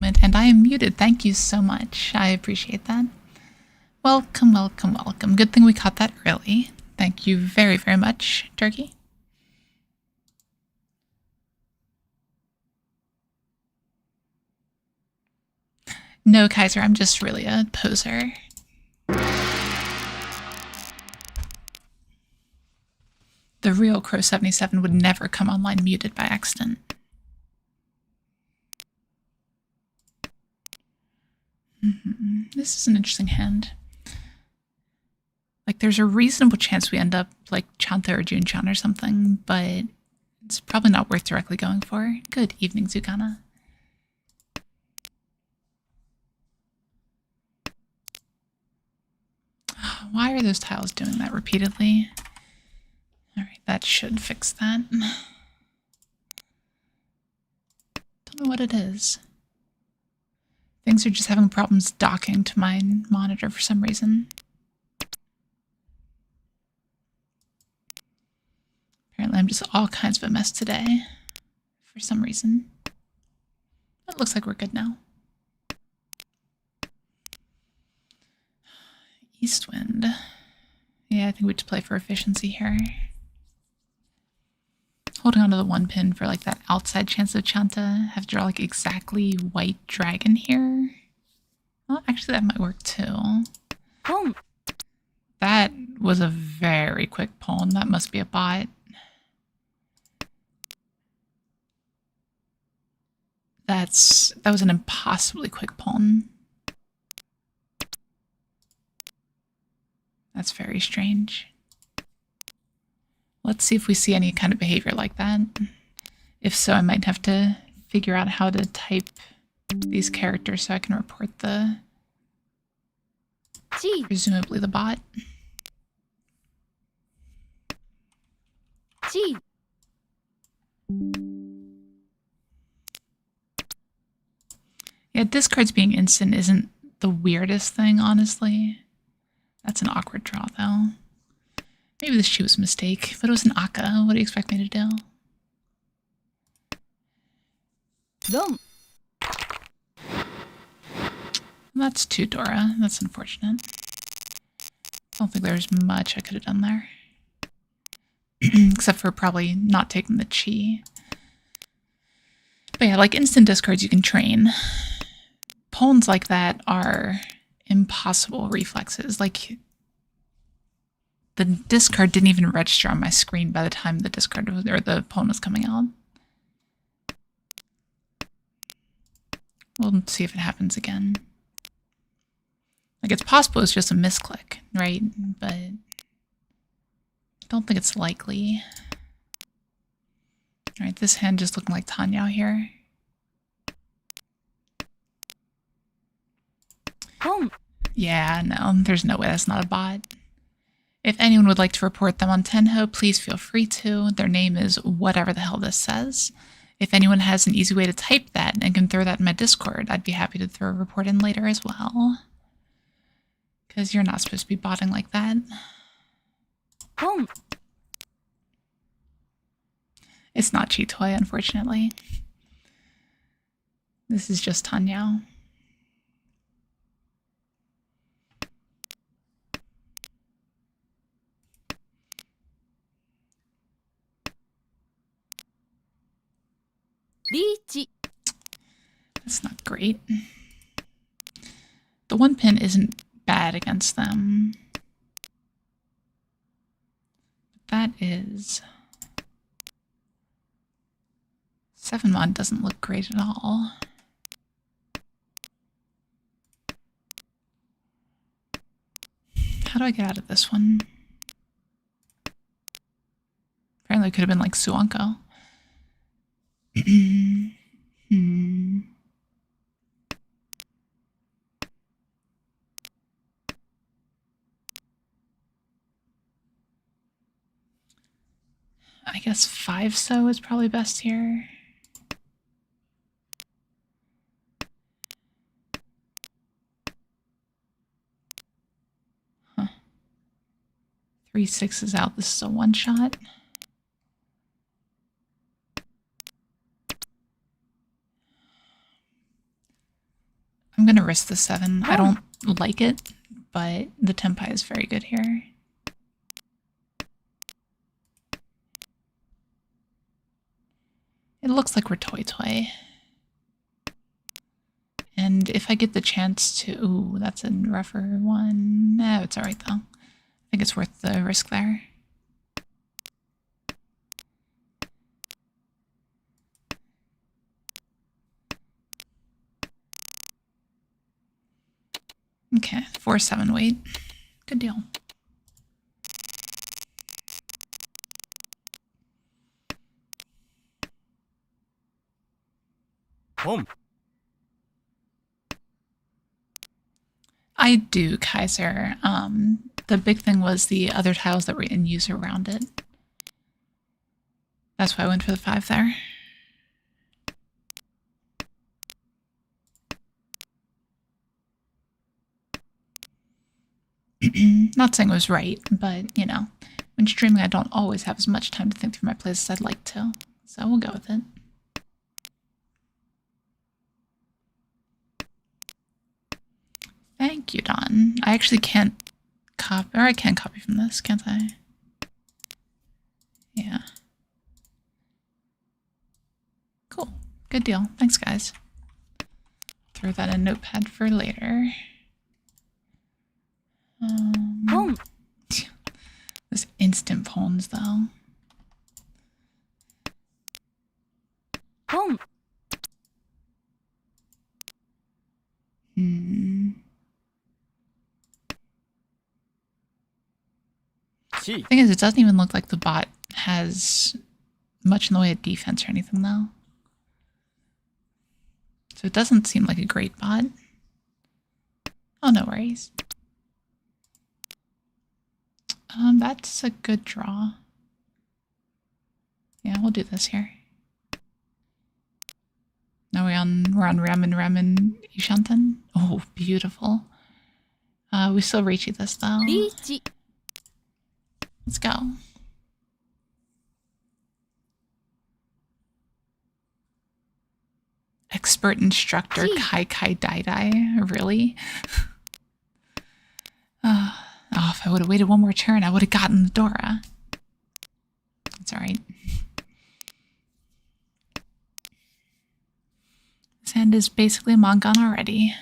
And I am muted. Thank you so much. I appreciate that. Welcome, welcome, welcome. Good thing we caught that early. Thank you very, very much, Turkey. No, Kaiser, I'm just really a poser. The real Crow 77 would never come online muted by accident. This is an interesting hand. Like, there's a reasonable chance we end up like Chanta or Junchan or something, but it's probably not worth directly going for. Good evening, Zukana. Why are those tiles doing that repeatedly? Alright, that should fix that. Don't know what it is. Things are just having problems docking to my monitor for some reason. Apparently I'm just all kinds of a mess today. For some reason. It looks like we're good now. East wind. Yeah, I think we just play for efficiency here. Holding on to the one pin for like that outside chance of Chanta. Have to draw like exactly white dragon here. Well, actually that might work too. Boom. That was a very quick pawn. That must be a bot. That was an impossibly quick pawn. That's very strange. Let's see if we see any kind of behavior like that. If so, I might have to figure out how to type these characters so I can report the... presumably the bot. Yeah, discards being instant isn't the weirdest thing, honestly. That's an awkward draw, though. Maybe this shoe was a mistake, but it was an Akka. What do you expect me to do? Boom. That's two Dora. That's unfortunate. Don't think there's much I could have done there. Except for probably not taking the chi. But yeah, like instant discards you can train. Pawns like that are impossible reflexes. Like, the discard didn't even register on my screen by the time the discard was, or the pawn was coming out. We'll see if it happens again. Like, it's possible it's just a misclick, right? But I don't think it's likely. Alright, this hand just looking like Tanya here. Boom. Yeah, no, there's no way that's not a bot. If anyone would like to report them on Tenho, please feel free to. Their name is whatever the hell this says. If anyone has an easy way to type that and can throw that in my Discord, I'd be happy to throw a report in later as well. Because you're not supposed to be botting like that. Boom. It's not Chitoy, unfortunately. This is just Tanyao. Riichi. That's not great. The one pin isn't bad against them. That is... 7-1 doesn't look great at all. How do I get out of this one? Apparently it could have been like Suanko. I guess 5 so is probably best here. Huh. 3 6s out. This is a one shot. gonna risk the 7. I don't like it, but the tempi is very good here. It looks like we're toy. And if I get the chance to... Ooh, that's a rougher one. No, it's alright though. I think it's worth the risk there. Okay, 4-7 weight. Good deal. Home. I do, Kaiser. The big thing was the other tiles that were in use around it. That's why I went for the 5 there. Not saying it was right, but, you know, when streaming I don't always have as much time to think through my plays as I'd like to. So we'll go with it. Thank you, Don. I actually can't copy, or I can copy from this, can't I? Yeah. Cool. Good deal. Thanks, guys. Throw that in Notepad for later. Home. Those instant pawns, though. Home. Gee. Thing is, it doesn't even look like the bot has much in the way of defense or anything, though. So it doesn't seem like a great bot. Oh, no worries. That's a good draw. Yeah, we'll do this here. Now we're on Ramen Ishanten. Oh, beautiful. We still Riichi this though. Riichi. Let's go. Expert instructor Kai Kai Dai Dai. Really? Oh, if I would have waited one more turn, I would have gotten the Dora. It's alright. This hand is basically a Mongon already.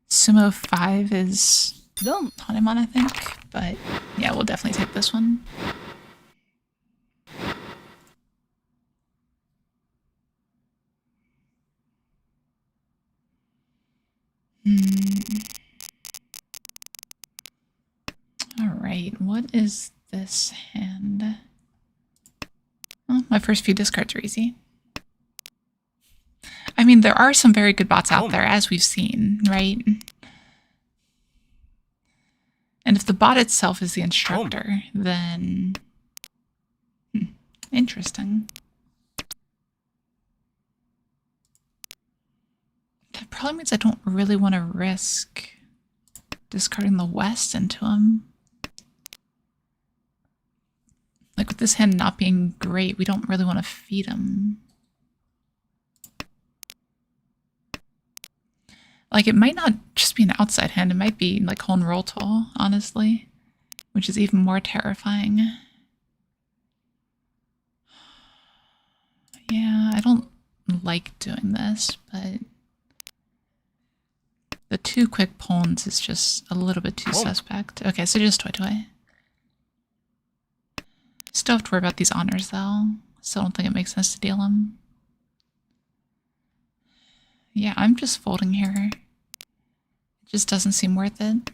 Sumo 5 is Hanuman, I think. But yeah, we'll definitely take this one. Alright, what is this hand? Well, my first few discards are easy. I mean, there are some very good bots out there, as we've seen, right? And if the bot itself is the instructor, then... interesting. That probably means I don't really want to risk discarding the West into him. Like, with this hand not being great, we don't really want to feed him. Like, it might not just be an outside hand, it might be, like, Hon Rolto, honestly. Which is even more terrifying. Yeah, I don't like doing this, but... the 2 quick pawns is just a little bit too suspect. Okay, so just Toy. Still have to worry about these honors, though. Still don't think it makes sense to deal them. Yeah, I'm just folding here. It just doesn't seem worth it.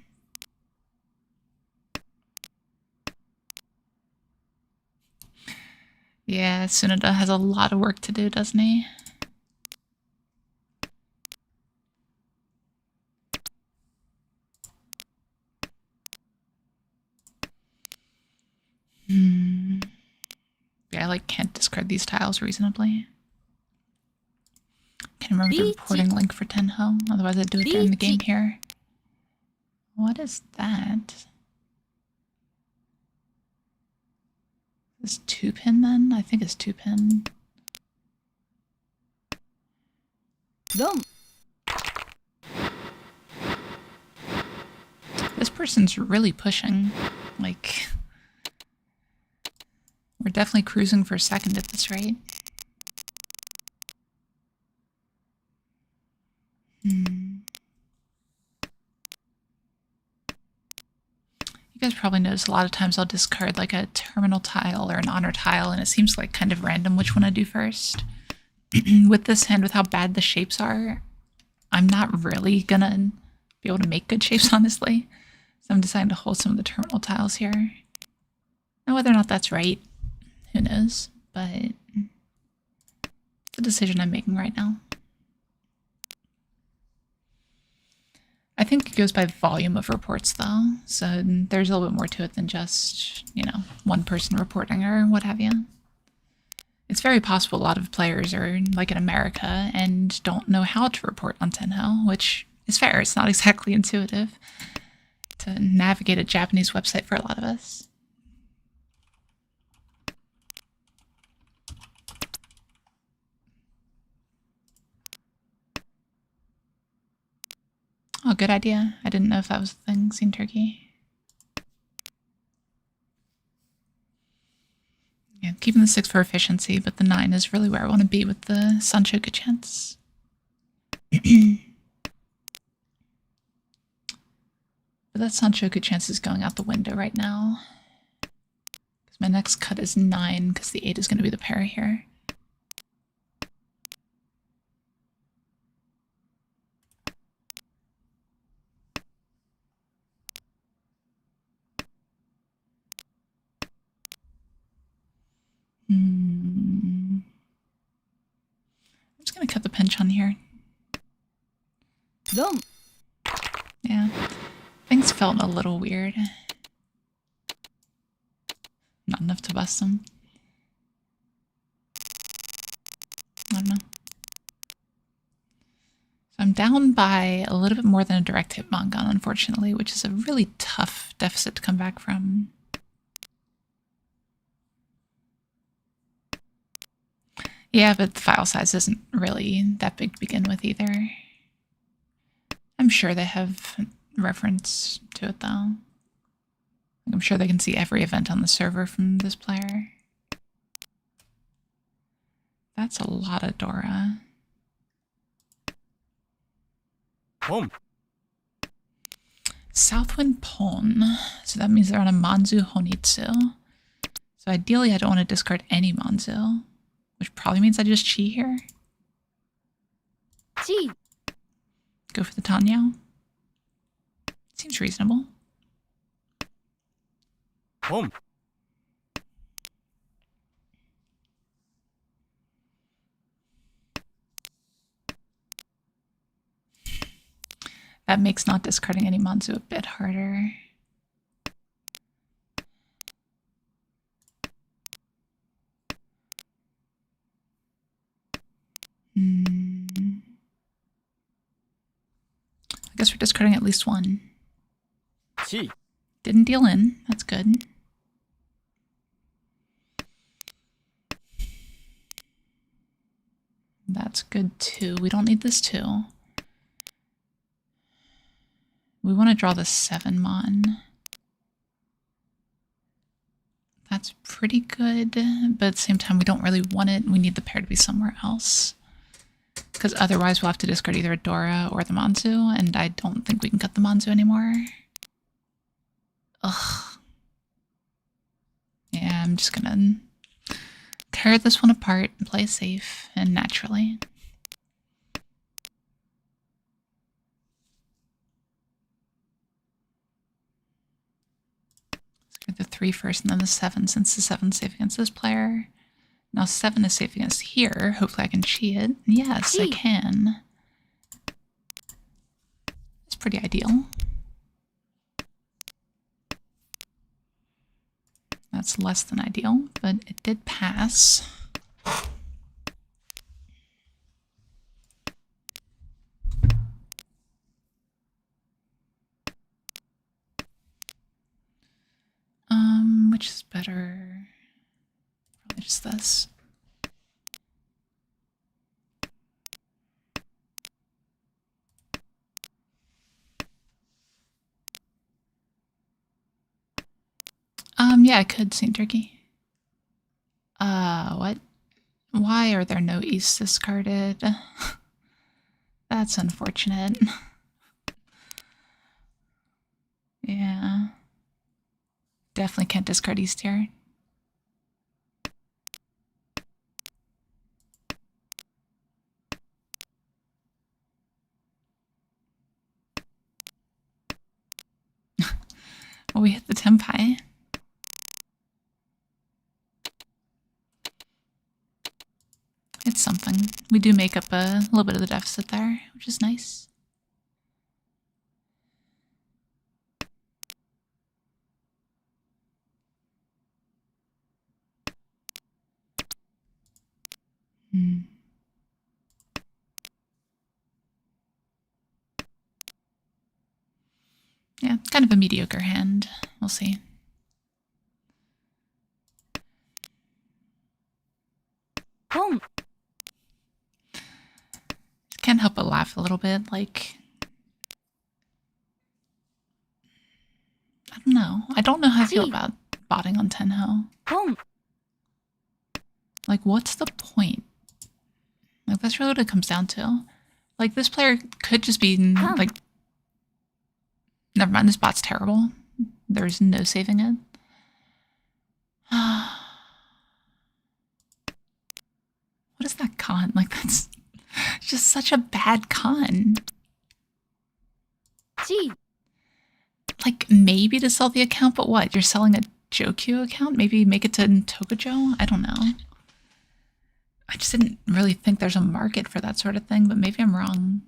Yeah, Tsunoda has a lot of work to do, doesn't he? Yeah, I like can't discard these tiles reasonably. Can't remember the reporting link for Tenho, otherwise I'd do it during the game here. What is that? Is 2-pin then? I think it's 2-pin. Dom. This person's really pushing. Like, we're definitely cruising for second at this rate. You guys probably notice a lot of times I'll discard like a terminal tile or an honor tile, and it seems like kind of random which one I do first. With this hand, with how bad the shapes are, I'm not really gonna be able to make good shapes, honestly. So I'm deciding to hold some of the terminal tiles here. Now, whether or not that's right, who knows? But it's the decision I'm making right now. I think it goes by volume of reports, though. So there's a little bit more to it than just, you know, one person reporting or what have you. It's very possible a lot of players are, like in America, and don't know how to report on Tenho, which is fair. It's not exactly intuitive to navigate a Japanese website for a lot of us. Oh, good idea. I didn't know if that was the thing, seen turkey. Yeah, keeping the 6 for efficiency, but the 9 is really where I want to be with the Sanchoku chance. But that Sanchoku chance is going out the window right now. Because my next cut is 9, because the 8 is going to be the pair here. I'm just going to cut the pinch on here. Dom. Yeah, things felt a little weird. Not enough to bust them. I don't know. So I'm down by a little bit more than a direct hit Mangan, unfortunately, which is a really tough deficit to come back from. Yeah, but the file size isn't really that big to begin with either. I'm sure they have reference to it, though. I'm sure they can see every event on the server from this player. That's a lot of Dora. Pom. Southwind Pon. So that means they're on a Manzu Honitsu. So ideally I don't want to discard any Manzu, which probably means I just chi here. Chi. Go for the Tanyao. Seems reasonable. Pom. That makes not discarding any Manzu a bit harder. I guess we're discarding at least one. Chi. Didn't deal in. That's good. That's good too. We don't need this too. We want to draw the 7 Mon. That's pretty good, but at the same time we don't really want it. We need the pair to be somewhere else. Because otherwise we'll have to discard either a Dora or the Manzu, and I don't think we can cut the Manzu anymore. Ugh. Yeah, I'm just gonna tear this one apart and play safe and naturally. Discard the 3 first and then the 7, since the 7's safe against this player. Now 7 is safe against here. Hopefully I can chi it. Yes, I can. It's pretty ideal. That's less than ideal, but it did pass. Which is better? Probably just this. Yeah, I could, St. Turkey. What? Why are there no East discarded? That's unfortunate. Yeah. Definitely can't discard East here. Well, we hit the Tempai. It's something. We do make up a little bit of the deficit there, which is nice. Yeah, kind of a mediocre hand. We'll see. Boom. Can't help but laugh a little bit. Like, I don't know. I don't know how I feel about botting on Tenho. Boom. Like, what's the point? Like, that's really what it comes down to. Like, this player could just be, like, never mind, this bot's terrible. There's no saving it. What is that con? Like, that's just such a bad con. G. Like, maybe to sell the account, but what? You're selling a Jokyu account? Maybe make it to Tokujo? I don't know. I just didn't really think there's a market for that sort of thing, but maybe I'm wrong.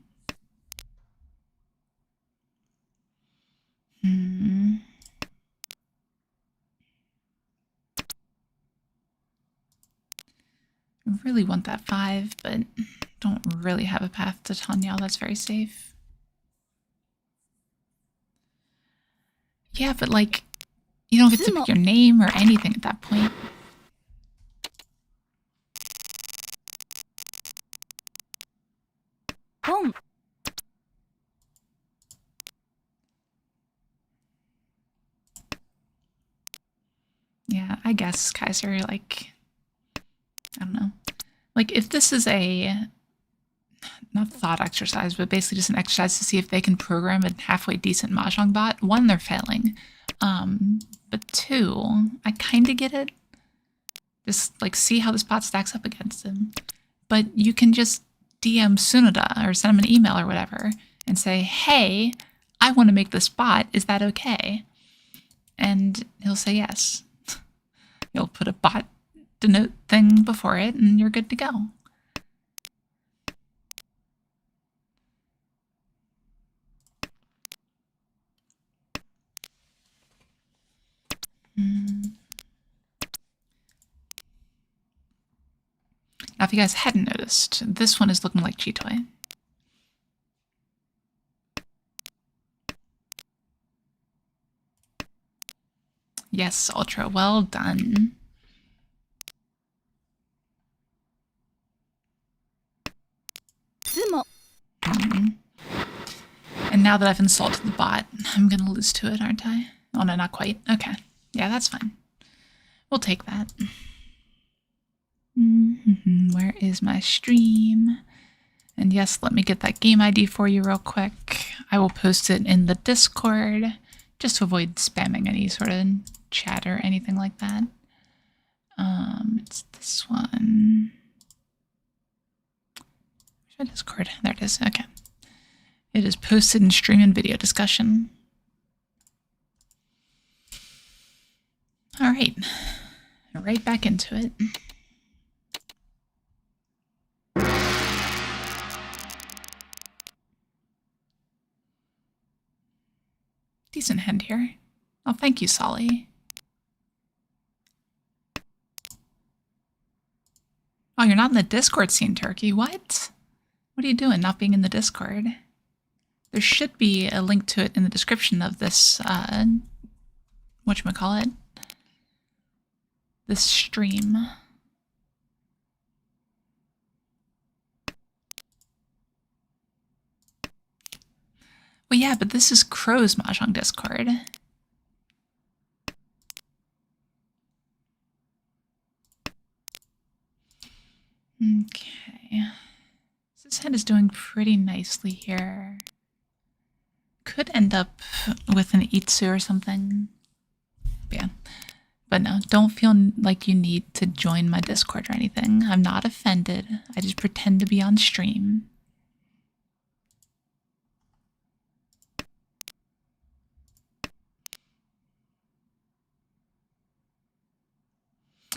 I really want that 5, but don't really have a path to Tanya that's very safe. Yeah, but like, you don't get to pick your name or anything at that point. Boom. Yeah, I guess Kaiser, like, I don't know. Like, if this is a, not thought exercise, but basically just an exercise to see if they can program a halfway decent Mahjong bot, 1, they're failing. But 2, I kind of get it. Just, like, see how this bot stacks up against him. But you can just DM Sunoda or send him an email or whatever and say, hey, I want to make this bot. Is that okay? And he'll say yes. You'll put a bot denote thing before it and you're good to go. Now, if you guys hadn't noticed, this one is looking like Chitoy. Yes, Ultra, well done. And now that I've insulted the bot, I'm gonna lose to it, aren't I? Oh no, not quite. Okay. Yeah, that's fine. We'll take that. Where is my stream? And yes, let me get that game ID for you real quick. I will post it in the Discord just to avoid spamming any sort of chat or anything like that. It's this one. Where's my Discord? There it is. Okay. It is posted in stream and video discussion. All right. Right back into it. Decent hand here. Oh, thank you, Solly. Oh, you're not in the Discord scene, Turkey. What? What are you doing not being in the Discord? There should be a link to it in the description of this, whatchamacallit? This stream. Well, yeah, but this is Crow's Mahjong Discord. Red is doing pretty nicely here. Could end up with an Itsu or something. Yeah. But no, don't feel like you need to join my Discord or anything. I'm not offended. I just pretend to be on stream.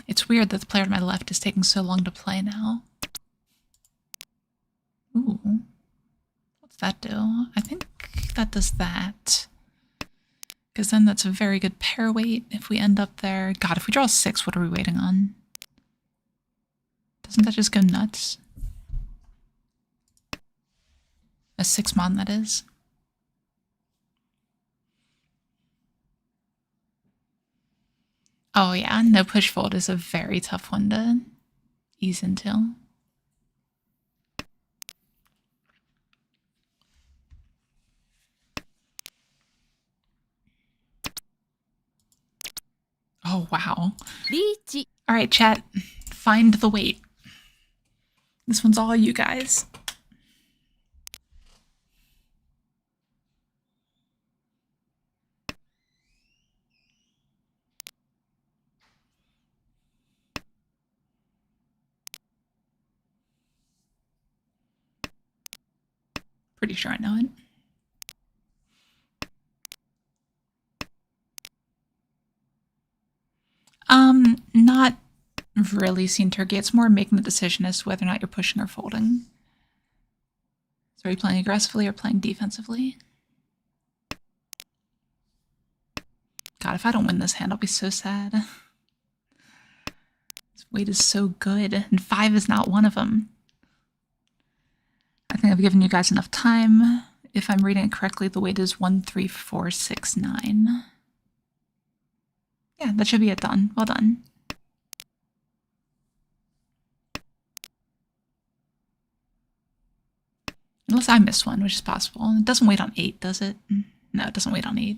It's weird that the player to my left is taking so long to play now. Ooh. What's that do? I think that does that. Because then that's a very good pair weight if we end up there. God, if we draw a 6, what are we waiting on? Doesn't that just go nuts? A 6 mon, that is. Oh yeah, no push fold is a very tough one to ease into. Oh wow. Riichi. All right, chat, find the weight. This one's all you guys. Pretty sure I know it. Not really seen turkey. It's more making the decision as to whether or not you're pushing or folding. So are you playing aggressively or playing defensively? God, if I don't win this hand, I'll be so sad. This weight is so good, and 5 is not one of them. I think I've given you guys enough time. If I'm reading it correctly, the weight is 13469. Yeah, that should be it done. Well done. Unless I missed one, which is possible. It doesn't wait on 8, does it? No, it doesn't wait on 8.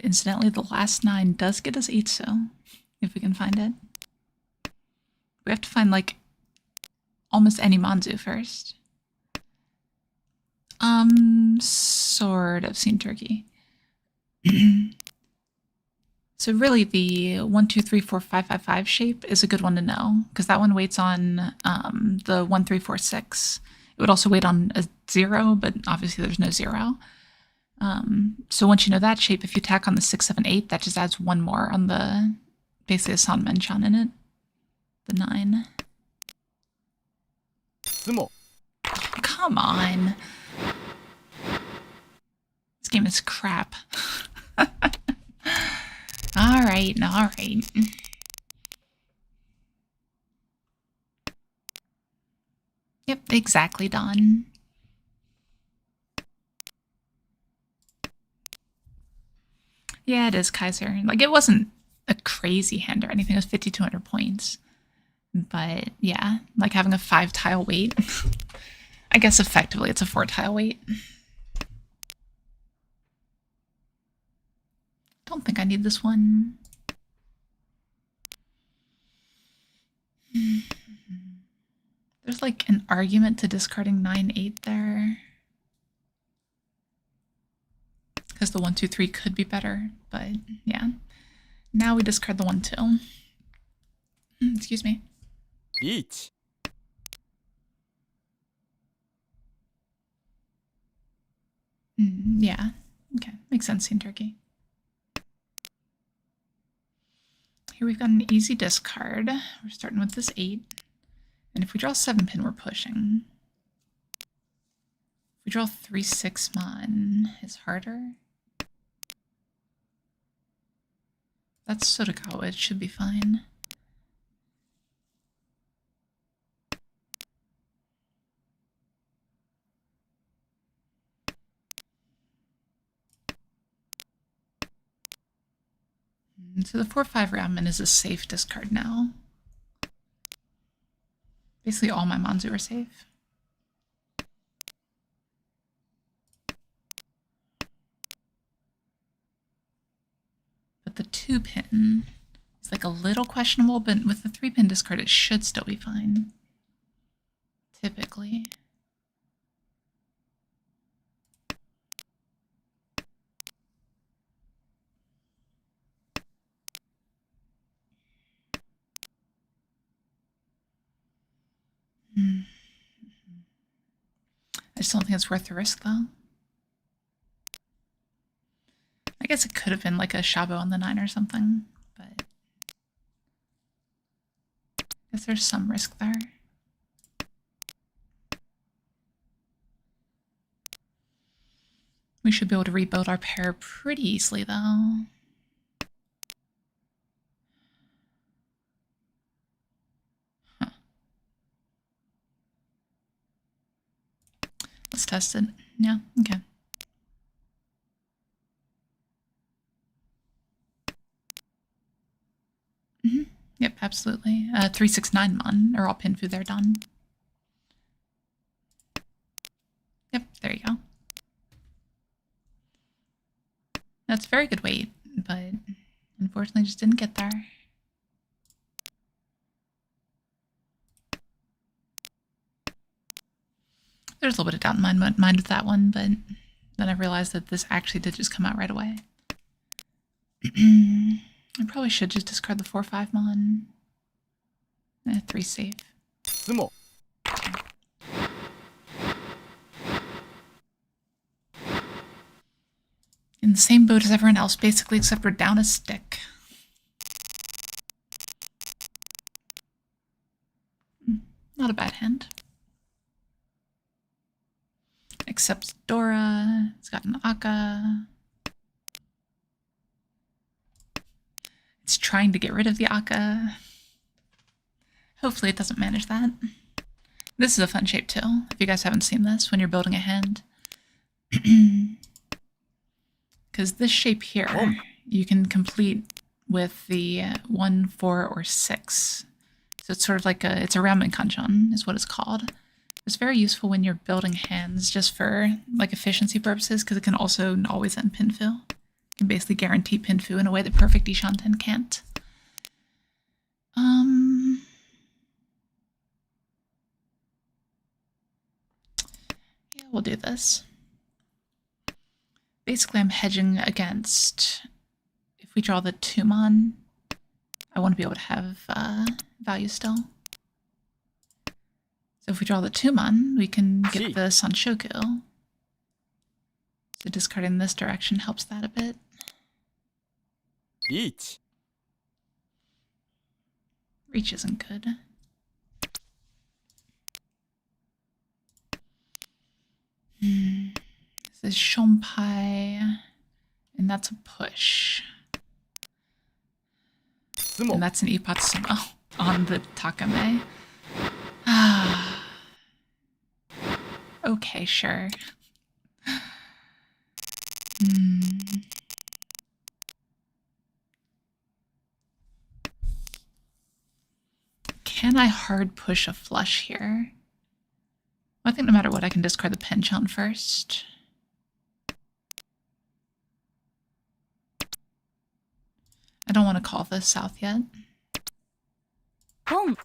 Incidentally, the last 9 does get us Itsu, if we can find it. We have to find, like, almost any Manzu first. Sort of seen turkey. So really the 1, 2, 3, 4, 5, 5, 5 shape is a good one to know, because that one waits on the 1, 3, 4, 6. It would also wait on a 0, but obviously there's no 0. So once you know that shape, if you tack on the 6, 7, 8, that just adds one more on the, basically a Sanmenchan in it. The 9. Sumo. Come on. This game is crap. Alright, alright. Yep, exactly, Don. Yeah, it is Kaiser. Like, it wasn't a crazy hand or anything. It was 5,200 points. But, yeah, like having a 5-tile weight. I guess effectively it's a 4-tile weight. Don't think I need this one. There's like an argument to discarding 9, 8 there. Because the 1, 2, 3 could be better, but yeah. Now we discard the 1, 2. Excuse me. Riichi. Yeah. Okay. Makes sense in turkey. Here we've got an easy discard. We're starting with this 8. And if we draw 7-pin, we're pushing. If we draw 3, 6 mon, it's harder. That's Sotakawa, it should be fine. So the 4-5 ramen is a safe discard now. Basically all my Manzu are safe. But the 2-pin is like a little questionable, but with the 3-pin discard, it should still be fine. Typically. I just don't think it's worth the risk, though. I guess it could have been like a Shabo on the 9 or something, but I guess there's some risk there. We should be able to rebuild our pair pretty easily, though. Huh. Let's test it. Yeah, okay. Yep, absolutely. 369 mon, or all Pinfu, they're done. Yep, there you go. That's very good weight, but unfortunately just didn't get there. There's a little bit of doubt in my mind with that one, but then I realized that this actually did just come out right away. I probably should just discard the 4/5 mon. 3 safe. Sumo. In the same boat as everyone else, basically, except we're down a stick. Not a bad hand. Accepts Dora. It's got an Akka. It's trying to get rid of the Akka. Hopefully it doesn't manage that. This is a fun shape too, if you guys haven't seen this, when you're building a hand. Because this shape here, you can complete with the 1, 4, or 6. So it's sort of like it's a ramen kanchon is what it's called. It's very useful when you're building hands just for like efficiency purposes, because it can also always end pinfu. It can basically guarantee pinfu in a way that perfect Ishanten can't. Yeah, we'll do this. Basically, I'm hedging against, if we draw the 2 mon, I want to be able to have value still. So if we draw the 2 mon, we can get the Sanshoku. So discarding this direction helps that a bit. Riichi. Reach isn't good. This is Shompai, and that's a push. Sumo. And that's an Ipatsumo on the Takame. Okay, sure. Can I hard push a flush here? Well, I think no matter what, I can discard the penchant first. I don't want to call this south yet. Boom.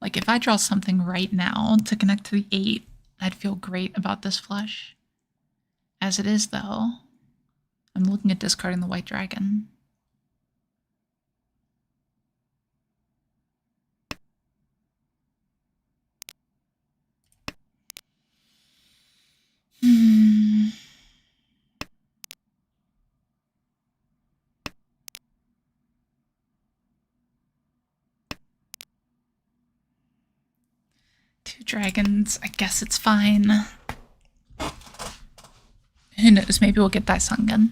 Like, if I draw something right now to connect to the 8, I'd feel great about this flush. As it is, though, I'm looking at discarding the white dragon. Two dragons, I guess it's fine. Who knows, maybe we'll get Daisangan.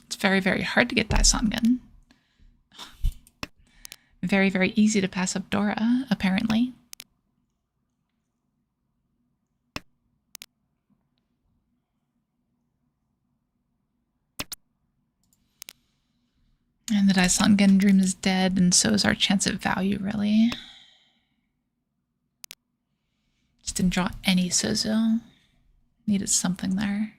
It's very, very hard to get Daisangan. Very, very easy to pass up Dora, apparently. And the Daisangan dream is dead, and so is our chance at value, really. didn't draw any Sozo. Needed something there.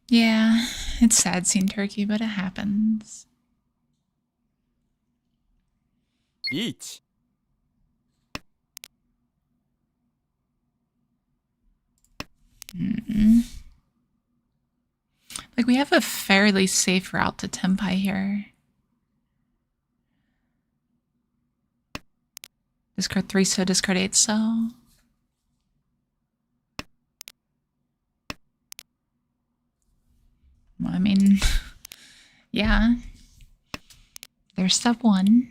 Yeah, it's sad seeing Turkey, but it happens. Riichi. Like, we have a fairly safe route to Tempai here. Discard 3 so, discard 8 so. Well, I mean, yeah. There's step 1.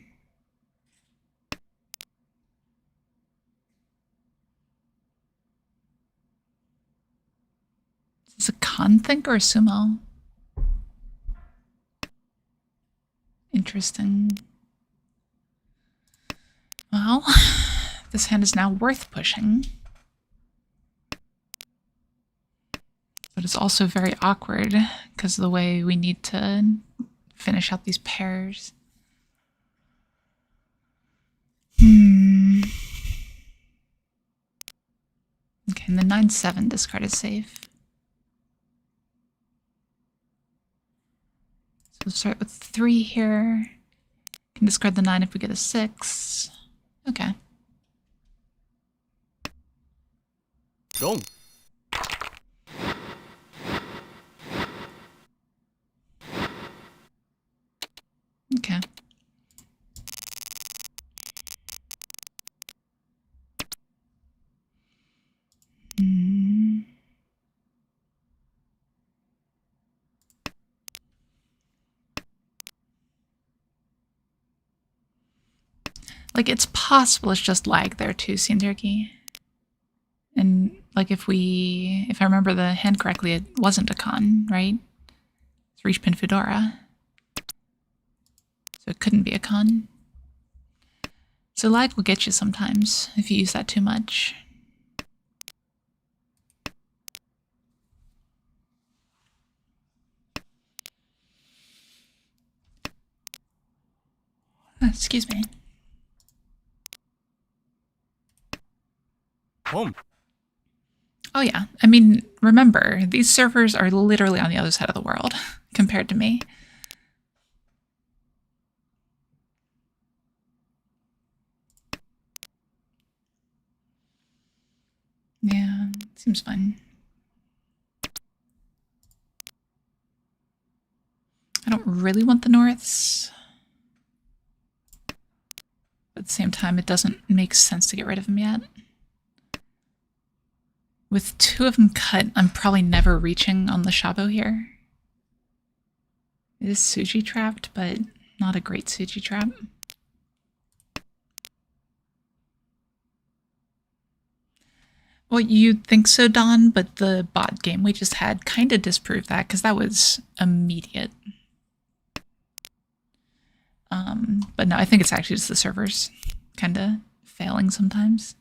Is this a con think or a sumo? Interesting. Well, this hand is now worth pushing. But it's also very awkward because of the way we need to finish out these pairs. Okay, and the 9-7 discard is safe. So we'll start with 3 here. Can discard the 9 if we get a 6. Okay. Gong. Okay. Like, it's possible it's just lag there too, Scene Turkey. And, like, if I remember the hand correctly, it wasn't a con, right? It's Riichi Pin Fedora. So it couldn't be a con. So lag will get you sometimes if you use that too much. Excuse me. Home. Oh yeah, I mean, remember, these servers are literally on the other side of the world compared to me. Yeah, seems fun. I don't really want the Norths. But at the same time, it doesn't make sense to get rid of them yet. With 2 of them cut, I'm probably never reaching on the Shabo here. It is Suji trapped, but not a great Suji trap. Well, you'd think so, Don, but the bot game we just had kind of disproved that because that was immediate. But no, I think it's actually just the servers kind of failing sometimes.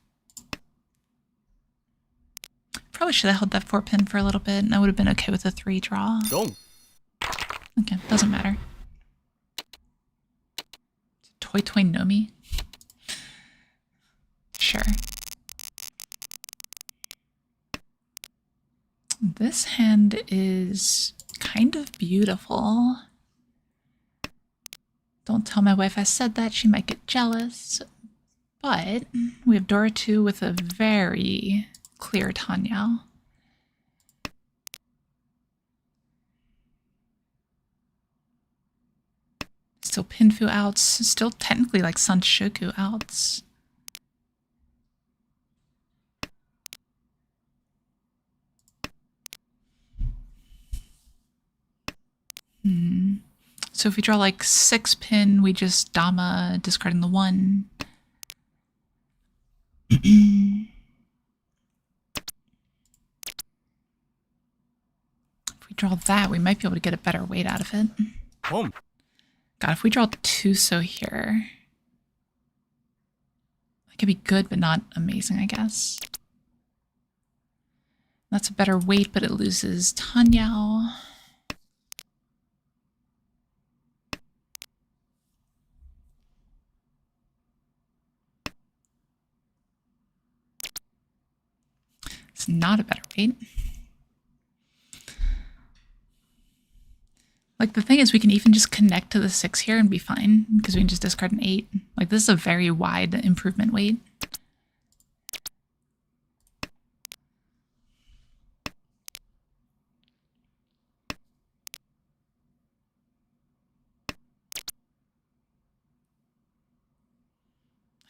Probably should have held that 4 pin for a little bit, and I would have been okay with a 3 draw. Gong. Okay, doesn't matter. Toy Toy Nomi? Sure. This hand is kind of beautiful. Don't tell my wife I said that, she might get jealous. But we have Dora 2 with a very clear Tanyao. Still Pinfu outs, still technically like Sun Shoku outs. So if we draw like 6 pin, we just Dama, discarding the 1. If we draw that, we might be able to get a better weight out of it. Home. God, if we draw 2 so here, that could be good, but not amazing, I guess. That's a better weight, but it loses Tanyao. It's not a better weight. Like, the thing is, we can even just connect to the 6 here and be fine, because we can just discard an 8. Like, this is a very wide improvement weight.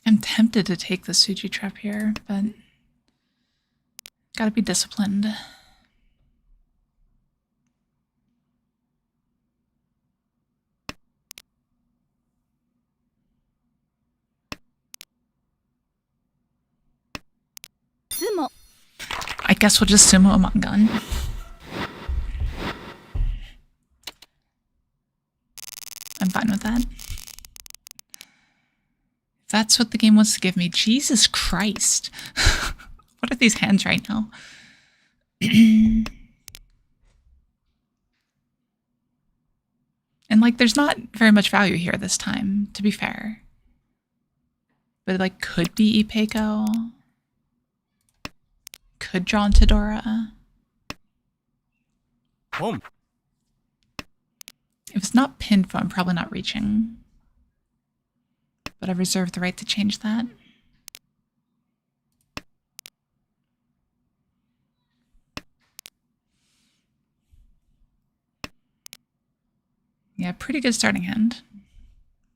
I'm tempted to take the Suji trap here, but gotta be disciplined. Sumo. I guess we'll just sumo a gun. I'm fine with that. If that's what the game wants to give me, Jesus Christ. What are these hands right now? And, like, there's not very much value here this time, to be fair. But it, like, could be Ipeko. Could draw into Dora. Home. If it's not Pinfo, I'm probably not reaching. But I reserve the right to change that. Yeah, pretty good starting hand.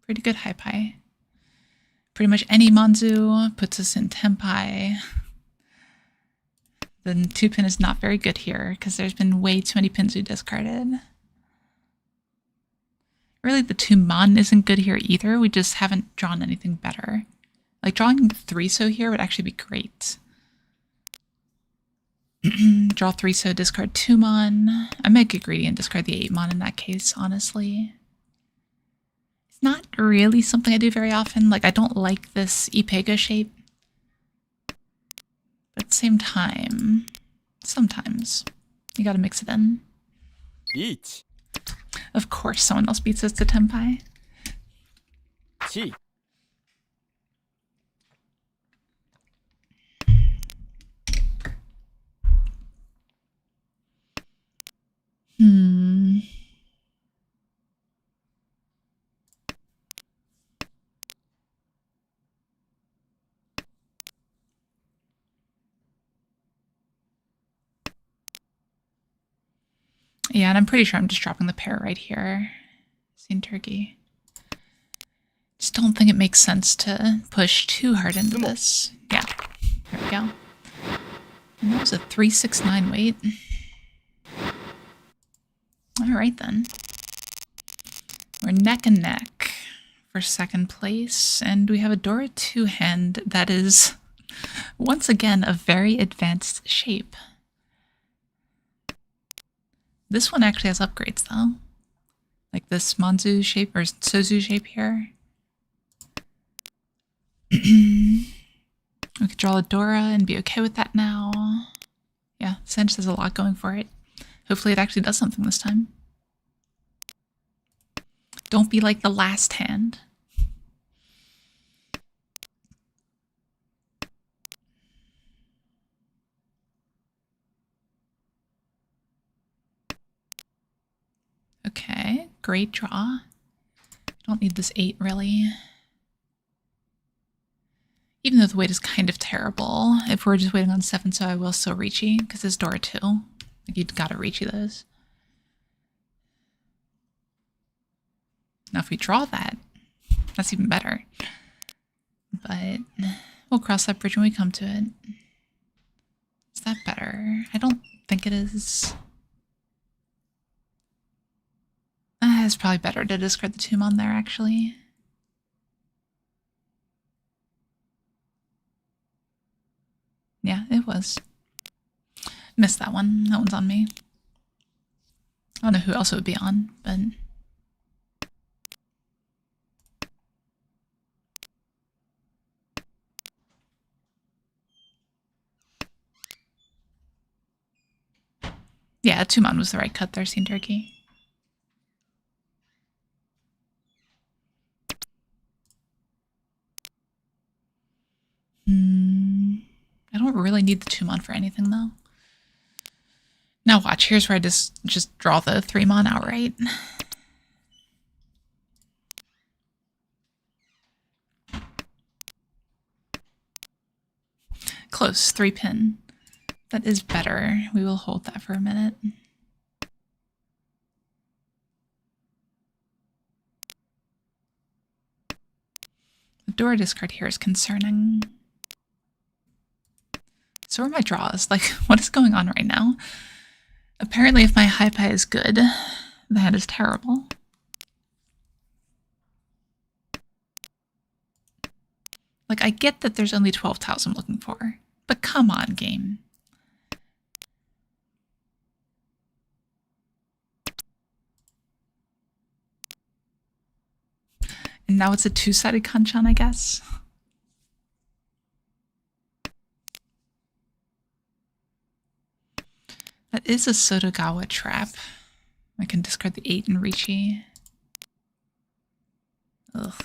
Pretty good high pie. Pretty much any Manzu puts us in Tenpai. The 2-pin is not very good here because there's been way too many pins we discarded. Really, the 2-mon isn't good here either. We just haven't drawn anything better. Like, drawing 3-so here would actually be great. Draw 3-so, discard 2-mon. I might get greedy and discard the 8-mon in that case, honestly. It's not really something I do very often. Like, I don't like this Ipega shape. But at the same time, sometimes you gotta mix it in. Riichi. Of course someone else beats us to Tenpai. Chi. Yeah, and I'm pretty sure I'm just dropping the pair right here. Seen turkey. Just don't think it makes sense to push too hard into this. Yeah, there we go. And that was a 369 weight. All right then. We're neck and neck for second place, and we have a Dora 2 hand that is, once again, a very advanced shape. This one actually has upgrades, though. Like this Manzu shape, or Sozu shape here. We could draw a Dora and be okay with that now. Yeah, Sench has a lot going for it. Hopefully it actually does something this time. Don't be like the last hand. Okay, great draw. Don't need this 8, really. Even though the weight is kind of terrible. If we're just waiting on 7, so I will still Riichi, because it's Dora 2. Like, you'd gotta Riichi those. Now if we draw that, that's even better. But we'll cross that bridge when we come to it. Is that better? I don't think it is. It's probably better to discard the 2-mon there, actually. Yeah, it was. Missed that one. That one's on me. I don't know who else it would be on, but... Yeah, Tuman was the right cut there, Scene Turkey. I don't really need the Tuman for anything, though. Now watch, here's where I just draw the 3-mon outright. Close, 3-pin. That is better. We will hold that for a minute. The door discard here is concerning. So are my draws. Like, what is going on right now? Apparently, if my high pie is good, the hand is terrible. Like, I get that there's only 12 tiles I'm looking for, but come on, game. And now it's a 2-sided kanchan, I guess. That is a Sotogawa trap. I can discard the 8 and Riichi. Ugh.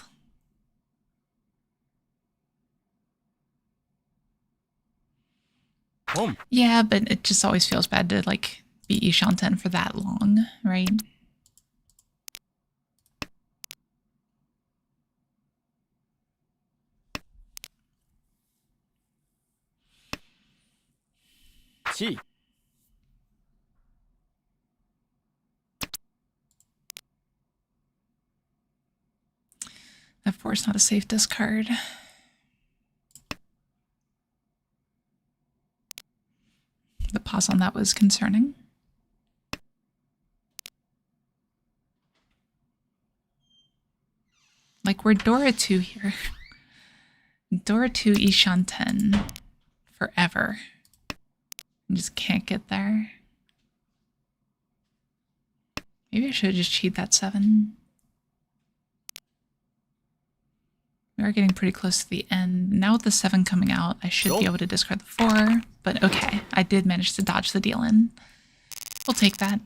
Yeah, but it just always feels bad to, like, be Ishanten for that long, right? Chi. F4 is not a safe discard. The pause on that was concerning. Like, we're Dora 2 here. Dora 2 Ishanten forever. I just can't get there. Maybe I should just cheat that 7. We are getting pretty close to the end. Now with the 7 coming out, I should be able to discard the 4. But okay, I did manage to dodge the deal in. We'll take that.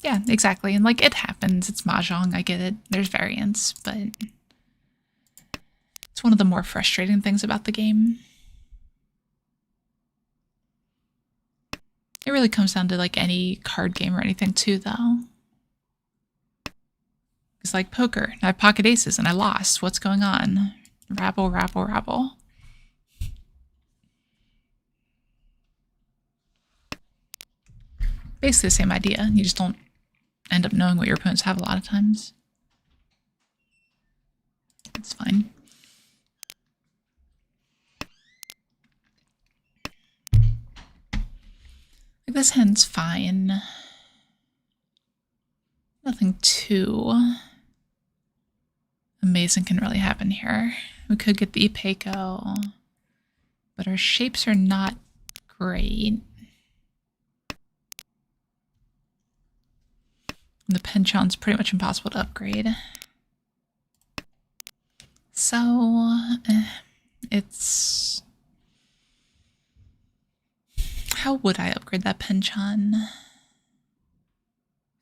Yeah, exactly. And like, it happens. It's Mahjong. I get it. There's variance, but it's one of the more frustrating things about the game. It really comes down to like any card game or anything too, though. It's like poker. I have pocket aces and I lost. What's going on? Rabble, rabble, rabble. Basically the same idea. You just don't end up knowing what your opponents have a lot of times. It's fine. Like, this hand's fine. Nothing too amazing can really happen here. We could get the Ipeco, but our shapes are not great. The penchant's pretty much impossible to upgrade. So, it's... How would I upgrade that penchant?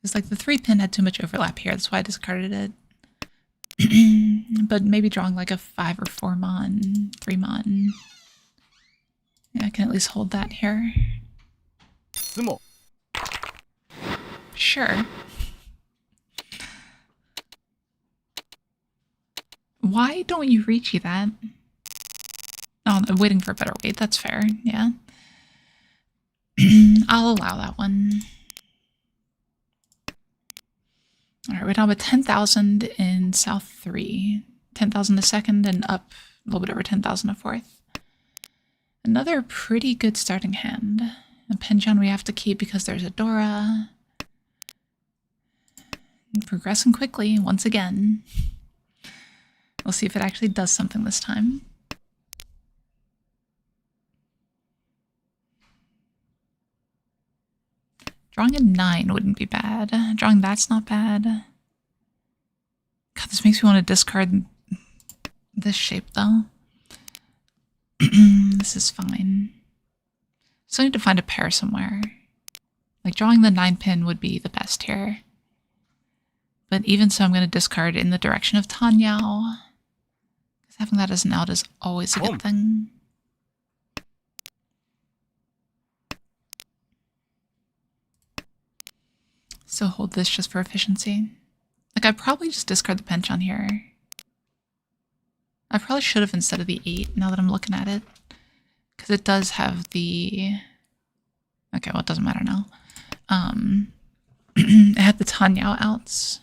Because like the 3-pin had too much overlap here, that's why I discarded it. But maybe drawing like a 5 or 4-mon, 3-mon. Yeah, I can at least hold that here. Sumo. Sure. Why don't you Riichi that? Oh, I'm waiting for a better weight. That's fair. Yeah. I'll allow that one. All right, we're down with 10,000 in South 3. 10,000 a second and up a little bit over 10,000 a fourth. Another pretty good starting hand. A penchant we have to keep because there's a Dora. Progressing quickly once again. We'll see if it actually does something this time. Drawing a 9 wouldn't be bad. Drawing that's not bad. God, this makes me want to discard this shape though. This is fine. Still need to find a pair somewhere. Like drawing the 9 pin would be the best here. But even so, I'm going to discard in the direction of Tanyao. Because having that as an out is always a good thing. So hold this just for efficiency. Like, I'd probably just discard the pinch on here. I probably should have instead of the 8, now that I'm looking at it. Because it does have the... Okay, well, it doesn't matter now. It had the Tanyao outs.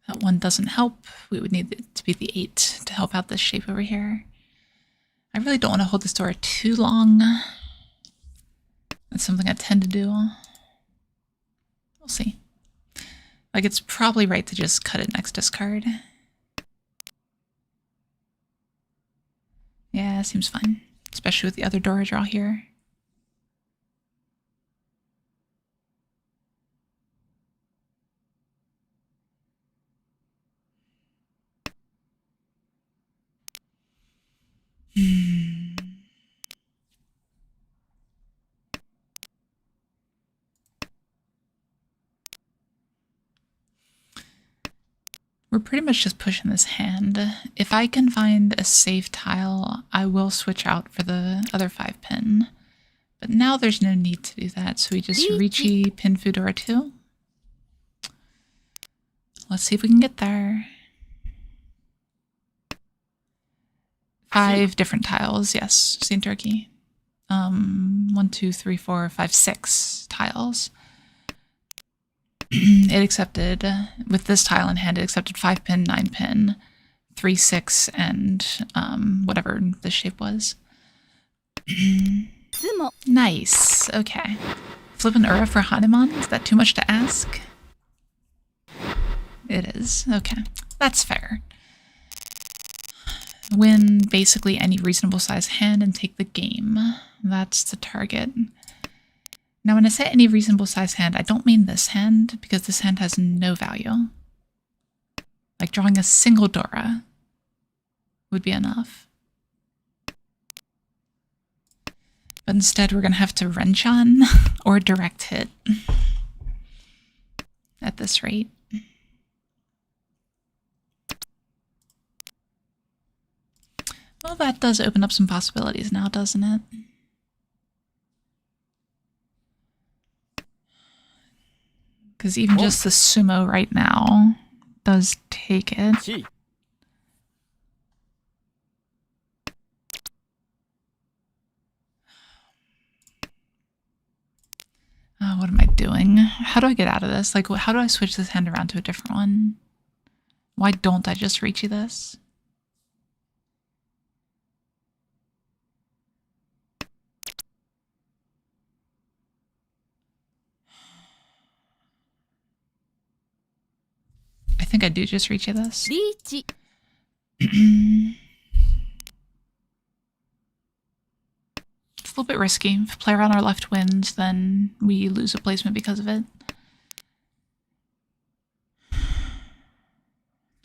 That one doesn't help. We would need it to be the 8 to help out this shape over here. I really don't want to hold this door too long. That's something I tend to do. We'll see. Like, it's probably right to just cut it next discard. Yeah, seems fine. Especially with the other door I draw here. We're pretty much just pushing this hand. If I can find a safe tile, I will switch out for the other 5 pin. But now there's no need to do that, so we just Riichi pin Fudora 2. Let's see if we can get there. 5 different tiles, yes, St. Turkey. 1, 2, 3, 4, 5, 6 tiles. It accepted, with this tile in hand, it accepted 5 pin, 9 pin, 3, 6, and whatever this shape was. Nice, okay. Flip an Ura for Hanuman? Is that too much to ask? It is, okay. That's fair. Win basically any reasonable size hand and take the game. That's the target. Now, when I say any reasonable size hand, I don't mean this hand, because this hand has no value. Like drawing a single Dora would be enough. But instead, we're going to have to wrench on or direct hit at this rate. Well, that does open up some possibilities now, doesn't it? Because even just the sumo right now does take it. What am I doing? How do I get out of this? Like, how do I switch this hand around to a different one? Why don't I just Riichi this? I think I do just Riichi this. Riichi. It's a little bit risky. If a player on our left wins, then we lose a placement because of it.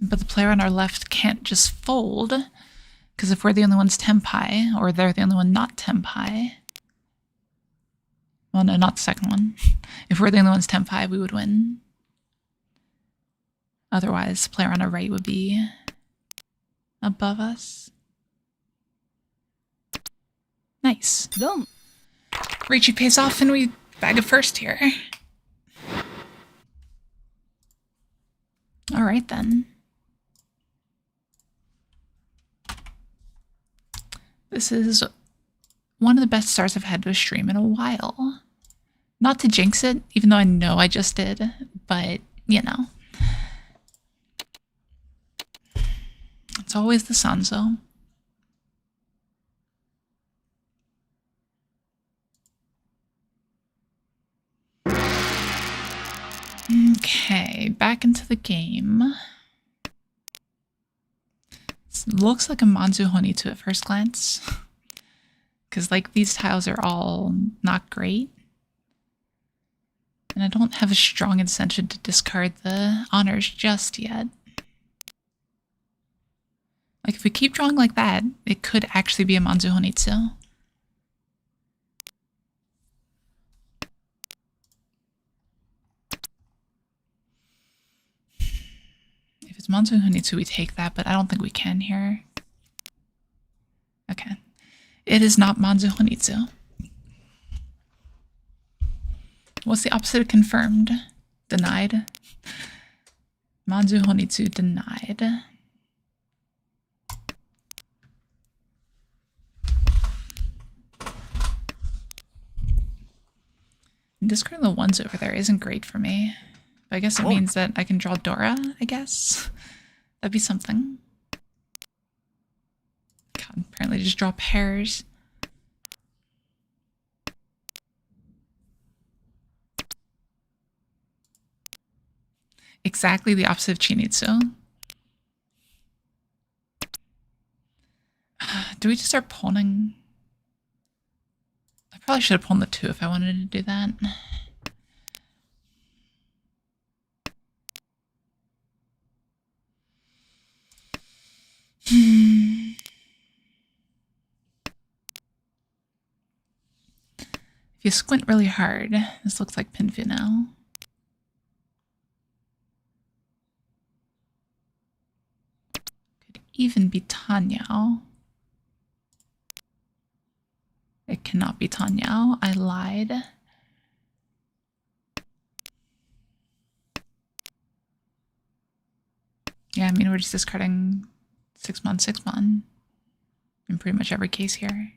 But the player on our left can't just fold, because if we're the only ones tempai, or they're the only one not tempai... Well, no, not the second one. If we're the only ones tempai, we would win. Otherwise, the player on our right would be above us. Nice. Boom. Riichi pays off and we bag a first here. All right, then. This is one of the best starts I've had to a stream in a while. Not to jinx it, even though I know I just did, but, you know. It's always the Sanzo. Okay, back into the game. This looks like a Manzu Honitu at first glance. Because, like, these tiles are all not great. And I don't have a strong incentive to discard the honors just yet. Like, if we keep drawing like that, it could actually be a Manzu Honitsu. If it's Manzu Honitsu, we take that, but I don't think we can here. Okay. It is not Manzu Honitsu. What's the opposite of confirmed? Denied. Manzu Honitsu denied. Discarding the ones over there isn't great for me. But I guess it means that I can draw Dora, I guess. That'd be something. God, apparently just draw pairs. Exactly the opposite of Chinitsu. Do we just start pawning? I probably should have pawned the 2 if I wanted to do that. If you squint really hard, this looks like Pinfu now. Could even be Tanyao. It cannot be Tanyao. I lied. Yeah, I mean, we're just discarding 6-mon, 6-mon in pretty much every case here.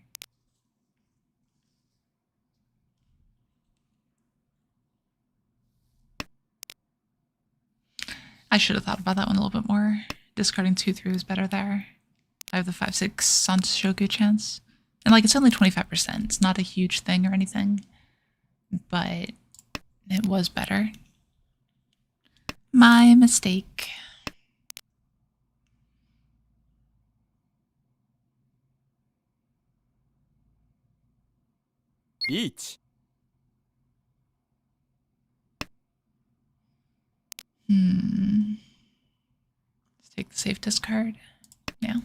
I should have thought about that one a little bit more. Discarding 2-3 was better there. I have the 5-6 Sanshoku chance. And like, it's only 25%. It's not a huge thing or anything. But it was better. My mistake. Riichi. Let's take the safe discard. Yeah.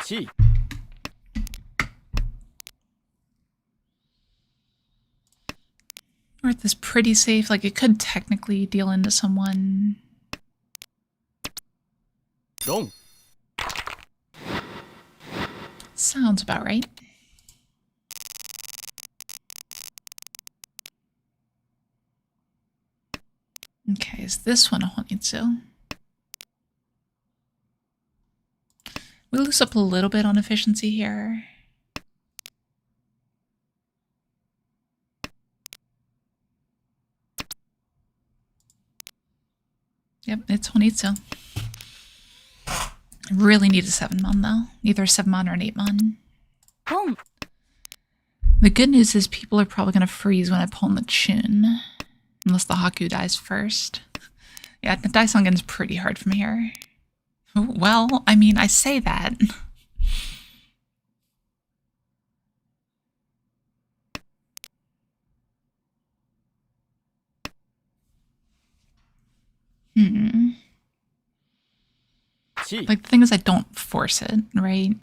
Chi. Earth is pretty safe. Like, it could technically deal into someone. Long. Sounds about right. Okay, is this one a Honitsu? We lose up a little bit on efficiency here. Yep, it's Honitsu. I really need a 7-mon though. Either a 7-mon or an 8-mon. Boom. The good news is people are probably going to freeze when I pawn the Chun. Unless the Haku dies first. Yeah, the Daisongen's pretty hard from here. Well, I mean, I say that. Like, the thing is, I don't force it, right?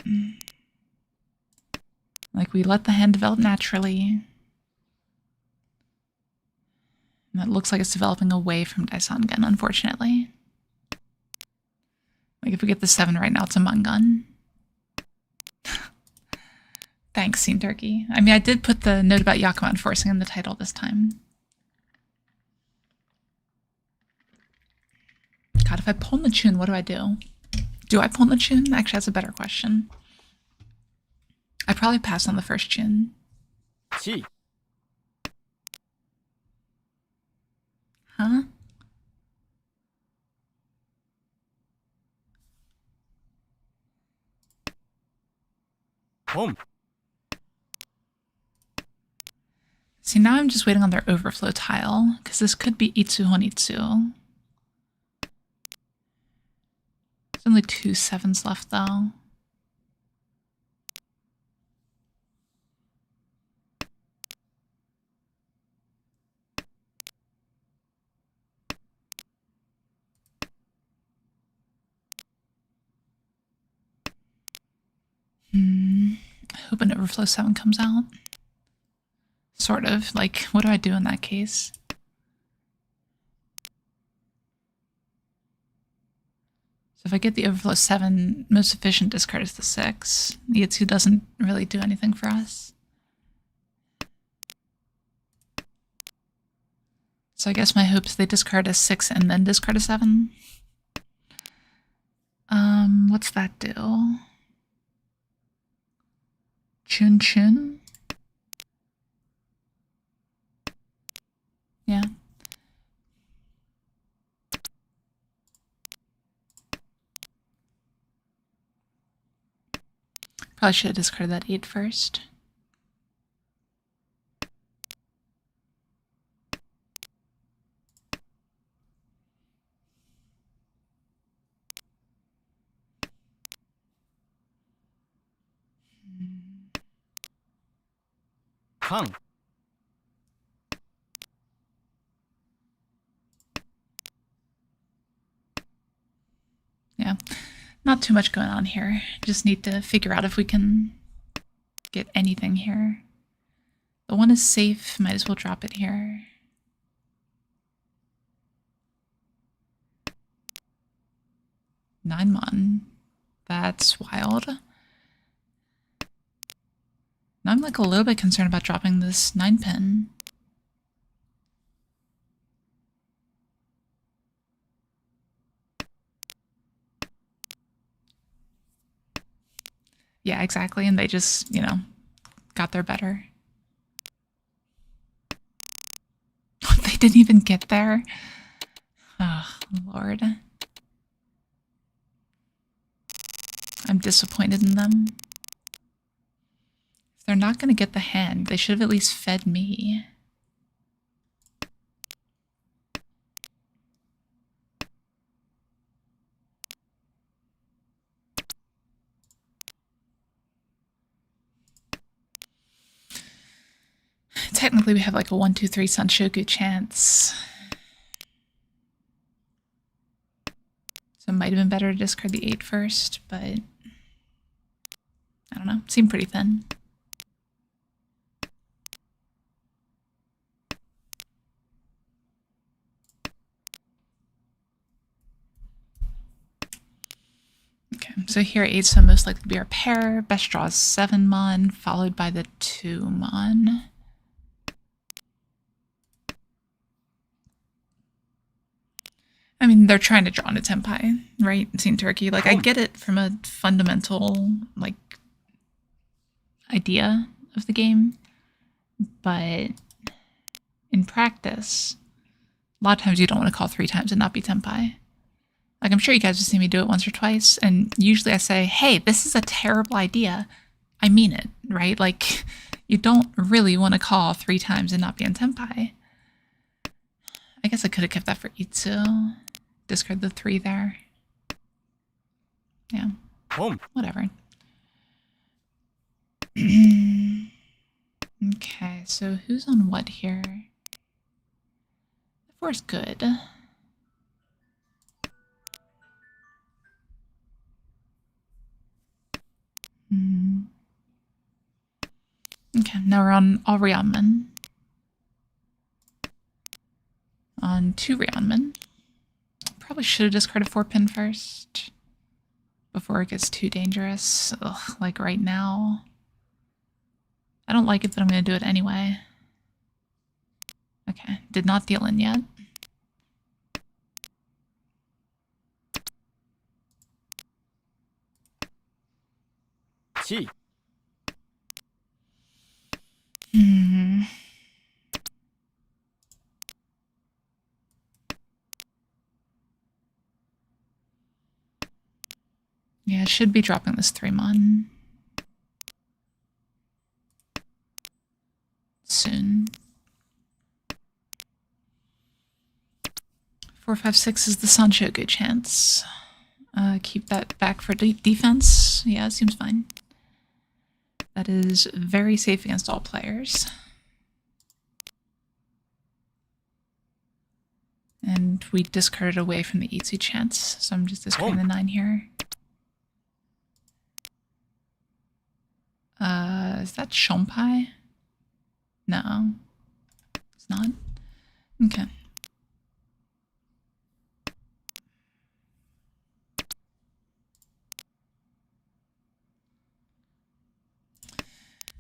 Like, we let the hand develop naturally. And that looks like it's developing away from Daisongen, unfortunately. Like, if we get the 7 right now, it's a Mangun. Thanks, Scene Turkey. I mean, I did put the note about Yakuman forcing in the title this time. God, if I pawn the Chun, what do I do? Do I pawn the Chun? Actually, that's a better question. I'd probably pass on the first Chun. Chi. Huh? Home. See, now I'm just waiting on their overflow tile, because this could be Itsu Honitsu. There's only 2 7s left, though. hope an overflow 7 comes out. Sort of. Like, what do I do in that case? So if I get the overflow 7, most efficient discard is the 6. The Itsu doesn't really do anything for us. So I guess my hope is they discard a 6 and then discard a 7. What's that do? Chun Chun? Yeah. Probably should have discarded that 8 first. Kan. Yeah, not too much going on here. Just need to figure out if we can get anything here. The 1 is safe, might as well drop it here. Nine mon. That's wild. Now I'm like a little bit concerned about dropping this 9 pin. Yeah, exactly. And they just, got there better. They didn't even get there. Oh, Lord. I'm disappointed in them. If they're not going to get the hand, they should have at least fed me. Technically, we have like a 1, 2, 3 Sanshoku chance. So it might have been better to discard the 8 first, but I don't know. Seemed pretty thin. Okay, so here 8's so most likely to be our pair. Best draw is 7 mon, followed by the 2 mon. I mean, they're trying to draw into Tenpai, right? Team Turkey. Like, I get it from a fundamental, like, idea of the game, but in practice, a lot of times you don't want to call 3 times and not be Tenpai. Like, I'm sure you guys have seen me do it once or twice, and usually I say, hey, this is a terrible idea. I mean it, right? Like, you don't really want to call 3 times and not be in Tenpai. I guess I could have kept that for Itsu. Discard the 3 there. Yeah. Whatever. Okay, so who's on what here? The 4's good. Okay, now we're on all Ryeonmen. On 2 Ryeonmen. Probably should have discarded 4 pin first before it gets too dangerous. Ugh, like right now. I don't like it, but I'm going to do it anyway. Okay, did not deal in yet. Chi. Yeah, I should be dropping this 3 mon. Soon. 4, 5, 6 is the Sanshoku chance. Keep that back for defense. Yeah, it seems fine. That is very safe against all players. And we discarded away from the Itsu chance, so I'm just discarding the 9 here. Is that shompai? No. It's not? Okay.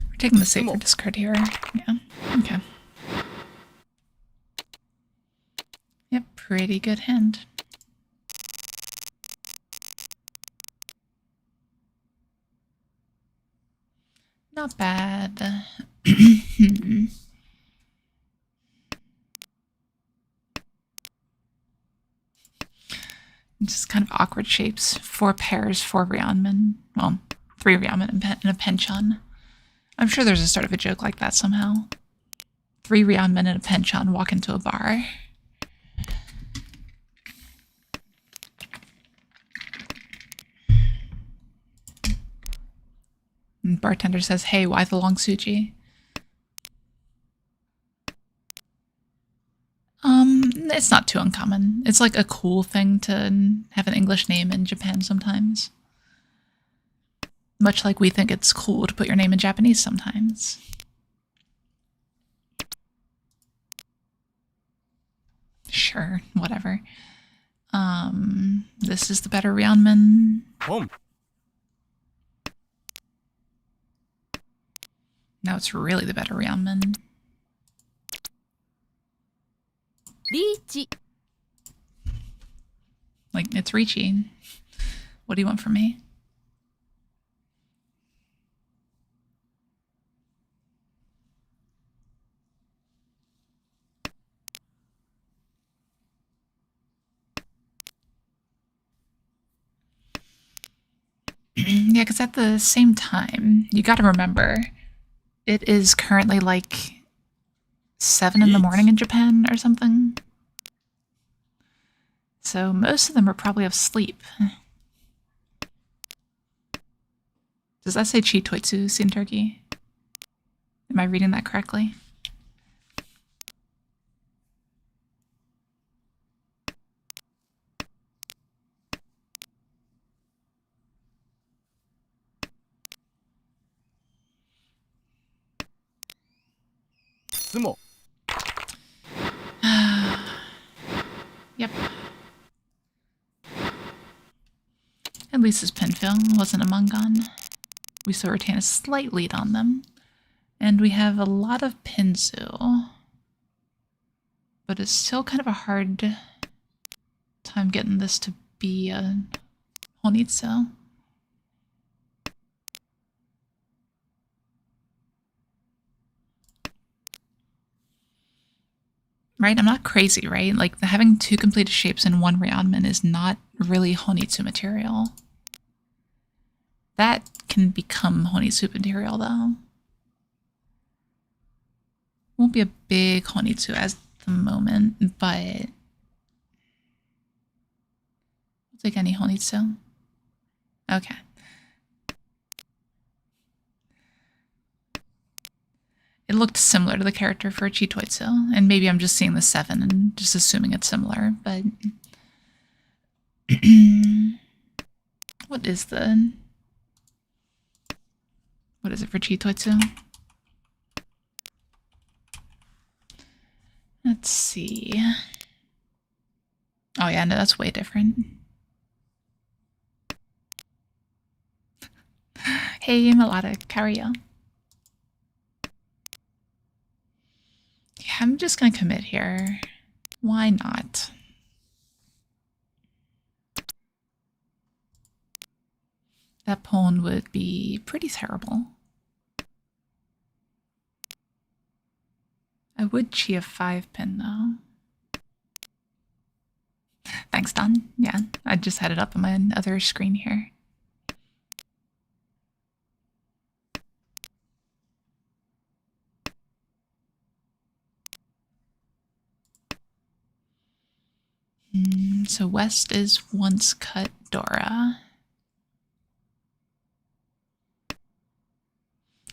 We're taking the safer discard here. Yeah. Okay. Yep, pretty good hand. Not bad. Just kind of awkward shapes. 4 pairs, 4 Ryeonmen. Well, 3 Ryeonmen and a penchant. I'm sure there's a start of a joke like that somehow. 3 Ryeonmen and a penchant walk into a bar. And bartender says, "Hey, why the long suji?" It's not too uncommon. It's like a cool thing to have an English name in Japan sometimes. Much like we think it's cool to put your name in Japanese sometimes. Sure, whatever. This is the better Ryeonman. Home. Now it's really the better Ryeonman. Riichi. Like, it's Riichi. What do you want from me? Yeah, because at the same time, you gotta remember, it is currently like 7 in the morning in Japan or something. So most of them are probably asleep. Does that say Chitoitsu in Turkey? Am I reading that correctly? Sumo. Yep. At least his pinfill wasn't a Mungon. We still retain a slight lead on them. And we have a lot of Pinzu. But it's still kind of a hard time getting this to be a Honitsu. Right? I'm not crazy, right? Like, having 2 completed shapes in 1 Ryeonman is not really Honitsu material. That can become Honitsu material, though. Won't be a big Honitsu at the moment, but I'll take any Honitsu. Okay. It looked similar to the character for Chitoitsu, and maybe I'm just seeing the 7 and just assuming it's similar, but what is it for Chitoitsu? Let's see. Oh yeah, no, that's way different. Hey, Melodic, Kario. Yeah, I'm just gonna commit here. Why not? That pawn would be pretty terrible. I would chi a 5-pin though. Thanks, Don. Yeah, I just had it up on my other screen here. So West is once cut Dora.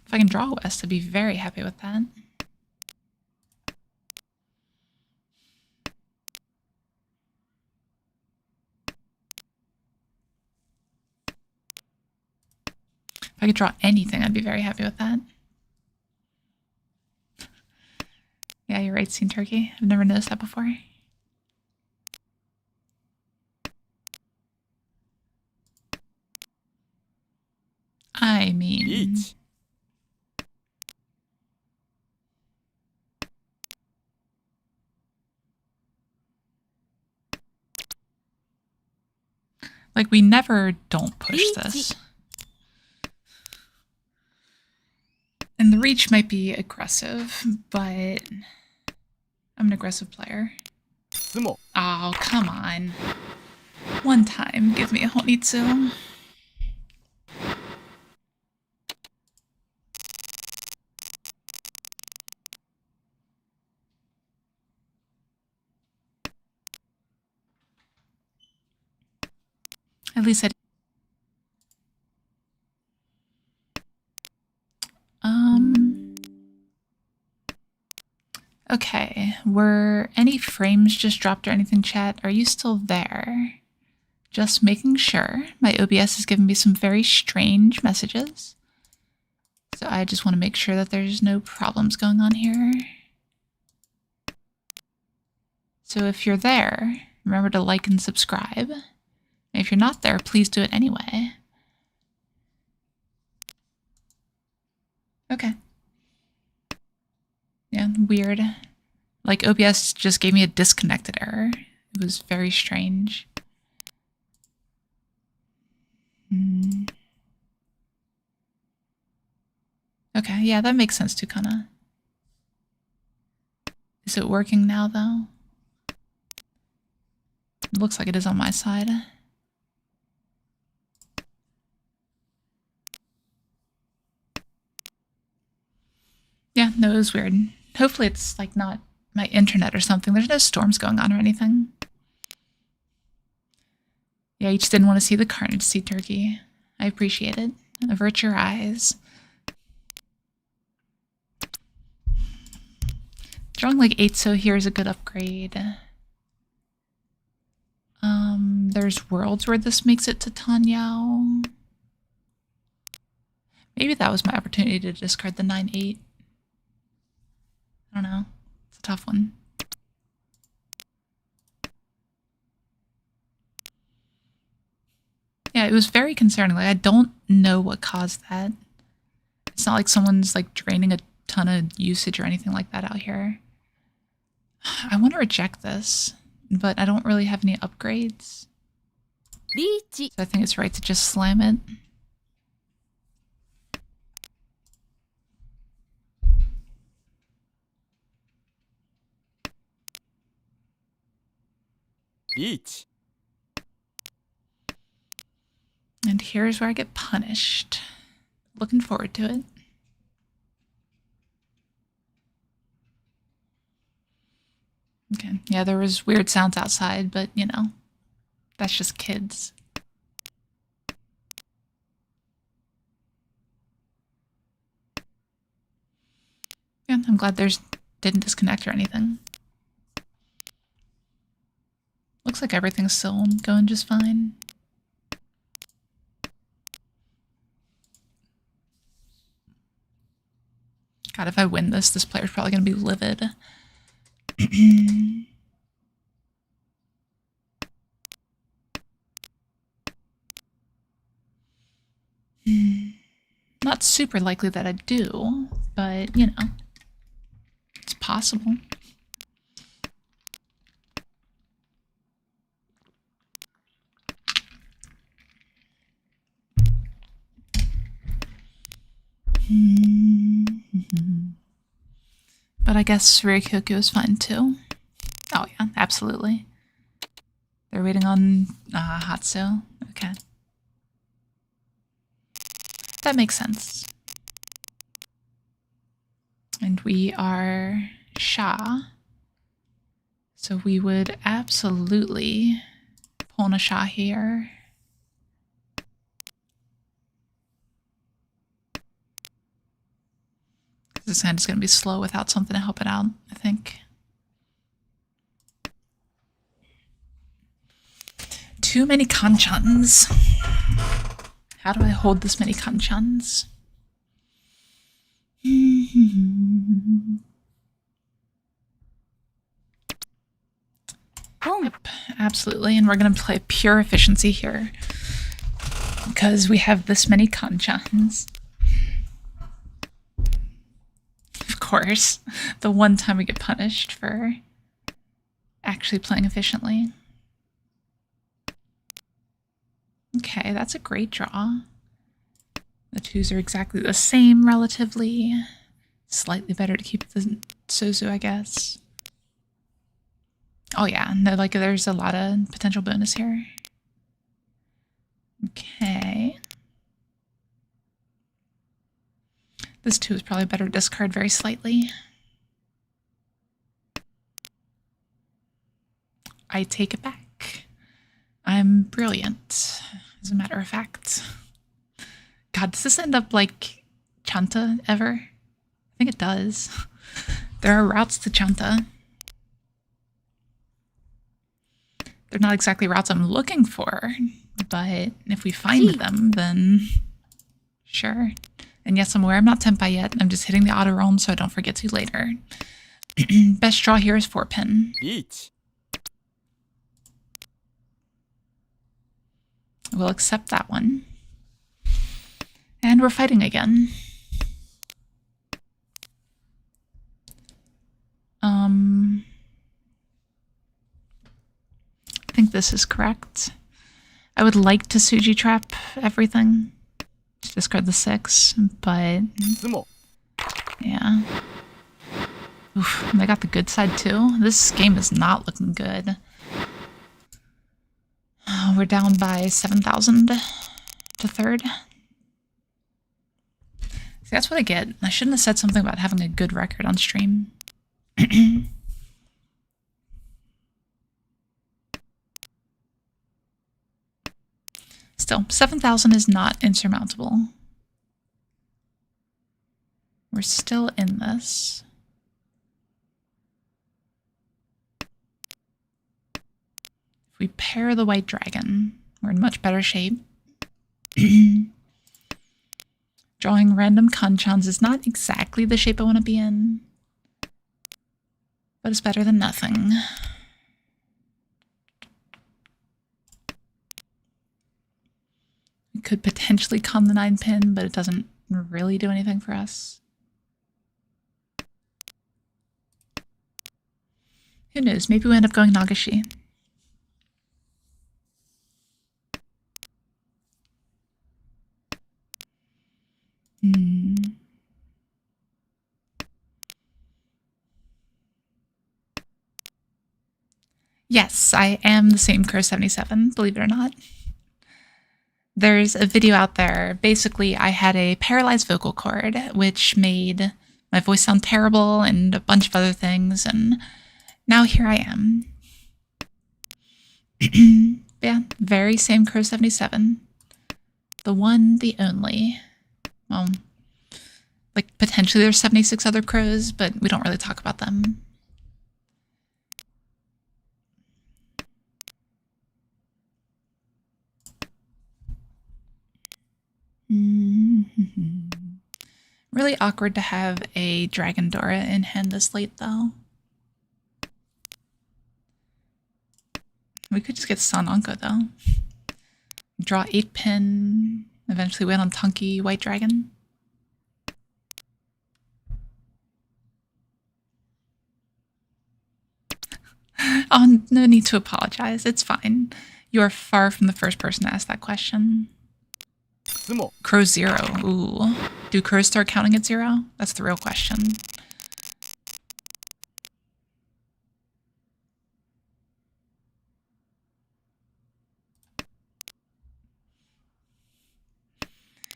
If I can draw West, I'd be very happy with that. If I could draw anything, I'd be very happy with that. Yeah, you're right, Seen Turkey. I've never noticed that before. I mean... Riichi. Like, we never don't push this. And the reach might be aggressive, but I'm an aggressive player. 相撲 Oh, come on. One time, give me a Honitsu. At least I... Okay, were any frames just dropped or anything, chat? Are you still there? Just making sure. My OBS is giving me some very strange messages. So I just want to make sure that there's no problems going on here. So if you're there, remember to like and subscribe. And if you're not there, please do it anyway. Okay. Yeah, weird. Like, OBS just gave me a disconnected error. It was very strange. Okay, yeah, that makes sense too, kinda. Is it working now, though? It looks like it is on my side. Yeah, no, it was weird. Hopefully it's, like, not my internet or something. There's no storms going on or anything. Yeah, you just didn't want to see the carnage, Sea Turkey. I appreciate it. Avert your eyes. Drawing like 8 so here is a good upgrade. There's worlds where this makes it to Tanyao. Maybe that was my opportunity to discard the 9-8. I don't know. It's a tough one. Yeah, it was very concerning. Like, I don't know what caused that. It's not like someone's like draining a ton of usage or anything like that out here. I want to reject this, but I don't really have any upgrades. Riichi. So I think it's right to just slam it. Riichi. And here's where I get punished. Looking forward to it. Okay, yeah, there was weird sounds outside, but you know, that's just kids. Yeah, I'm glad there's didn't disconnect or anything. Looks like everything's still going just fine. God, if I win this, this player's probably going to be livid. Not super likely that I do, but, you know, it's possible. But I guess Ryokoku is fine too. Oh yeah, absolutely. They're waiting on Hatsu. Okay. That makes sense. And we are Sha. So we would absolutely pull in a Sha here. This hand is going to be slow without something to help it out, I think. Too many kanchans. How do I hold this many kanchans? Yep, absolutely. And we're going to play pure efficiency here because we have this many kanchans. Of course, the one time we get punished for actually playing efficiently. Okay, that's a great draw. The twos are exactly the same relatively. Slightly better to keep the Sozu, I guess. Oh yeah, no, like there's a lot of potential bonus here. Okay. This 2 is probably better to discard very slightly. I take it back. I'm brilliant, as a matter of fact. God, does this end up like Chanta ever? I think it does. There are routes to Chanta. They're not exactly routes I'm looking for, but if we find them, then sure. And yes, I'm aware I'm not Tenpai yet. I'm just hitting the auto roam so I don't forget to later. Best draw here is 4-pin. リーチ We'll accept that one. And we're fighting again. I think this is correct. I would like to Suji trap everything. To discard the 6, but スモ yeah. Oof, they got the good side too. This game is not looking good. Oh, we're down by 7,000 to third. See, that's what I get. I shouldn't have said something about having a good record on stream. Still, 7,000 is not insurmountable. We're still in this. If we pair the white dragon, we're in much better shape. Drawing random kanchans is not exactly the shape I want to be in, but it's better than nothing. We could potentially con the 9-pin, but it doesn't really do anything for us. Who knows? Maybe we end up going Nagashi. Yes, I am the same Crow 77, believe it or not. There's a video out there. Basically, I had a paralyzed vocal cord, which made my voice sound terrible and a bunch of other things, and now here I am. Yeah, very same Crow 77. The one, the only. Well, like potentially there's 76 other crows, but we don't really talk about them. Really awkward to have a Dragon Dora in hand this late, though. We could just get Sanonko, though. Draw 8-pin, eventually win on Tunky White Dragon. Oh, no need to apologize. It's fine. You are far from the first person to ask that question. スモ Crow 0. Ooh. Do crows start counting at 0? That's the real question.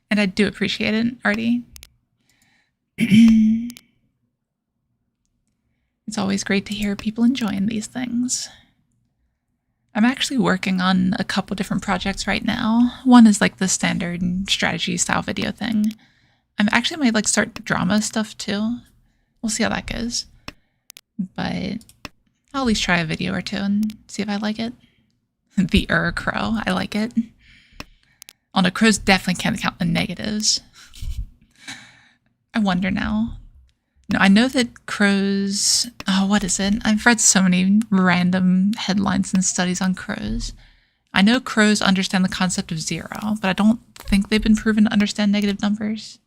And I do appreciate it, Artie. It's always great to hear people enjoying these things. I'm actually working on a couple different projects right now. One is like the standard strategy style video thing. I'm actually might like start drama stuff too. We'll see how that goes. But I'll at least try a video or two and see if I like it. The crow, I like it. Oh no, crows definitely can't count the negatives. I wonder now. No, I know that crows... Oh, what is it? I've read so many random headlines and studies on crows. I know crows understand the concept of zero, but I don't think they've been proven to understand negative numbers.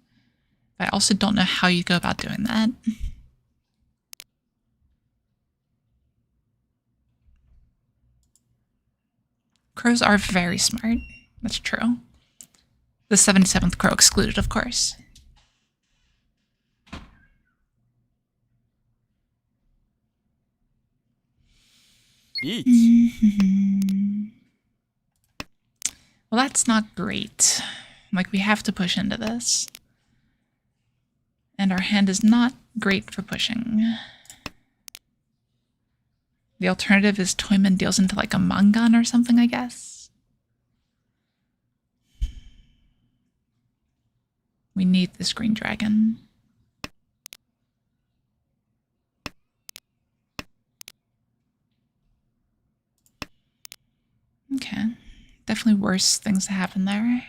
I also don't know how you go about doing that. Crows are very smart. That's true. The 77th crow excluded, of course. Riichi. Well, that's not great. Like, we have to push into this. And our hand is not great for pushing. The alternative is Toyman deals into like a mangan or something, I guess. We need this green dragon. Okay. Definitely worse things to happen there.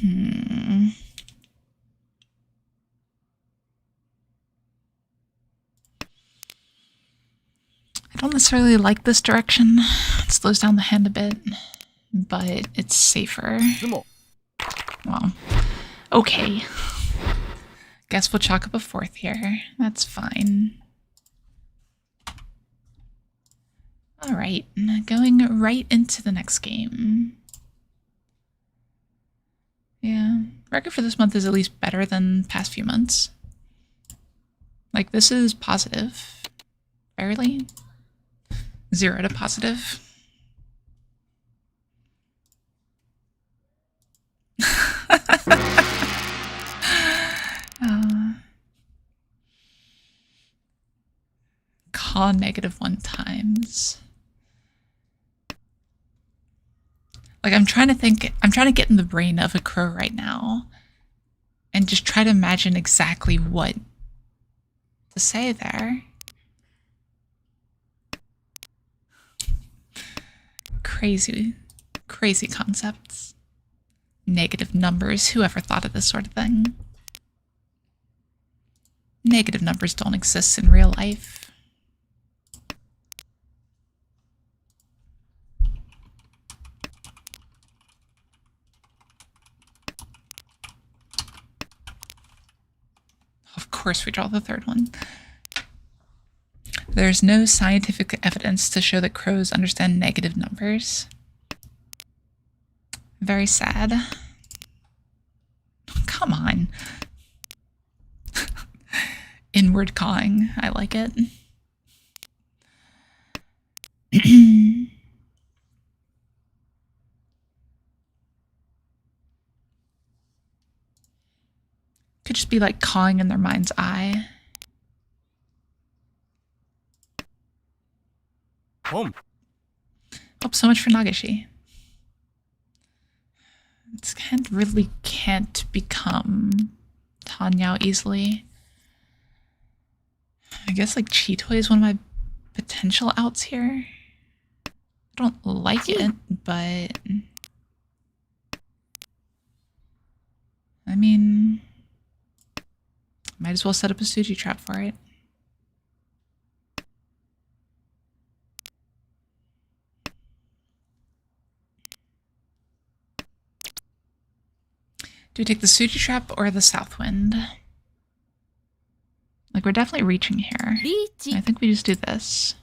I don't necessarily like this direction. It slows down the hand a bit, but it's safer. つも Well, okay. Guess we'll chalk up a fourth here. That's fine. Alright, going right into the next game. Yeah, record for this month is at least better than past few months. Like, this is positive. Barely. 0 to positive. Call -1 times. Like, I'm trying to get in the brain of a crow right now and just try to imagine exactly what to say there. Crazy, crazy concepts. Negative numbers, whoever thought of this sort of thing? Negative numbers don't exist in real life. Of course we draw the third one. There's no scientific evidence to show that crows understand negative numbers. Very sad. Come on. Inward cawing. I like it. Could just be like cawing in their mind's eye. Home. Oh, so much for Nagashi. This hand really can't become Tanyao easily. I guess like Chitoy is one of my potential outs here. I don't like it, but I mean, might as well set up a Suji trap for it. Do we take the Suji trap or the South Wind? Like, we're definitely reaching here. I think we just do this.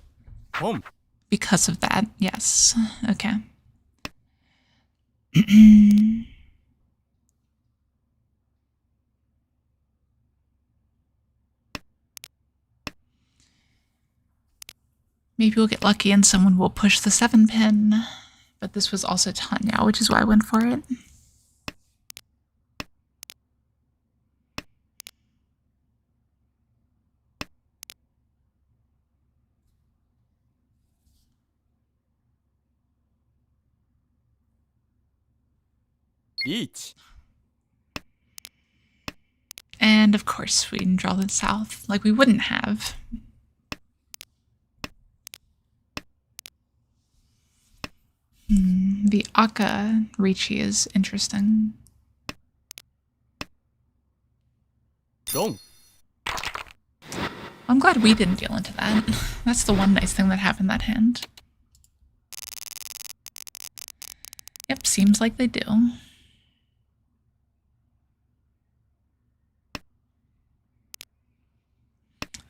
Home. Because of that, yes. Okay. Maybe we'll get lucky and someone will push the 7 pin. But this was also Tanya, which is why I went for it. Riichi. And of course, we can draw the south, like we wouldn't have. The Aka Riichi is interesting. Dong. I'm glad we didn't deal into that. That's the one nice thing that happened that hand. Yep, seems like they do.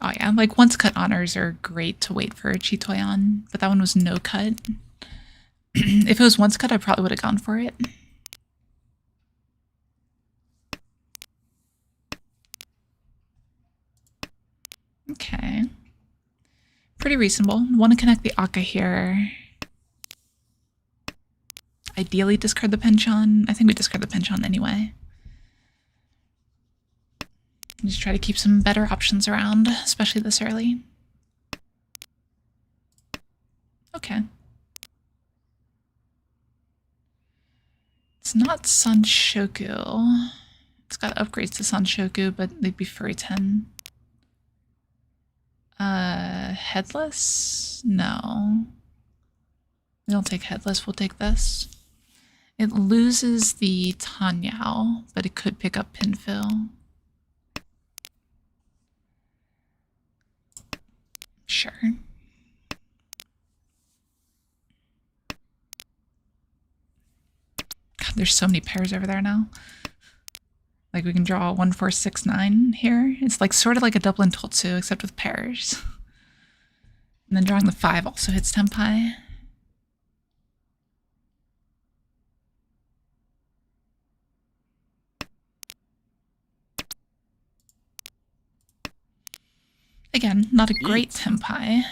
Oh yeah, like once cut honors are great to wait for a Chitoy on, but that one was no cut. If it was once cut, I probably would have gone for it. Okay. Pretty reasonable. Want to connect the Aka here. Ideally discard the penchant. I think we discard the penchant anyway. Just try to keep some better options around, especially this early. Okay. It's not Sanshoku. It's got upgrades to Sanshoku, but they'd be furry 10. Headless? No. We don't take headless, we'll take this. It loses the Tanyao, but it could pick up Pinfill. Sure. God, there's so many pairs over there now. Like we can draw 1, 4, 6, 9 here. It's like sort of like a Dublin Totsu, except with pairs. And then drawing the 5 also hits Tenpai. Again, not a great Tenpai,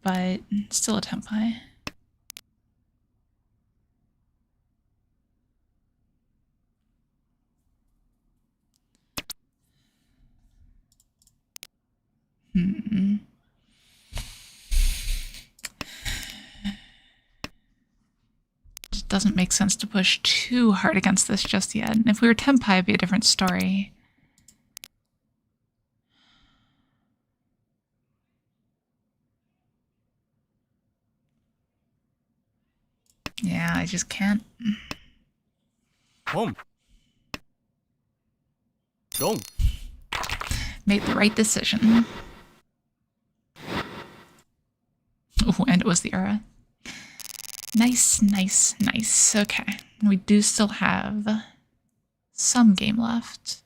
but still a Tenpai. Just doesn't make sense to push too hard against this just yet. And if we were Tenpai, it'd be a different story. Yeah, I just can't. Home. Dong. Made the right decision. Oh, and it was the era. Nice, nice, nice. Okay, we do still have some game left.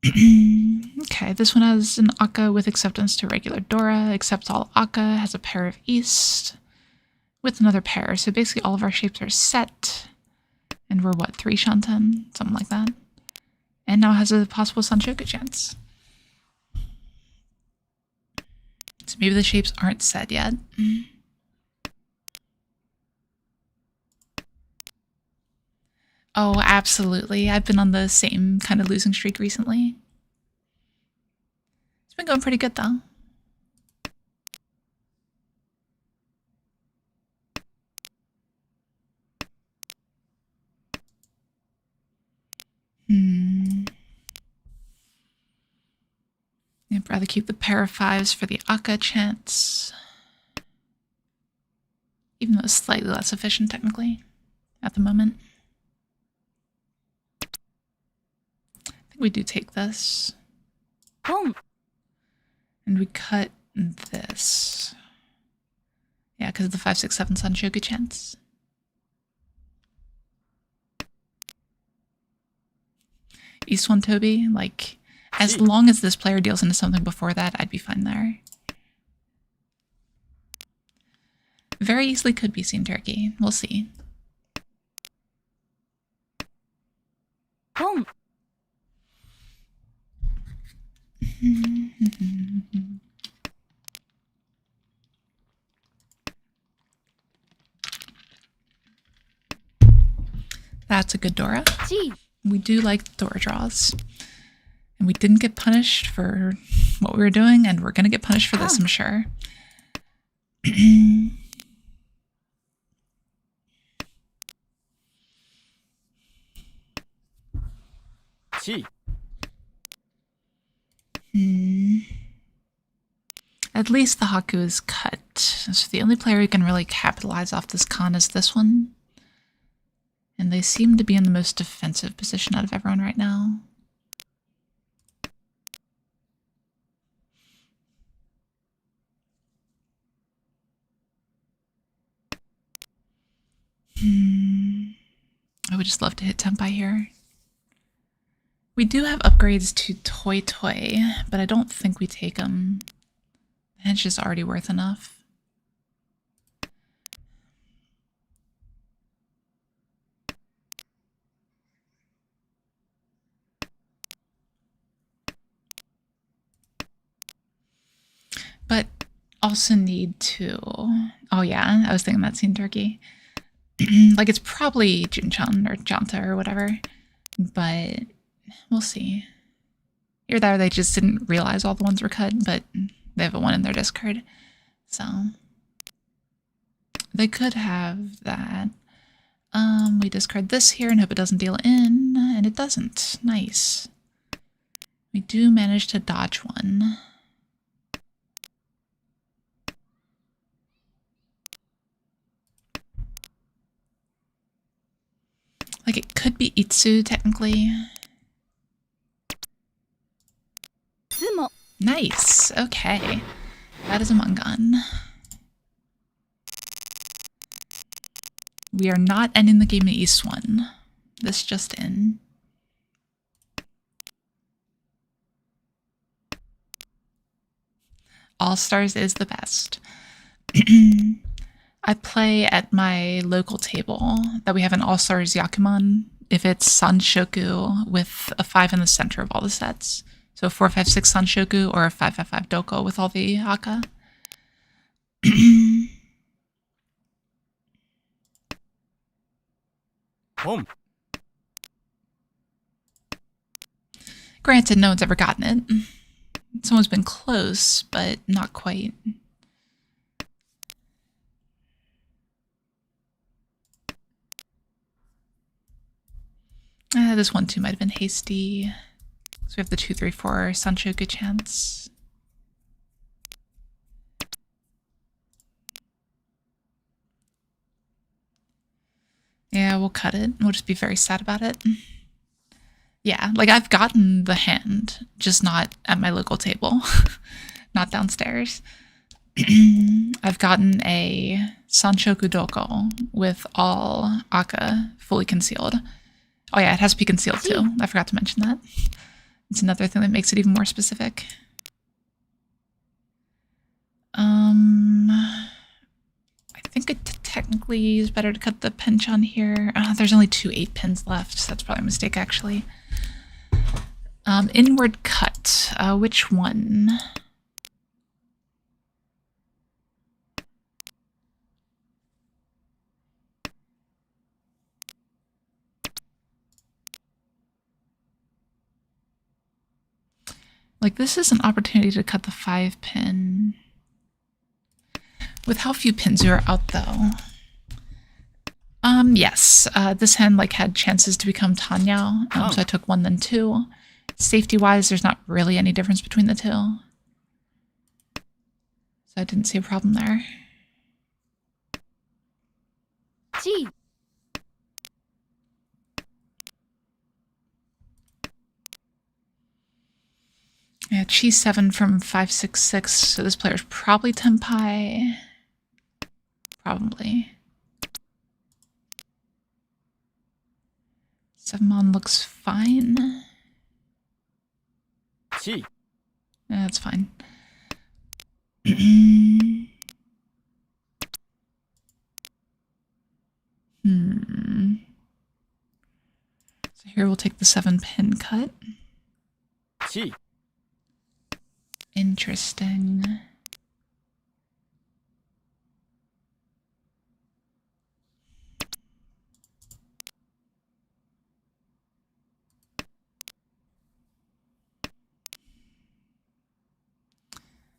Okay, this one has an Aka with acceptance to regular Dora, accepts all Aka, has a pair of East with another pair. So basically all of our shapes are set. And we're what, 3 Shanten? Something like that. And now has a possible Sanshoku chance. So maybe the shapes aren't set yet. Oh, absolutely. I've been on the same kind of losing streak recently. It's been going pretty good, though. I'd rather keep the pair of 5s for the Aka chance. Even though it's slightly less efficient, technically, at the moment. I think we do take this. Home. And we cut this. Yeah, because of the 5, 6, 7 Sanshoku chance. East 1 Toby, like, as long as this player deals into something before that, I'd be fine there. Very easily could be seen turkey. We'll see. Home. That's a good Dora. G. We do like Dora draws. And we didn't get punished for what we were doing, and we're going to get punished for this, I'm sure. Chi. Hmm. At least the Haku is cut. So the only player who can really capitalize off this con is this one. And they seem to be in the most defensive position out of everyone right now. I would just love to hit Tempai here. We do have upgrades to Toy Toy, but I don't think we take them. It's just already worth enough. But also need to... Oh yeah, I was thinking that scene turkey. Like, it's probably Junchan or Janta or whatever, but we'll see. Either that or they just didn't realize all the ones were cut, but they have a 1 in their discard. So they could have that. We discard this here and hope it doesn't deal in, and it doesn't. Nice. We do manage to dodge one. Like, it could be Itsu, technically. Nice. Okay. That is a Mungan. We are not ending the game in East 1. This just in. All Stars is the best. I play at my local table that we have an All Stars Yakuman if it's Sanshoku with a 5 in the center of all the sets. So 4, 5, 6 Sanshoku or a 5, 5, 5 Doko with all the Aka. Home. Granted, no one's ever gotten it. Someone's been close, but not quite. This one too might have been hasty. So we have the 2, 3, 4 Sanshoku chance. Yeah, we'll cut it. We'll just be very sad about it. Yeah, like I've gotten the hand, just not at my local table, not downstairs. I've gotten a Sanshoku Doko with all Aka fully concealed. Oh yeah, it has to be concealed too. I forgot to mention that. It's another thing that makes it even more specific. I think it technically is better to cut the pinch on here. There's only 2 8 pins left, so that's probably a mistake actually. Inward cut. Which one? Like, this is an opportunity to cut the 5 pin. With how few pins are out, though. Yes. This hand, like, had chances to become Tanyao, so I took 1, then 2. Safety-wise, there's not really any difference between the 2. So I didn't see a problem there. G. Yeah, Chi 7 from 566, so this player's probably Tenpai. Probably. 7-mon looks fine. Chi. Yeah, that's fine. So here we'll take the 7 pin cut. Chi. Interesting.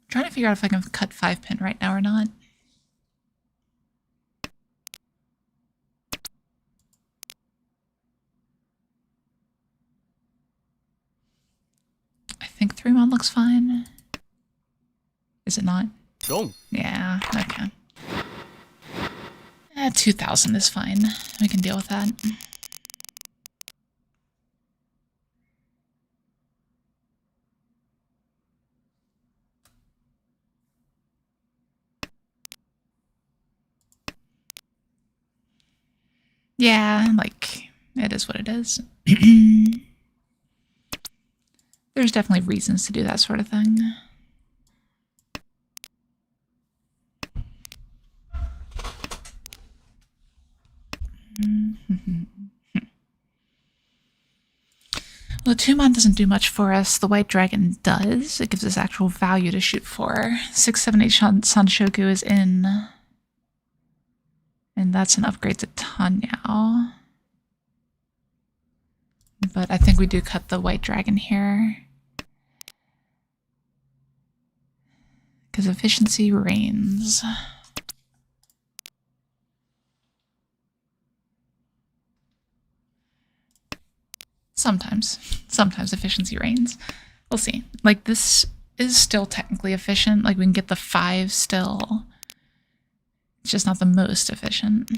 Trying to figure out if I can cut 5 pin right now or not. I think 3-mon looks fine. Is it not? Dong. Yeah, okay. 2,000 is fine. We can deal with that. Yeah, like, it is what it is. There's definitely reasons to do that sort of thing. Well, the Tumon doesn't do much for us. The White Dragon does. It gives us actual value to shoot for. 678 Sanshoku is in. And that's an upgrade to Tanyao. But I think we do cut the White Dragon here. Because efficiency reigns. Sometimes. Sometimes efficiency reigns. We'll see. Like, this is still technically efficient. Like, we can get the 5 still. It's just not the most efficient.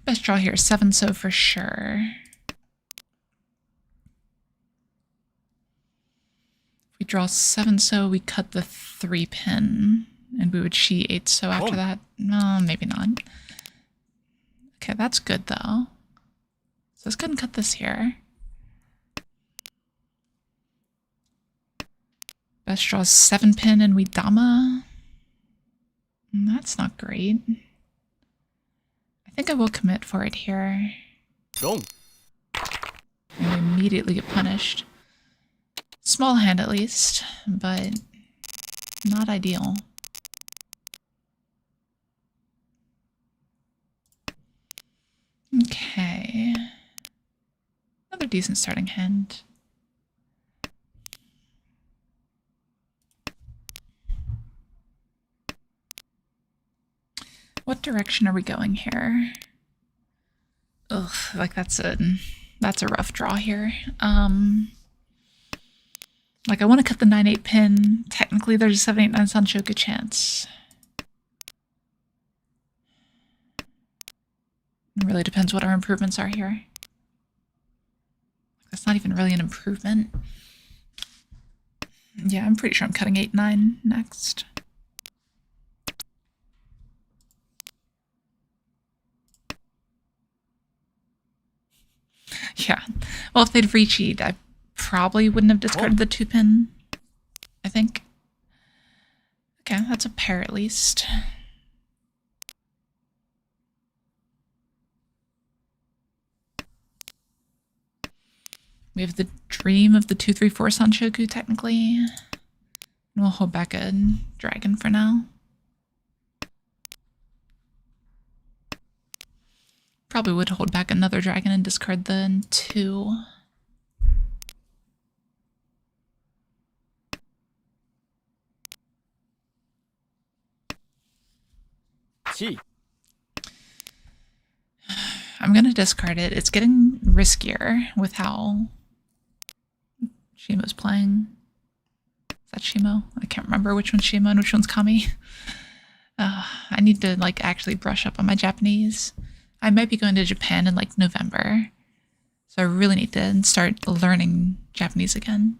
Best draw here, 7 so for sure. If we draw 7 so, we cut the 3 pin, and we would she 8 so after that. No, maybe not. Okay, that's good though. So let's go ahead and cut this here. Best draw is 7 pin and we Dama. That's not great. I think I will commit for it here. Dong. And we immediately get punished. Small hand at least, but not ideal. Okay. Another decent starting hand. What direction are we going here? Ugh, like that's a rough draw here. Like I want to cut the 9-8 pin. Technically there's a 7-8-9 Sanshoku chance. It really depends what our improvements are here. That's not even really an improvement. Yeah, I'm pretty sure I'm cutting 8-9 next. Yeah. Well, if they'd Riichi'd, I probably wouldn't have discarded the 2 pin. I think. Okay, that's a pair at least. We have the dream of the 2-3-4 Sanshoku, technically. And we'll hold back a dragon for now. Probably would hold back another dragon and discard the 2. Chi. I'm going to discard it. It's getting riskier with how Shimo's playing. Is that Shimo? I can't remember which one's Shimo and which one's Kami. I need to like actually brush up on my Japanese. I might be going to Japan in like November. So I really need to start learning Japanese again.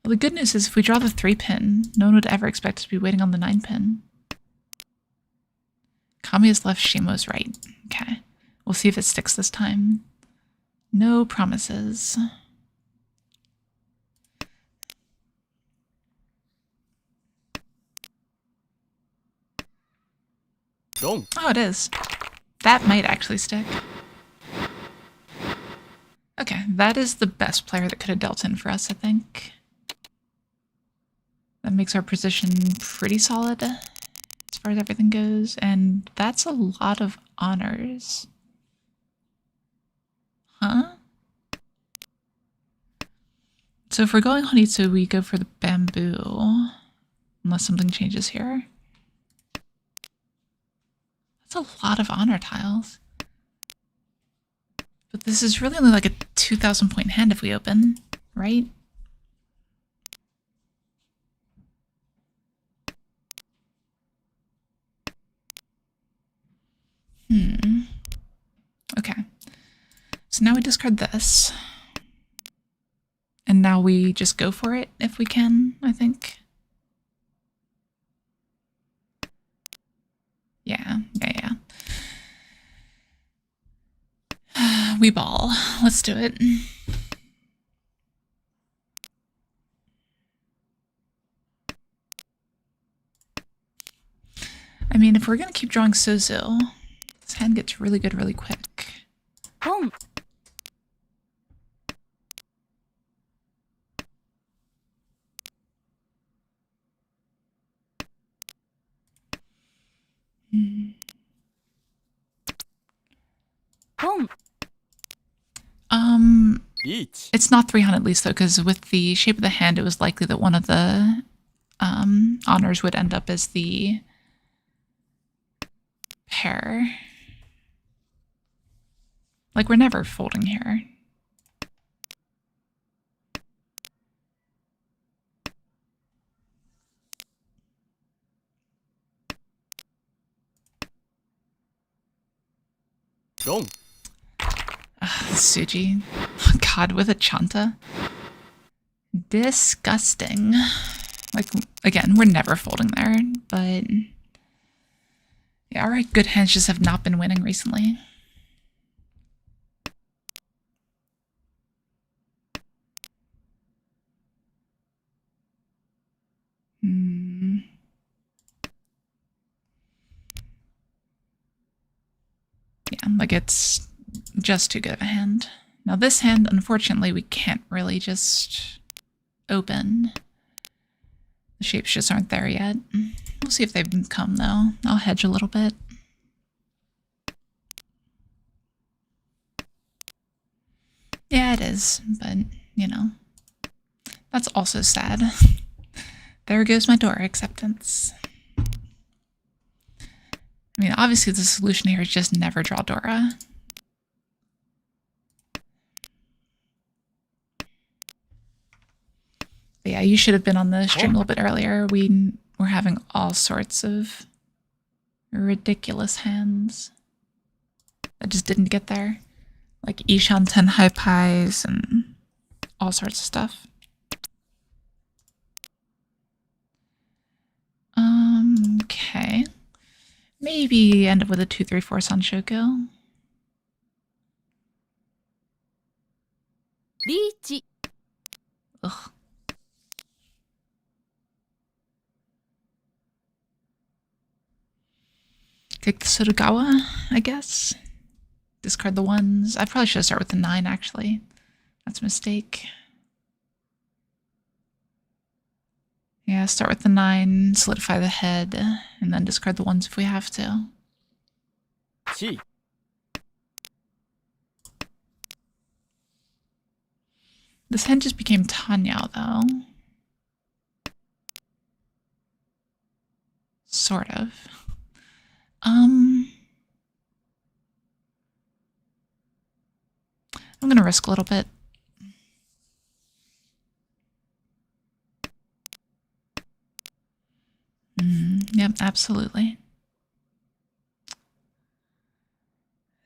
Well, the good news is if we draw the 3 pin, no one would ever expect us to be waiting on the 9 pin. Kami is left, Shimo's right. Okay. We'll see if it sticks this time. No promises. Dong. Oh, it is. That might actually stick. Okay, that is the best player that could have dealt in for us, I think. That makes our position pretty solid as far as everything goes, and that's a lot of honors. Huh? So if we're going Honitsu, we go for the bamboo. Unless something changes here. That's a lot of honor tiles. But this is really only like a 2,000 point hand if we open, right? Okay. So now we discard this. And now we just go for it if we can, I think. Yeah. We ball. Let's do it. I mean, if we're going to keep drawing Sozo, this hand gets really good really quick. Boom. Boom. Riichi. It's not 300 at least though, because with the shape of the hand, it was likely that one of the honors would end up as the pair. Like, we're never folding here. Dong. Suji. Oh, God, with a Chanta. Disgusting. Like, again, we're never folding there, but yeah, our good hands just have not been winning recently. Yeah, like it's just too good of a hand. Now this hand, unfortunately, we can't really just open. The shapes just aren't there yet. We'll see if they come though. I'll hedge a little bit. Yeah, it is, but you know, that's also sad. There goes my Dora acceptance. I mean, obviously the solution here is just never draw Dora. But yeah, you should have been on the stream a little bit earlier. We were having all sorts of ridiculous hands that just didn't get there. Like Ishan 10 high pies and all sorts of stuff. Okay. Maybe end up with a 2-3-4 Sanshoko. Riichi. Ugh. Take the Sotogawa, I guess. Discard the ones. I probably should start with the 9, actually. That's a mistake. Yeah, start with the 9, solidify the head, and then discard the ones if we have to. Chi. This hand just became Tanyao, though. Sort of. I'm gonna risk a little bit. Yep, absolutely.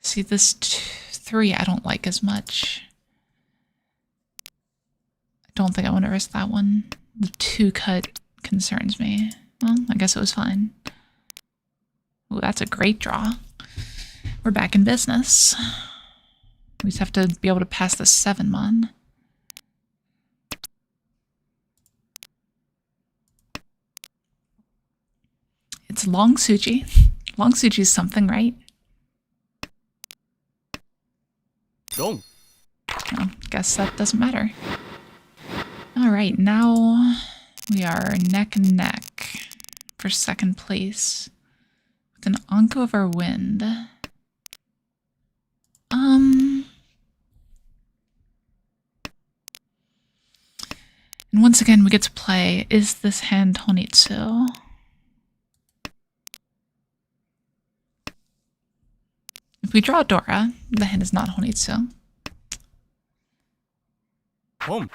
See, this 3 I don't like as much. I don't think I want to risk that one. The 2 cut concerns me. Well, I guess it was fine. Ooh, that's a great draw. We're back in business. We just have to be able to pass the 7 mon. It's Long Suji. Long Suji is something, right? Dong. Well, guess that doesn't matter. Alright, now we are neck and neck for second place with an Anko of our wind. And once again, we get to play, is this hand Honitsu? If we draw Dora, the hand is not Honitsu. Home.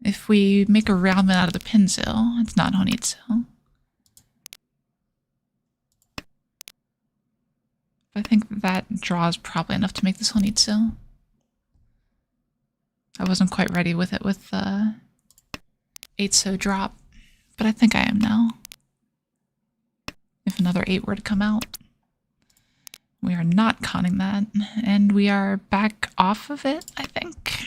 If we make a ramen out of the Pinzu, it's not Honitsu. I think that draw is probably enough to make this Honitsu. I wasn't quite ready with it with the 8-so drop, but I think I am now. If another 8 were to come out. We are not conning that, and we are back off of it, I think.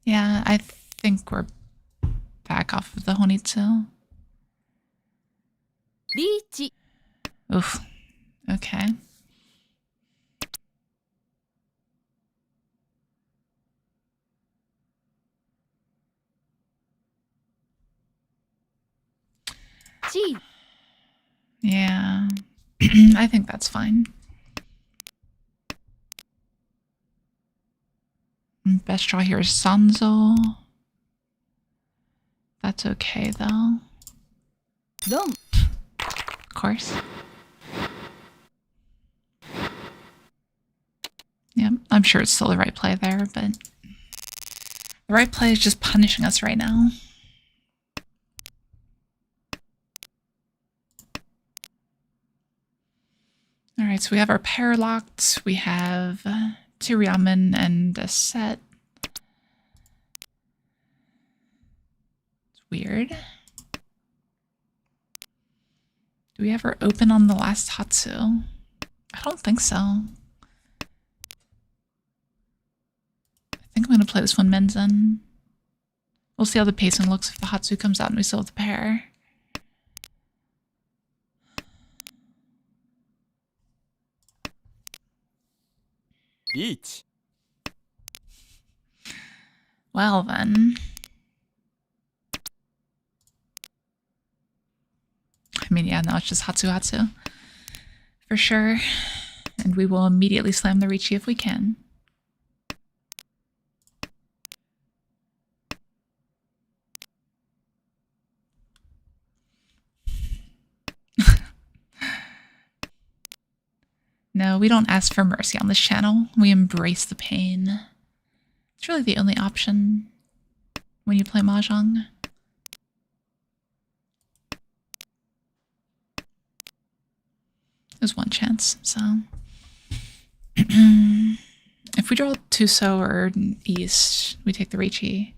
Yeah, I think we're back off of the Honitsu. Riichi. Oof. Okay. Chi. Yeah. I think that's fine. Best draw here is Sanzo. That's okay, though. Don. Of course. Yeah, I'm sure it's still the right play there, but the right play is just punishing us right now. All right, so we have our pair locked. We have 2 ramen and a set. It's weird. Do we ever open on the last Hatsu? I don't think so. I think I'm going to play this one Menzen. We'll see how the pacing looks if the Hatsu comes out and we still have the pair. Riichi. Well then. I mean, yeah, now it's just Hatsu Hatsu. For sure. And we will immediately slam the Riichi if we can. No, we don't ask for mercy on this channel. We embrace the pain. It's really the only option when you play Mahjong. There's one chance, so. If we draw Tuso or East, we take the Riichi.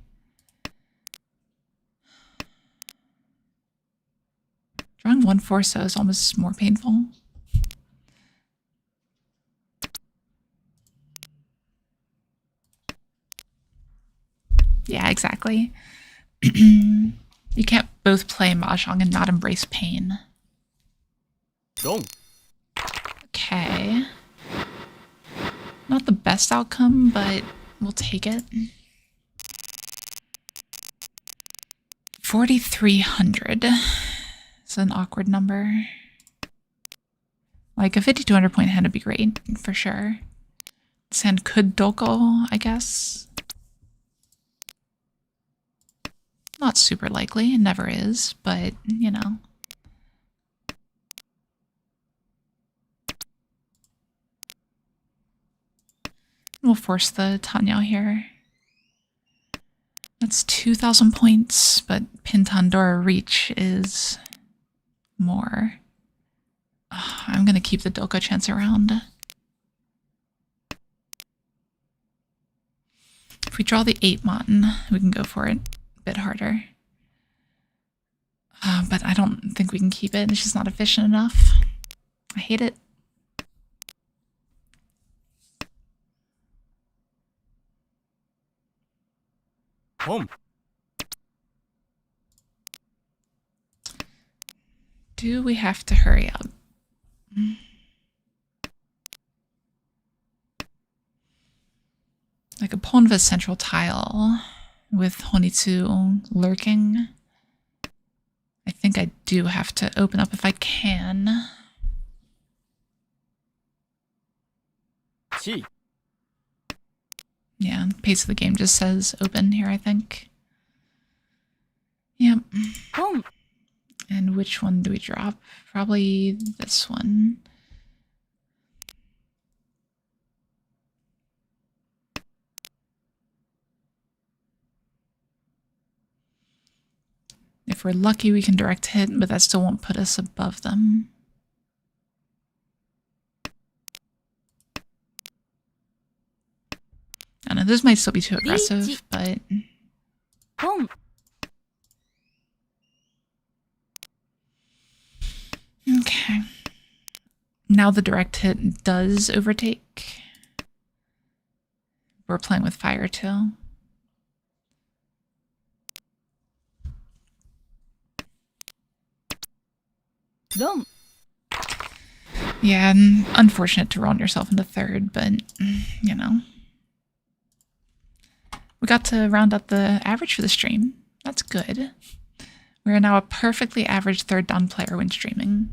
Drawing 1-4-so is almost more painful. Yeah, exactly. You can't both play Mahjong and not embrace pain. Don. Okay. Not the best outcome, but we'll take it. 4,300. It's an awkward number. Like a 5,200 point hand would be great, for sure. This hand could doko, I guess. Not super likely, it never is, but, you know. We'll force the Tanyao here. That's 2,000 points, but Pintandora Reach is more. Oh, I'm going to keep the Doko chance around. If we draw the 8-mon, we can go for it a bit harder. But I don't think we can keep it. It's just not efficient enough. I hate it. Home. Do we have to hurry up? Like a pawn of a central tile with Honitsu lurking. I think I do have to open up if I can. Chi. Yeah, pace of the game just says open here, I think. Yep. ポン And which one do we drop? Probably this one. If we're lucky, we can direct hit, but that still won't put us above them. I don't know, this might still be too aggressive, but... ポン Okay. Now the direct hit does overtake. We're playing with fire too. Dom. Yeah, unfortunate to roll yourself into third, but you know. We got to round out the average for the stream. That's good. We are now a perfectly average third dan player when streaming.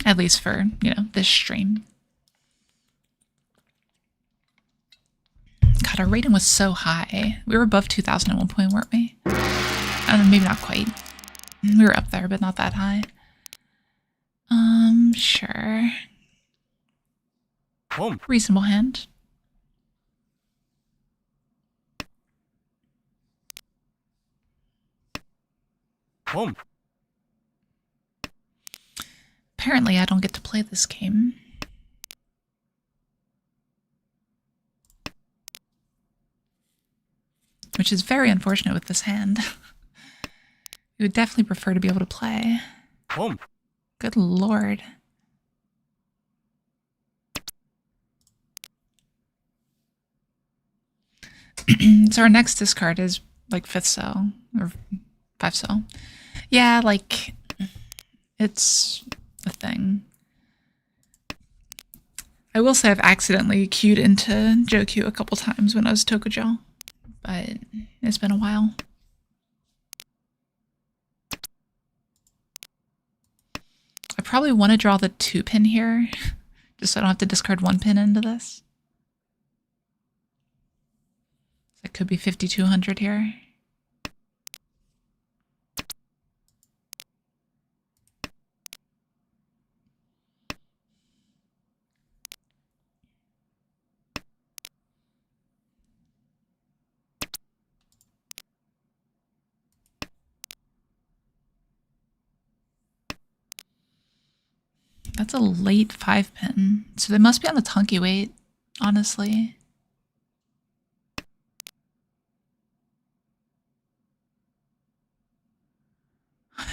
At least for, you know, this stream. God, our rating was so high. We were above 2,000 at one point, weren't we? I don't know, maybe not quite. We were up there, but not that high. Sure. ポン Reasonable hand. Home. Apparently, I don't get to play this game. Which is very unfortunate with this hand. We would definitely prefer to be able to play. Home. Good lord. So our next discard is like 5th cell, or 5th cell. Yeah, like, it's a thing. I will say I've accidentally queued into JoQ a couple times when I was Tokujo, but it's been a while. I probably want to draw the 2-pin here, just so I don't have to discard 1 pin into this. It could be 5,200 here. That's a late 5-pin, so they must be on the Tunky weight, honestly.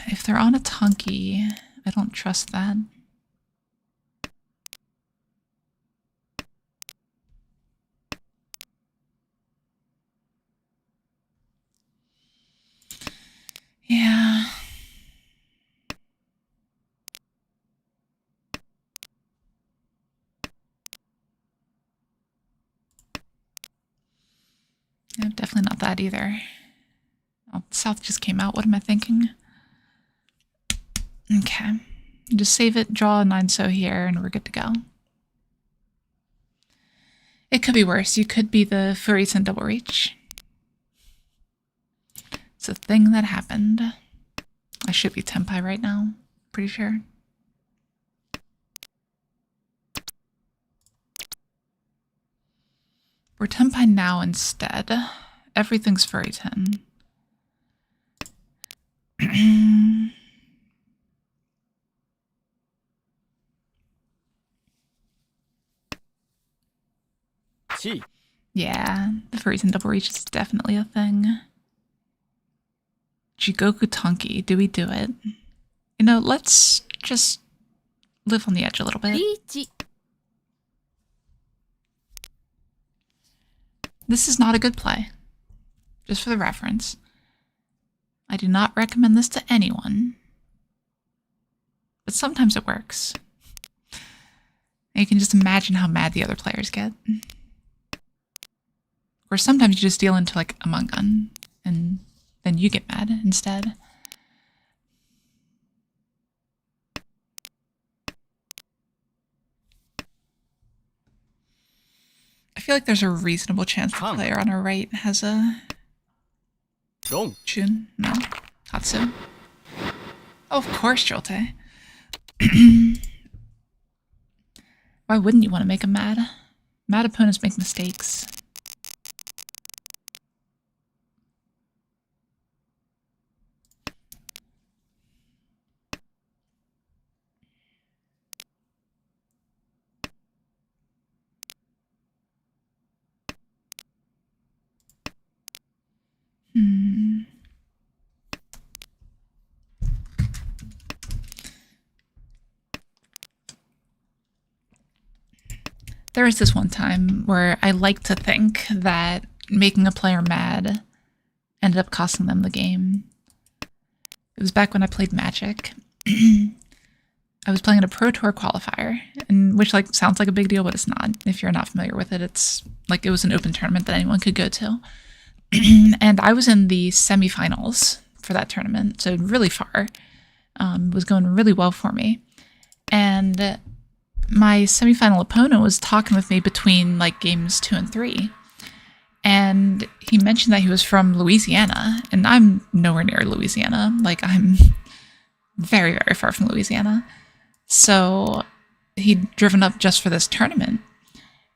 If they're on a Tunky, I don't trust that. Yeah. No, definitely not that either. Oh, South just came out. What am I thinking? Okay. Just save it, draw a 9-so here, and we're good to go. It could be worse. You could be the Furisan double reach. It's a thing that happened. I should be Tenpai right now. Pretty sure. We're Tenpai now instead. Everything's furry 10. Chi. Yeah, the furries and double reach is definitely a thing. Jigoku Tonki, do we do it? You know, let's just live on the edge a little bit. Riichi. This is not a good play. Just for the reference. I do not recommend this to anyone. But sometimes it works. And you can just imagine how mad the other players get. Or sometimes you just deal into like a Mungun, and then you get mad instead. I feel like there's a reasonable chance the Come. player on our right has a Dong. Jun. No. Hatsu. Oh, of course, Jolte. Why wouldn't you want to make him mad? Mad opponents make mistakes. There was this one time where I like to think that making a player mad ended up costing them the game. It was back when I played Magic. I was playing in a Pro Tour qualifier, and which like sounds like a big deal, but it's not. If you're not familiar with it, it's like it was an open tournament that anyone could go to. And I was in the semifinals for that tournament, so really far. Was going really well for me. And my semifinal opponent was talking with me between like games 2 and 3. And he mentioned that he was from Louisiana, and I'm nowhere near Louisiana. Like, I'm very, very far from Louisiana. So he'd driven up just for this tournament.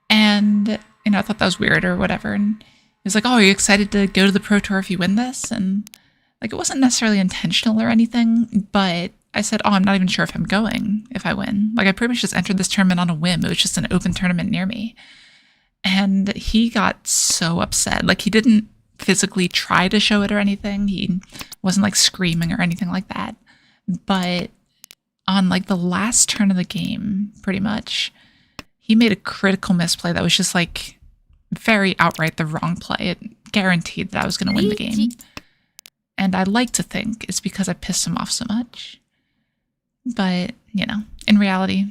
And, you know, I thought that was weird or whatever. And he was like, oh, are you excited to go to the Pro Tour if you win this? And, like, it wasn't necessarily intentional or anything, but I said, oh, I'm not even sure if I'm going if I win. Like, I pretty much just entered this tournament on a whim. It was just an open tournament near me. And he got so upset. Like, he didn't physically try to show it or anything. He wasn't, like, screaming or anything like that. But on, like, the last turn of the game, pretty much, he made a critical misplay that was just, like, very outright the wrong play. It guaranteed that I was going to win the game. And I like to think it's because I pissed him off so much. But, you know, in reality,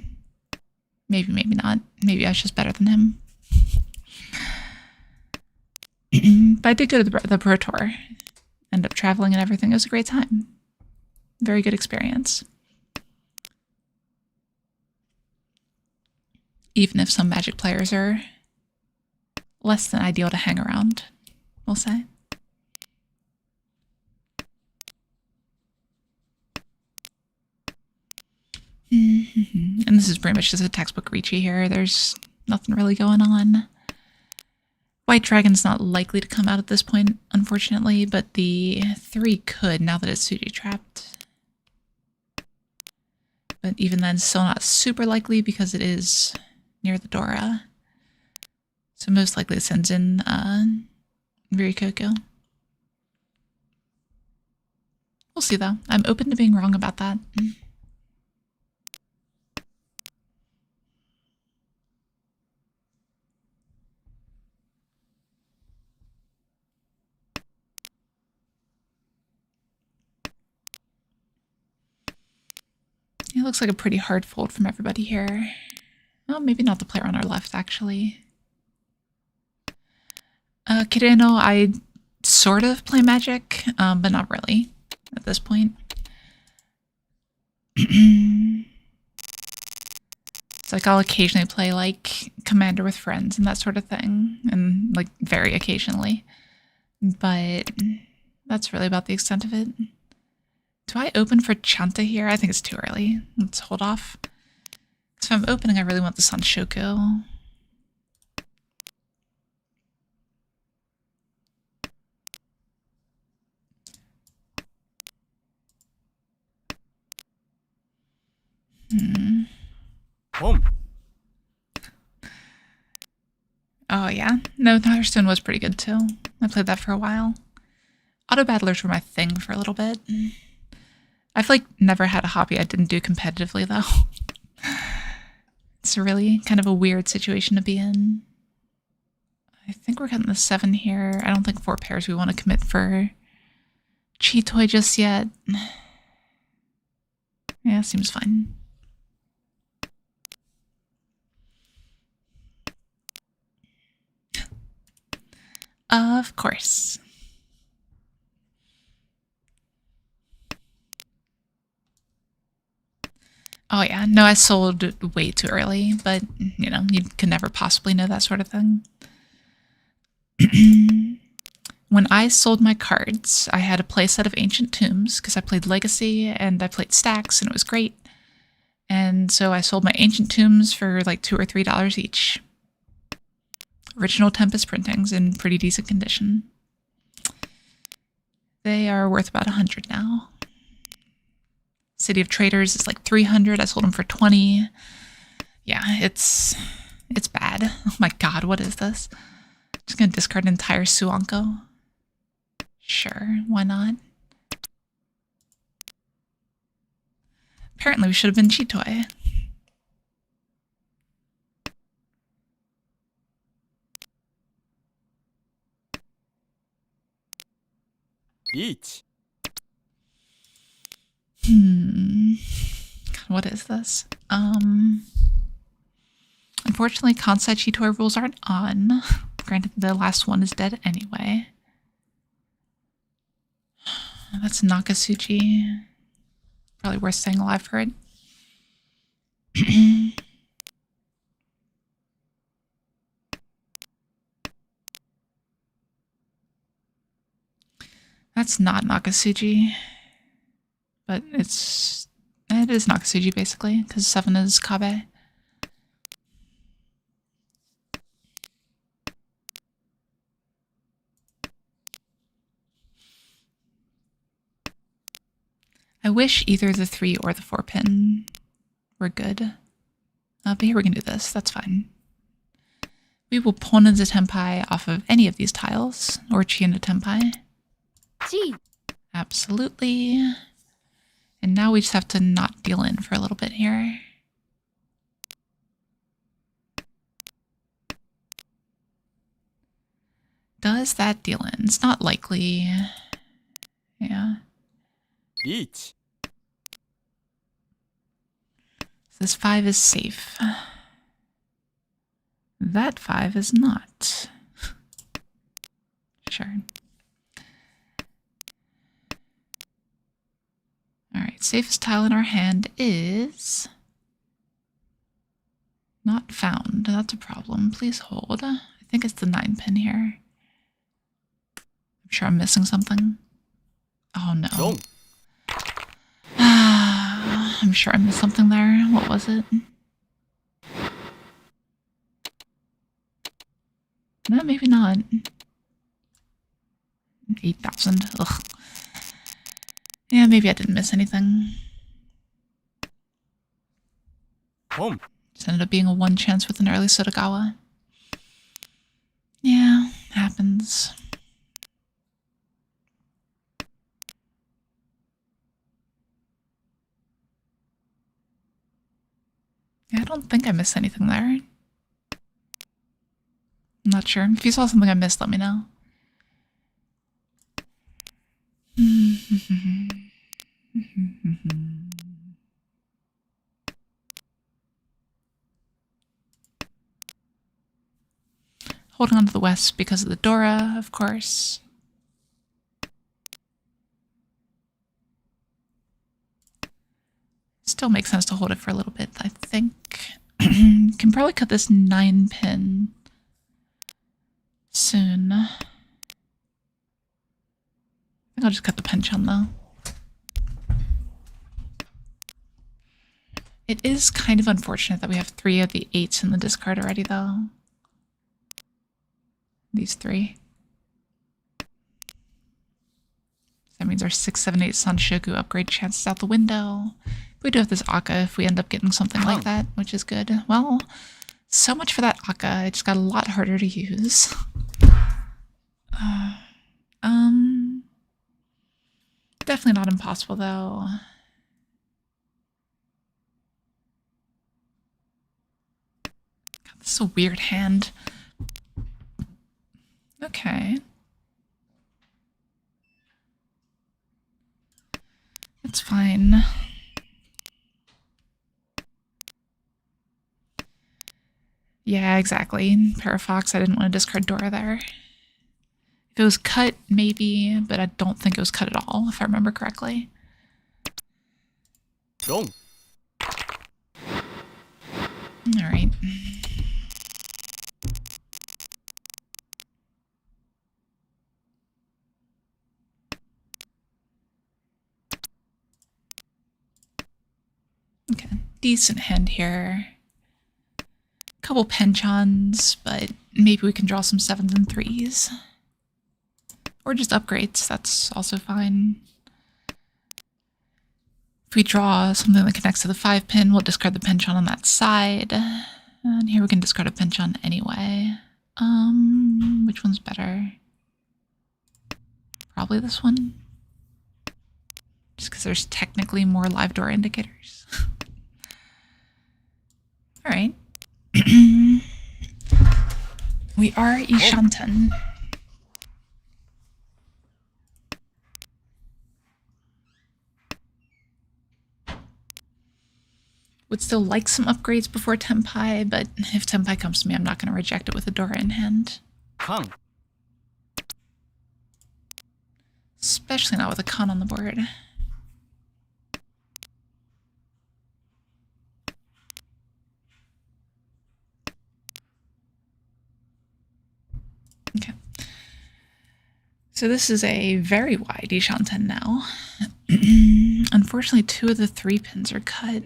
maybe, maybe not. Maybe I was just better than him. But I did go to the Pro Tour. Ended up traveling and everything. It was a great time. Very good experience. Even if some Magic players are less than ideal to hang around, we'll say. And this is pretty much just a textbook Riichi here. There's nothing really going on. White Dragon's not likely to come out at this point, unfortunately, but the 3 could now that it's Suji trapped. But even then, still not super likely because it is near the Dora. So most likely it sends in Ryukoko. We'll see though. I'm open to being wrong about that. It looks like a pretty hard fold from everybody here. Well, maybe not the player on our left, actually. Kireno, I sort of play Magic, but not really at this point. It's like I'll occasionally play like Commander with friends and that sort of thing, and like very occasionally. But that's really about the extent of it. Do I open for Chanta here? I think it's too early. Let's hold off. So if I'm opening, I really want this on Shoko. Home. Oh yeah, no, Hearthstone was pretty good too. I played that for a while. Auto battlers were my thing for a little bit. I've like never had a hobby I didn't do competitively though. It's really kind of a weird situation to be in. I think we're getting the 7 here. I don't think 4 pairs we want to commit for Chitoy just yet. Yeah, seems fine. Of course. Oh yeah, no, I sold way too early, but you know, you can never possibly know that sort of thing. When I sold my cards, I had a playset of Ancient Tombs because I played Legacy and I played Stacks and it was great. And so I sold my Ancient Tombs for like $2 or $3 each. Original Tempest printings in pretty decent condition. They are worth about 100 now. City of Traders is like 300. I sold them for 20. Yeah, it's bad. Oh my god, what is this? Just gonna discard an entire Suanko. Sure, why not? Apparently we should have been Chitoy. Riichi. God, what is this? Unfortunately, Kansai Chitoy rules aren't on. Granted, the last one is dead anyway. That's Nakasuchi. Probably worth staying alive for it. That's not Nakasuji. But it is Nakasuji basically, because 7 is Kabe. I wish either the 3 or the 4 pin were good. But here we can do this, that's fine. We will Ponen the Tenpai off of any of these tiles, or Chien the Tenpai. G. Absolutely. And now we just have to not deal in for a little bit here. Does that deal in? It's not likely. Yeah. Riichi. This 5 is safe. That 5 is not. Sure. Alright, safest tile in our hand is not found. That's a problem. Please hold. I think it's the 9 pin here. I'm sure I'm missing something. Oh no. Dong. I'm sure I missed something there. What was it? No, maybe not. 8,000. Ugh. Yeah, maybe I didn't miss anything. Home. Just ended up being a 1 chance with an early Sotagawa. Yeah, happens. Yeah, I don't think I missed anything there. I'm not sure. If you saw something I missed, let me know. Holding on to the west because of the Dora, of course. Still makes sense to hold it for a little bit, I think. Can probably cut this 9 pin soon. I think I'll just cut the penchant though. It is kind of unfortunate that we have 3 of the 8s in the discard already though. These 3. That means our 6, 7, 8 Sanshoku upgrade chance is out the window. We do have this Akka if we end up getting something like that, which is good. Well, so much for that Akka. It just got a lot harder to use. Definitely not impossible though. God, this is a weird hand. Okay. It's fine. Yeah, exactly. Parafox, I didn't want to discard Dora there. If it was cut, maybe, but I don't think it was cut at all, if I remember correctly. Dong. All right. Okay, decent hand here. Couple penchants, but maybe we can draw some 7s and 3s. Or just upgrades, that's also fine. If we draw something that connects to the 5 pin, we'll discard the penchant on that side. And here we can discard a penchant anyway. Which one's better? Probably this one. Just because there's technically more live door indicators. Alright. We are Ishanten. Would still like some upgrades before Tenpai, but if Tenpai comes to me, I'm not going to reject it with a Dora in hand. Kan. Especially not with a Kan on the board. Okay. So this is a very wide Ishanten now. Unfortunately, 2 of the 3 pins are cut.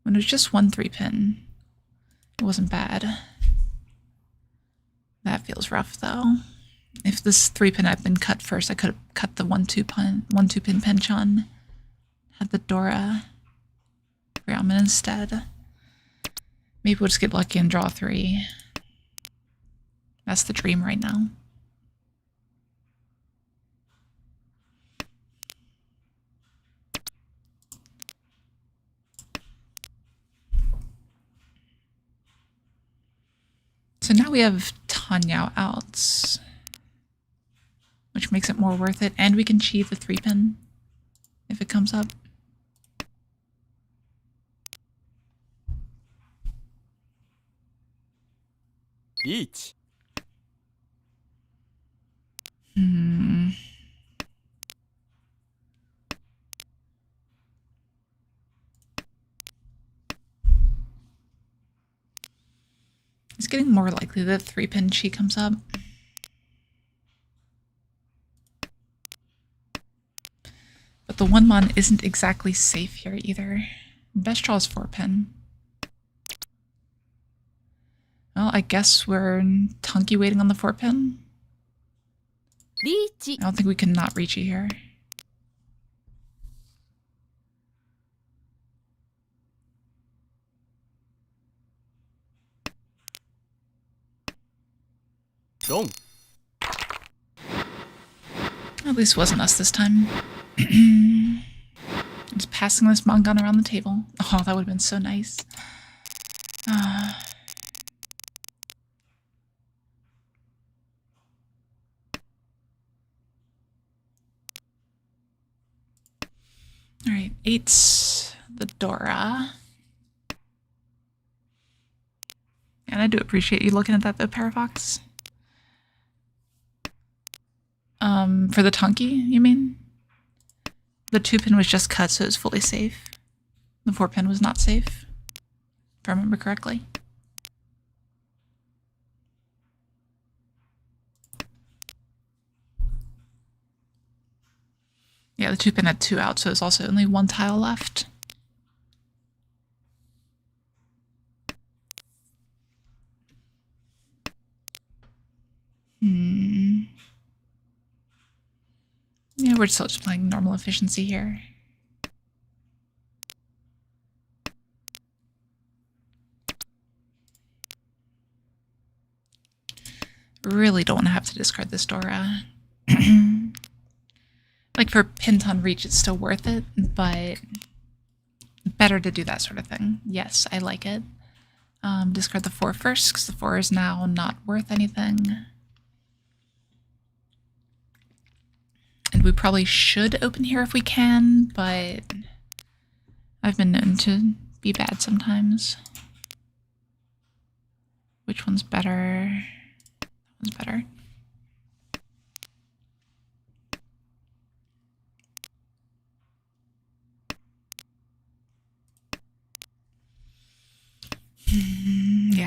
When it was just 1 3-pin, it wasn't bad. That feels rough, though. If this 3-pin had been cut first, I could have cut the 1-2-pin penchant. Had the Dora Ramen instead. Maybe we'll just get lucky and draw 3. That's the dream right now. So now we have Tanyao outs, which makes it more worth it, and we can chi the 3-pin if it comes up. Riichi. It's getting more likely that 3-pin chi comes up. But the 1-mon isn't exactly safe here either. Best draw is 4-pin. Well, I guess we're Tunky waiting on the 4-pin. Riichi. I don't think we can not Riichi here. Don. At least it wasn't us this time. Just passing this mangan around the table. Oh, that would have been so nice. Alright, 8's the Dora. And I do appreciate you looking at that though, Parafox. For the Tunky, you mean? The 2-pin was just cut, so it was fully safe. The 4-pin was not safe, if I remember correctly. Yeah, the 2-pin had 2 out, so there's also only 1 tile left. Yeah, we're still just playing normal efficiency here. Really don't want to have to discard this Dora. Like for Pinton Reach, it's still worth it, but better to do that sort of thing. Yes, I like it. Discard the 4 first, because the 4 is now not worth anything. And we probably should open here if we can, but I've been known to be bad sometimes. Which one's better? That one's better.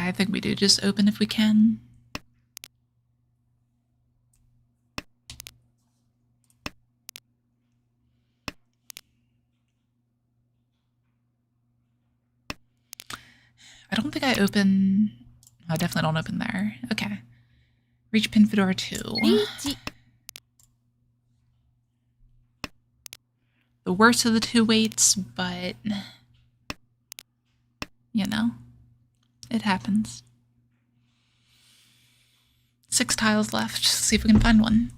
Yeah, I think we do just open if we can. I don't think I open... I definitely don't open there. Okay. Reach pin for door 2. Riichi. The worst of the 2 weights, but... you know, it happens. 6 tiles left. Let's see if we can find one.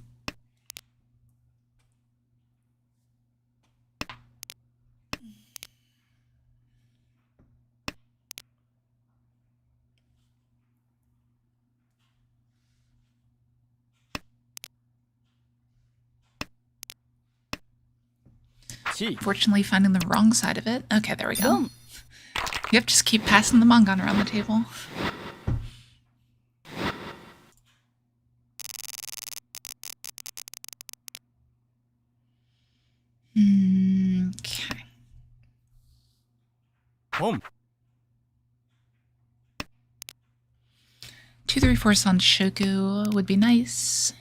Chi. Fortunately, finding the wrong side of it. Okay, there we go. Dom. Yep, just keep passing the mangan around the table. Okay. Home. 2, 3, 4 Sanshoku would be nice.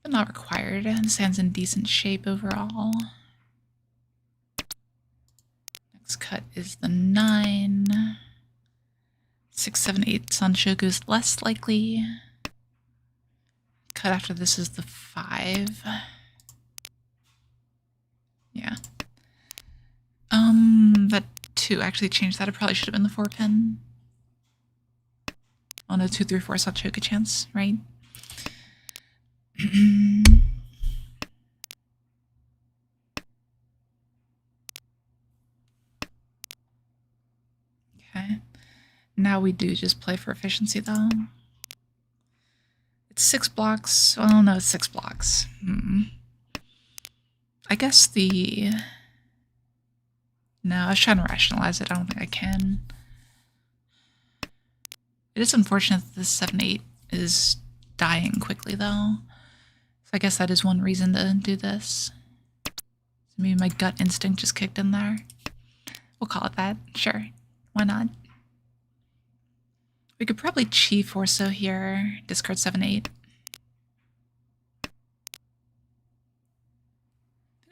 But not required. The sand's in decent shape overall. Next cut is the 9. 6, 7, 8 Sanshoku is less likely. Cut after this is the 5. Yeah. That 2 actually changed that. It probably should have been the 4 pin. Oh no, 2, 3, 4 Sanshoku chance, right? Okay. Now we do just play for efficiency though. It's 6 blocks. Oh no, it's 6 blocks. I guess the... No, I was trying to rationalize it. I don't think I can. It is unfortunate that this 7-8 is dying quickly though. So I guess that is one reason to do this. Maybe my gut instinct just kicked in there. We'll call it that. Sure. Why not? We could probably Chi Forso here. Discard 7-8.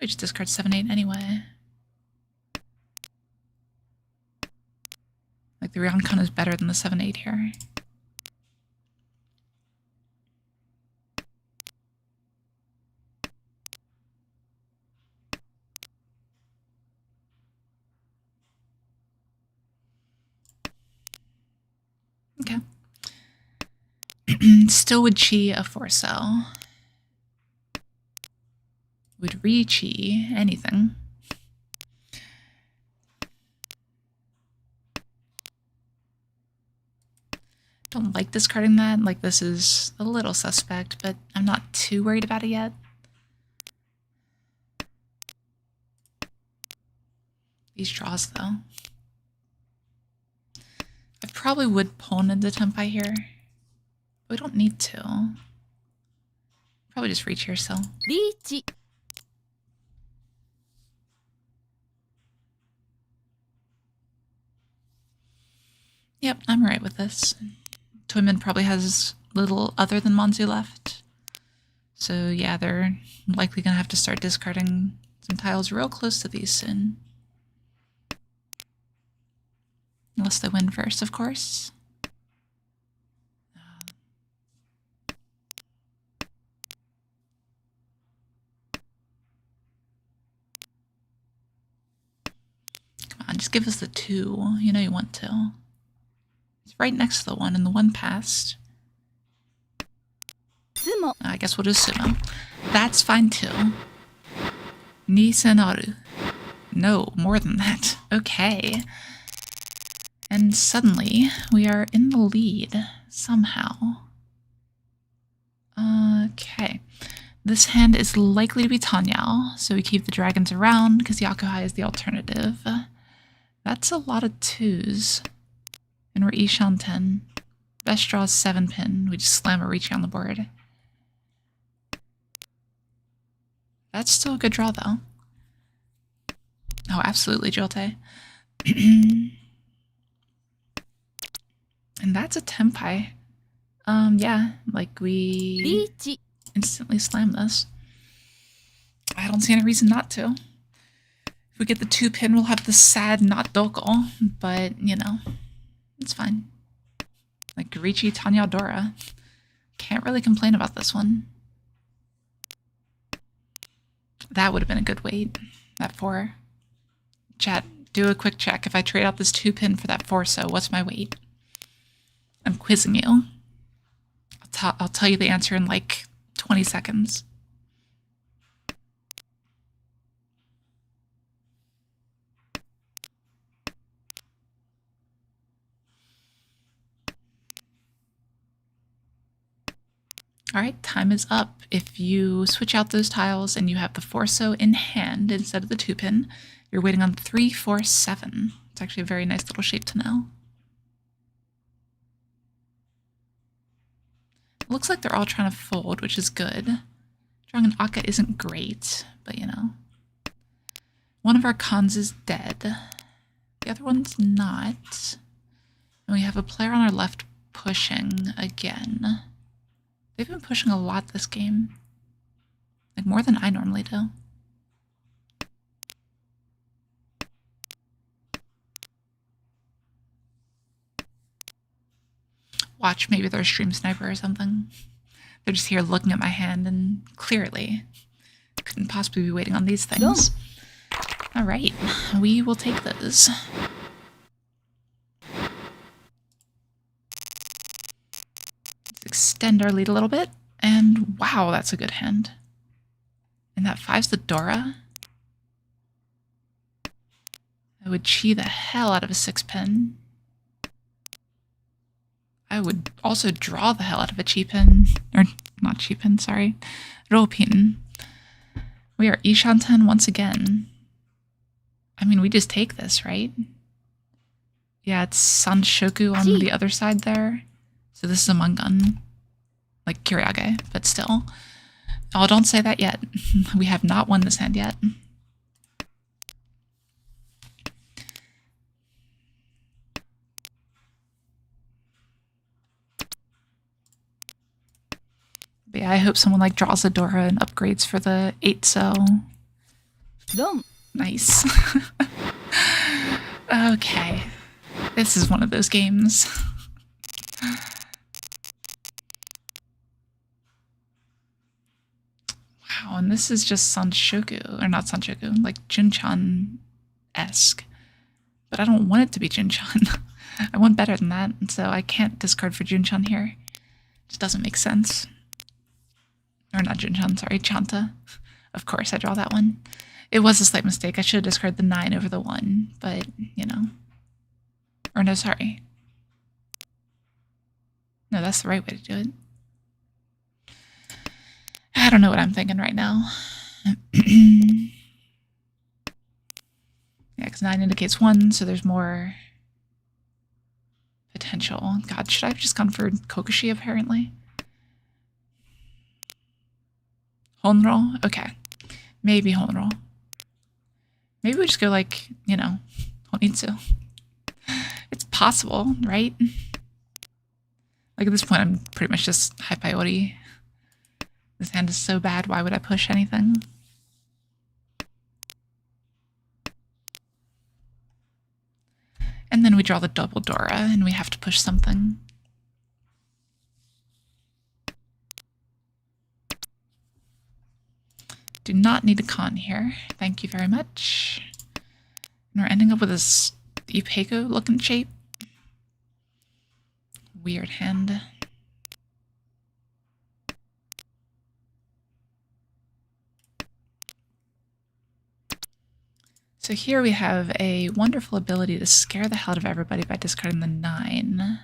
We just discard 7-8 anyway. Like the Ryoncon is better than the 7-8 here. Okay. Still would Chi a Forso. Would Riichi anything. Don't like discarding that. Like, this is a little suspect, but I'm not too worried about it yet. These draws, though. I probably would pawn into Tempai here. But we don't need to. Probably just reach here still. Riichi. Yep, I'm right with this. Toyman probably has little other than Monzu left. So yeah, they're likely going to have to start discarding some tiles real close to these soon. Unless they win first, of course. Come on, just give us the 2. You know you want to. It's right next to the 1, and the 1 passed. Sumo. I guess we'll do sumo. That's fine too. Ni senaru. No, more than that. Okay. And suddenly, we are in the lead, somehow. Okay. This hand is likely to be Tanyao, so we keep the dragons around, because Yakuhai is the alternative. That's a lot of 2s. And we're Ishan 10. Best draw is 7 pin. We just slam a Riichi on the board. That's still a good draw, though. Oh, absolutely, Jolte. And that's a tempai. Yeah, like we リーチ instantly slam this. I don't see any reason not to. If we get the 2-pin, we'll have the sad not doko, but, you know, it's fine. Like Riichi Tanyadora. Can't really complain about this one. That would have been a good weight. That 4. Chat, do a quick check. If I trade out this 2-pin for that 4, so what's my weight? I'm quizzing you. I'll tell you the answer in like 20 seconds. All right, time is up. If you switch out those tiles and you have the 4-so in hand instead of the 2-pin, you're waiting on 3, 4, 7. It's actually a very nice little shape to know. Looks like they're all trying to fold, which is good. Drawing an Akka isn't great, but you know. One of our cons is dead. The other one's not. And we have a player on our left pushing again. They've been pushing a lot this game. Like more than I normally do. Watch, maybe they're a stream sniper or something. They're just here looking at my hand and clearly couldn't possibly be waiting on these things. All right, we will take those. Let's extend our lead a little bit. And wow, that's a good hand. And that 5's the Dora. I would chi the hell out of a 6-pin. I would also draw the hell out of a chi-pin. Or not chi-pin, sorry. Ro-pin. We are Ishanten once again. I mean, we just take this, right? Yeah, it's Sanshoku on the other side there. So this is a Mangan. Like Kyriage, but still. Oh, don't say that yet. We have not won this hand yet. But yeah, I hope someone like draws a Dora and upgrades for the 8-so. Dom. Nice. Okay. This is one of those games. Wow, and this is just Sanshoku, or not Sanshoku, like Junchan-esque. But I don't want it to be Junchan. I want better than that, and so I can't discard for Junchan here. It just doesn't make sense. Or not Junchan, sorry, Chanta. Of course, I draw that one. It was a slight mistake. I should have discarded the 9 over the 1, but, you know. Or no, sorry. No, that's the right way to do it. I don't know what I'm thinking right now. Yeah, because 9 indicates 1, so there's more potential. God, should I have just gone for Kokushi, apparently? Honro? Okay. Maybe Honro. Maybe we just go like, you know, Honitsu. It's possible, right? Like at this point, I'm pretty much just Hypaiori. This hand is so bad, why would I push anything? And then we draw the double Dora, and we have to push something. Do not need a con here. Thank you very much. And we're ending up with this Ipeko looking shape. Weird hand. So here we have a wonderful ability to scare the hell out of everybody by discarding the 9.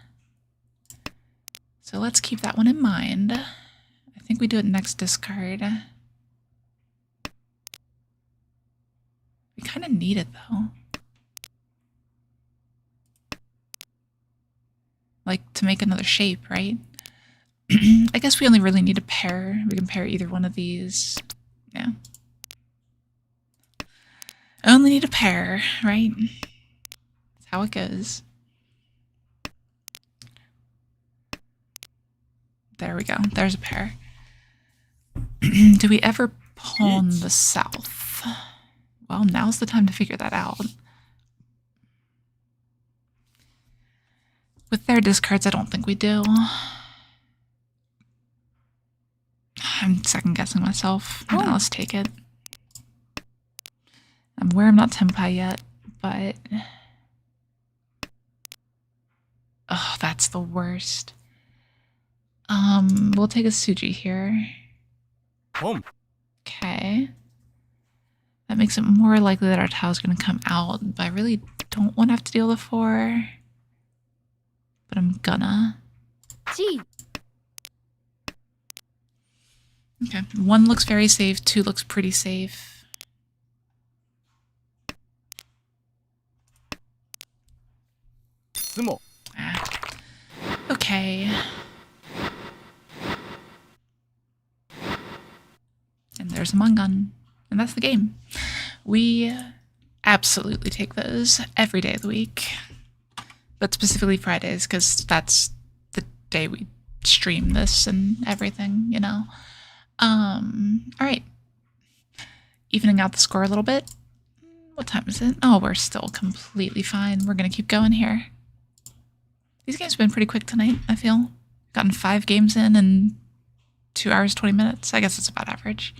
So let's keep that one in mind. I think we do it next discard. We kind of need it though. Like to make another shape, right? I guess we only really need a pair. We can pair either one of these. Yeah. Only need a pair, right? That's how it goes. There we go. There's a pair. Do we ever pawn Each. the south? Well, now's the time to figure that out. With their discards, I don't think we do. I'm second guessing myself. Oh. Now let's take it. I'm aware I'm not Tenpai yet, but... Oh, that's the worst. We'll take a Suji here. Home. Okay. That makes it more likely that our tile is going to come out, but I really don't want to have to deal with 4. But I'm gonna. G. Okay. 1 looks very safe, 2 looks pretty safe. Sumo. Ah. Okay. And there's a Mangan. And that's the game. We absolutely take those every day of the week. But specifically Fridays, because that's the day we stream this and everything, you know. Alright. Evening out the score a little bit. What time is it? Oh, we're still completely fine. We're gonna keep going here. These games have been pretty quick tonight, I feel. Gotten 5 games in 2 hours, 20 minutes. I guess it's about average.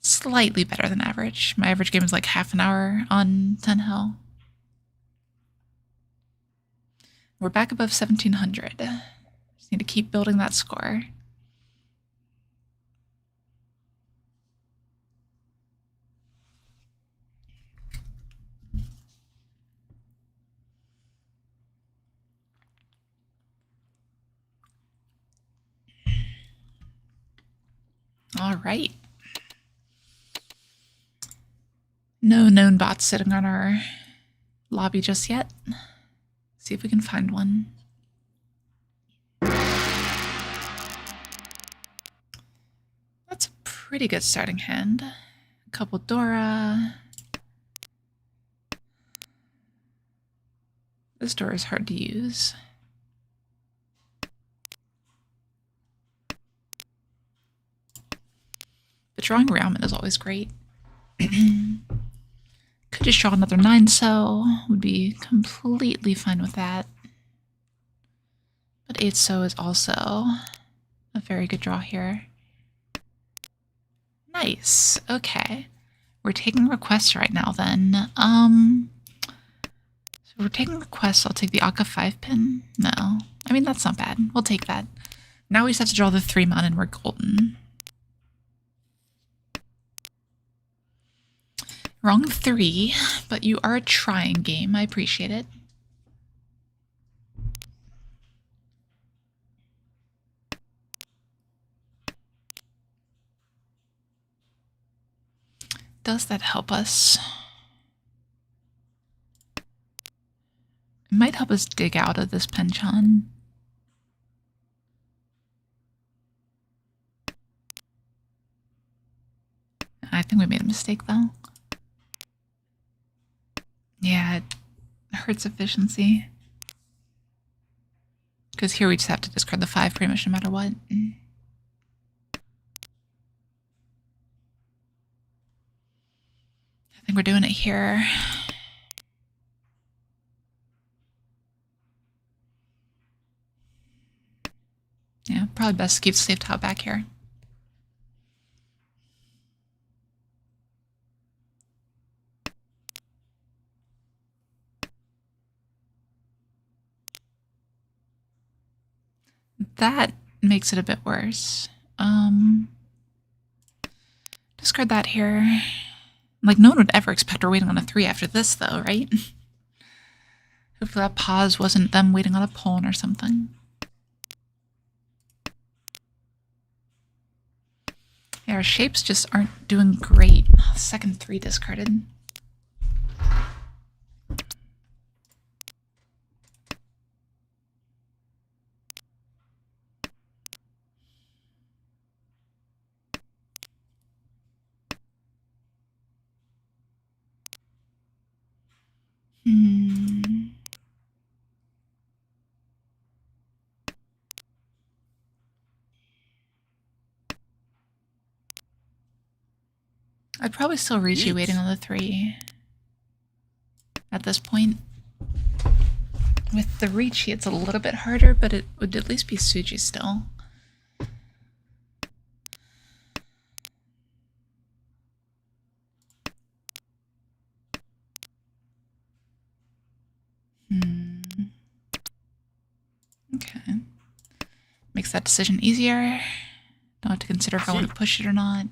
Slightly better than average. My average game is like half an hour on Tenho. We're back above 1700. Just need to keep building that score. All right. No known bots sitting on our lobby just yet. See if we can find one. That's a pretty good starting hand. A couple Dora. This door is hard to use. But drawing Ramen is always great. Could just draw another 9-so. Would be completely fine with that. But 8-so is also a very good draw here. Nice. Okay. We're taking requests right now then. So we're taking requests. I'll take the Akka 5-pin. No. I mean, that's not bad. We'll take that. Now we just have to draw the 3-mon and we're golden. Wrong 3, but you are a trying game. I appreciate it. Does that help us? It might help us dig out of this penchant. I think we made a mistake though. Yeah, it hurts efficiency. Because here we just have to discard the 5 pretty much no matter what. I think we're doing it here. Yeah, probably best to keep the safe tile back here. That makes it a bit worse. Discard that here. Like, no one would ever expect we're waiting on a 3 after this, though, right? Hopefully that pause wasn't them waiting on a pawn or something. Yeah, our shapes just aren't doing great. Second 3 discarded. I'd probably still Riichi Eat. waiting on the 3 at this point. With the Riichi, it's a little bit harder, but it would at least be Suji still. Okay. Makes that decision easier. Don't have to consider if I want to push it or not.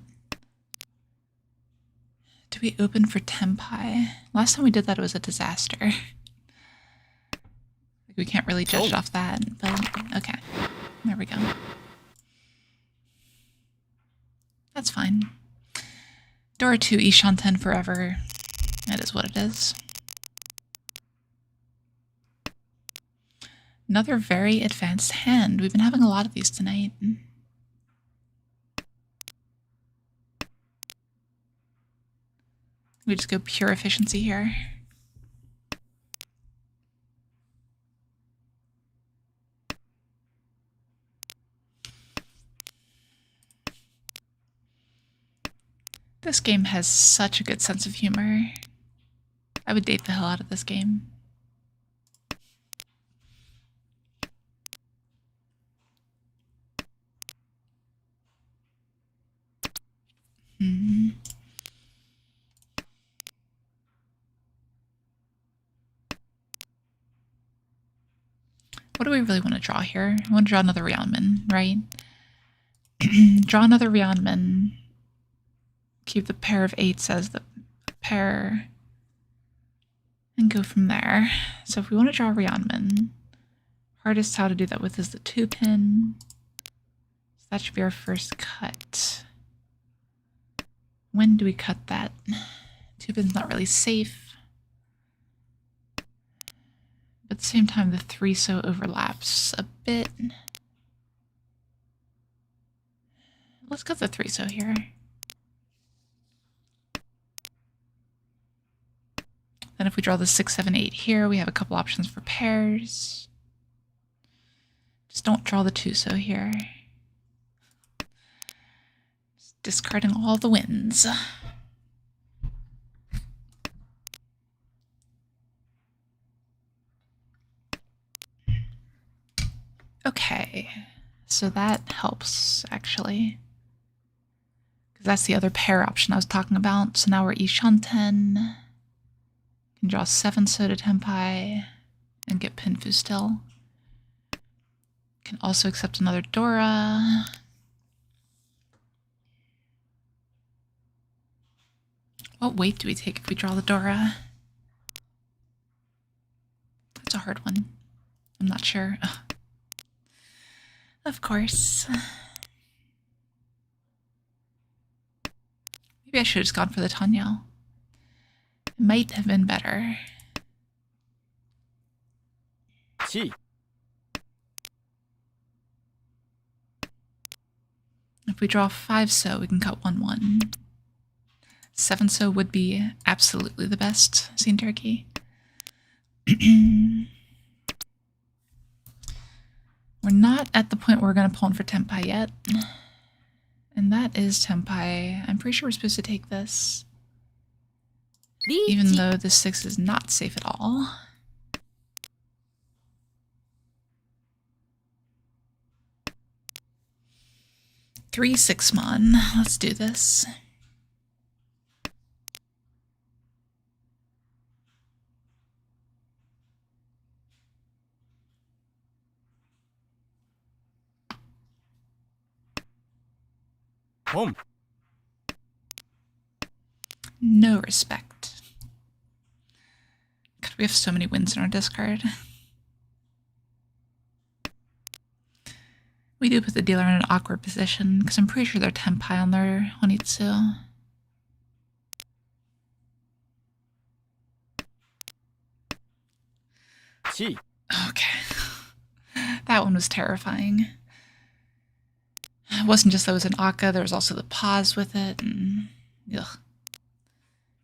Do we open for Tenpai? Last time we did that, it was a disaster. We can't really judge it off that, but okay. There we go. That's fine. Dora 2, Ishan 10 forever. That is what it is. Another very advanced hand. We've been having a lot of these tonight. We just go pure efficiency here. This game has such a good sense of humor. I would date the hell out of this game. What do we really want to draw here? I want to draw another Ryeonman, right? Draw another Ryeonman. Keep the pair of 8s as the pair. And go from there. So if we want to draw Ryeonman, hardest how to do that with is the 2-pin. So that should be our first cut. When do we cut that? 2-pin's not really safe. But at the same time, the 3-so overlaps a bit. Let's cut the 3-so here. Then if we draw the 6, 7, 8 here, we have a couple options for pairs. Just don't draw the 2-so here. Just discarding all the wins. Okay, so that helps, actually. Because that's the other pair option I was talking about. So now we're Ishan 10. Can draw 7-so to Tenpai and get Pinfu still. Can also accept another Dora. What weight do we take if we draw the Dora? That's a hard one. I'm not sure. Ugh. Of course. Maybe I should have just gone for the Tanyao. It might have been better. Chi. If we draw 5-so, we can cut 1-1. 7-so would be absolutely the best scene turkey. We're not at the point where we're going to pull in for Tenpai yet. And that is Tenpai. I'm pretty sure we're supposed to take this. Even though the 6 is not safe at all. Three 6-mon. Let's do this. Home. No respect. God, we have so many wins in our discard. We do put the dealer in an awkward position, because I'm pretty sure they're Tenpai on their Honitsu. Chi. Okay. That one was terrifying. It wasn't just that it was an Akka, there was also the pause with it, and ugh.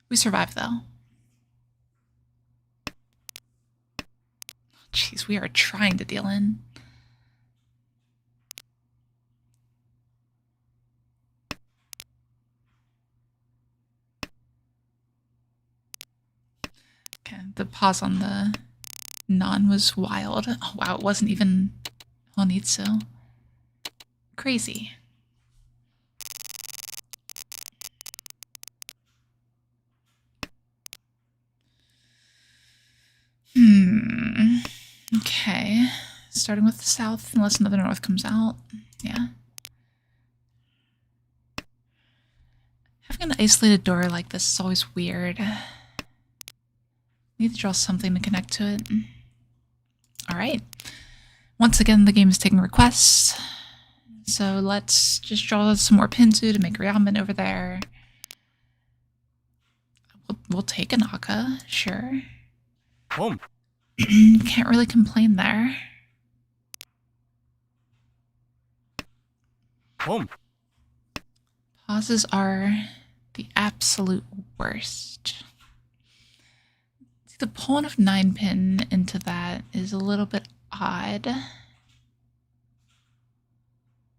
We survived, though. Jeez, we are trying to deal in. The pause on the non was wild. Oh wow, it wasn't even Honitsu. Crazy. Okay. Starting with the south, unless another north comes out. Yeah. Having an isolated door like this is always weird. Need to draw something to connect to it. Alright. Once again, the game is taking requests. So let's just draw some more Pinzu to make ramen over there. We'll take an Aka, sure. Home. Can't really complain there. Home. Pauses are the absolute worst. See, the pawn of 9-pin into that is a little bit odd.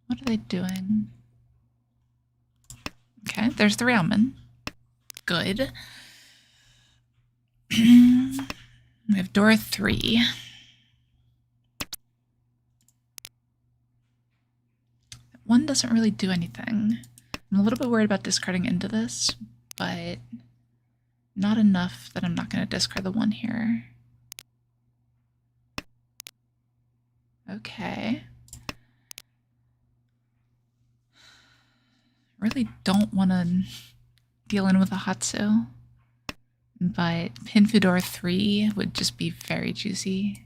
What are they doing? Okay, there's the ramen. Good. We have door 3. One doesn't really do anything. I'm a little bit worried about discarding into this, but not enough that I'm not going to discard the one here. Okay. Really don't want to deal in with a Hatsu, but Pinfu door 3 would just be very juicy.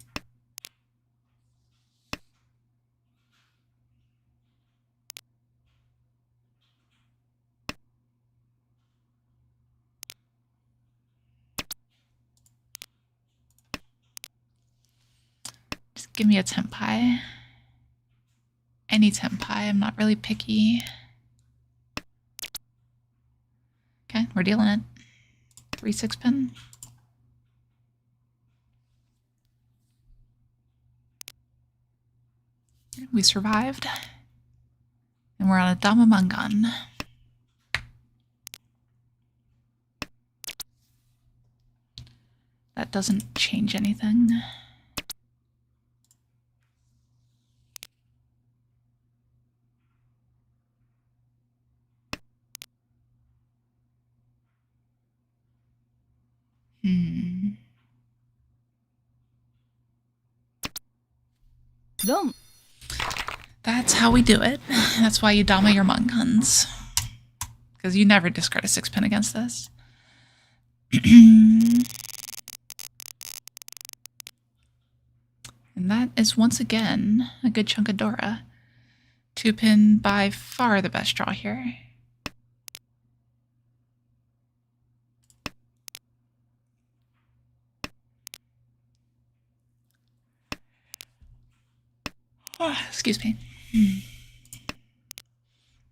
Just give me a Tenpai. Any Tenpai, I'm not really picky. Okay, we're dealing it. 3 6-pin. We survived. And we're on a Damamangan. That doesn't change anything. Dom. That's how we do it. That's why you Dama your Mangans. Because you never discard a 6-pin against this. And that is once again a good chunk of Dora. 2-pin by far the best draw here. Oh, excuse me.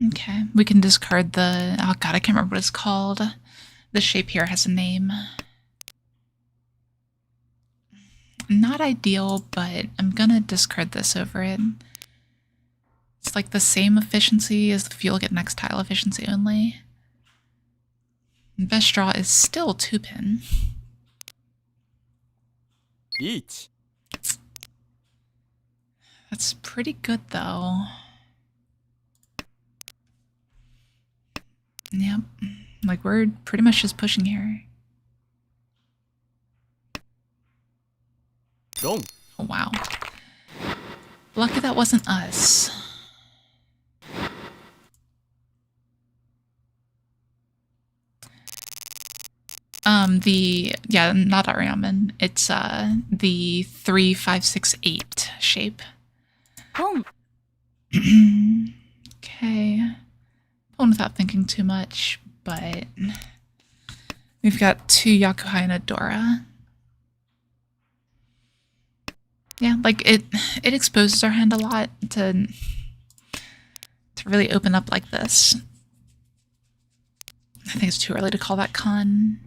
Okay, we can discard the... Oh god, I can't remember what it's called. The shape here has a name. Not ideal, but I'm gonna discard this over it. It's like the same efficiency as the fuel get next tile efficiency only. Best draw is still 2-pin. Riichi. That's pretty good though. Yep. Like we're pretty much just pushing here. Dom. Oh wow. Lucky that wasn't us. Yeah, not Ariaman. It's the 3 5 6 8 shape. Home. Okay. Pulling without thinking too much, but we've got 2 Yakuhai and a Dora. Yeah, like it exposes our hand a lot to really open up like this. I think it's too early to call that con.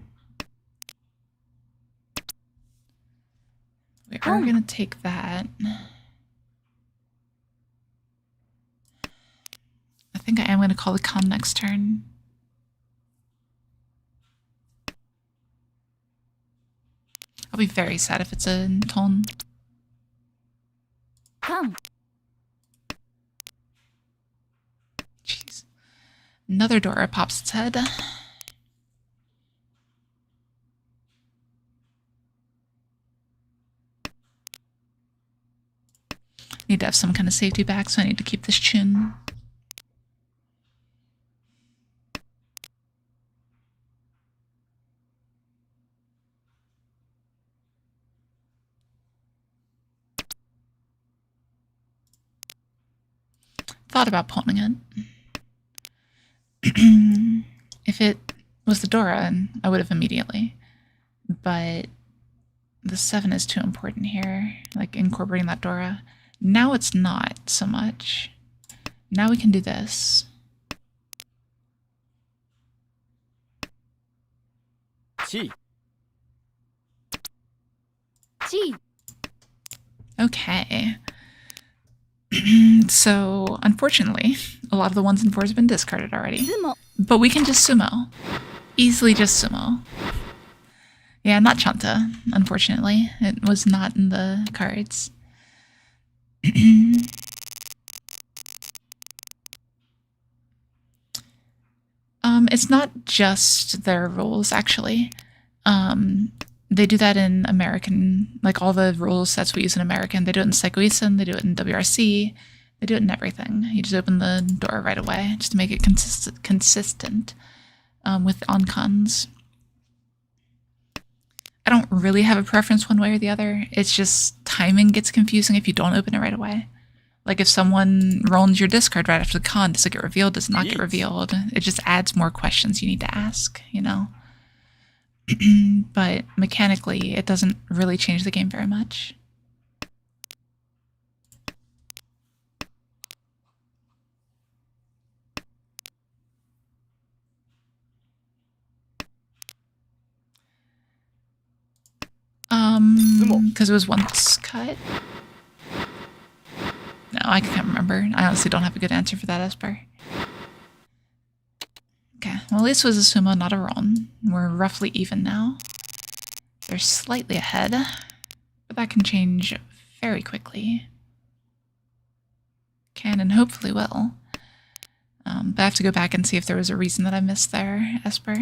We are gonna take that. I think I am gonna call the con next turn. I'll be very sad if it's a tone. Come. Jeez. Another Dora pops its head. Need to have some kind of safety back, so I need to keep this chin. Thought about pulling it. If it was the Dora, I would have immediately. But the 7 is too important here, like incorporating that Dora. Now it's not so much. Now we can do this. Chi. Chi. Okay. So, unfortunately, a lot of the 1s and 4s have been discarded already. Sumo. But we can just sumo. Easily just sumo. Yeah, not Chanta, unfortunately. It was not in the cards. It's not just their rules, actually. They do that in American, like all the rule sets we use in American. They do it in Psycho-Isen, they do it in WRC, they do it in everything. You just open the door right away, just to make it consistent with oncons. I don't really have a preference one way or the other. It's just timing gets confusing if you don't open it right away. Like if someone rolls your discard right after the con, does it get revealed? Does it not get revealed? It just adds more questions you need to ask, you know? But mechanically, it doesn't really change the game very much. Because it was once cut. No, I can't remember. I honestly don't have a good answer for that, Esper. Okay, well at least it was a sumo, not a ron. We're roughly even now. They're slightly ahead, but that can change very quickly. Can and hopefully will. But I have to go back and see if there was a reason that I missed there, Esper.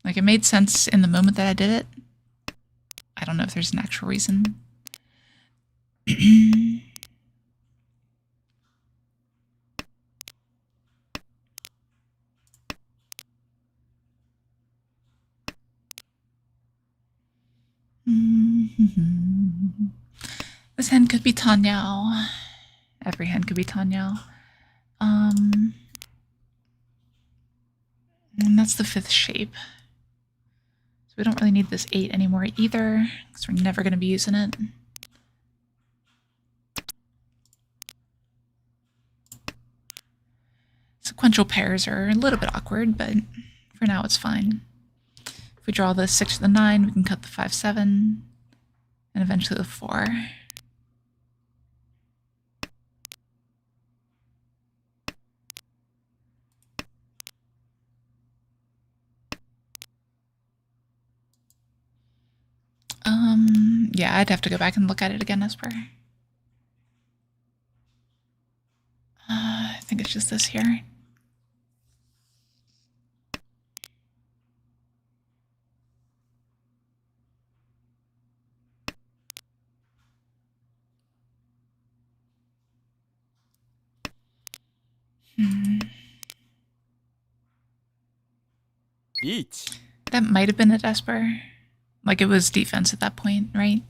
Like, it made sense in the moment that I did it. I don't know if there's an actual reason. This hand could be Tanyao. Every hand could be Tanyao. And that's the 5th shape. So we don't really need this 8 anymore either, because we're never going to be using it. Sequential pairs are a little bit awkward, but for now it's fine. If we draw the 6 to the 9, we can cut the 5, 7, and eventually the 4. Yeah, I'd have to go back and look at it again, Esper. I think it's just this here. Riichi. That might have been it, Esper. Like, it was defense at that point, right?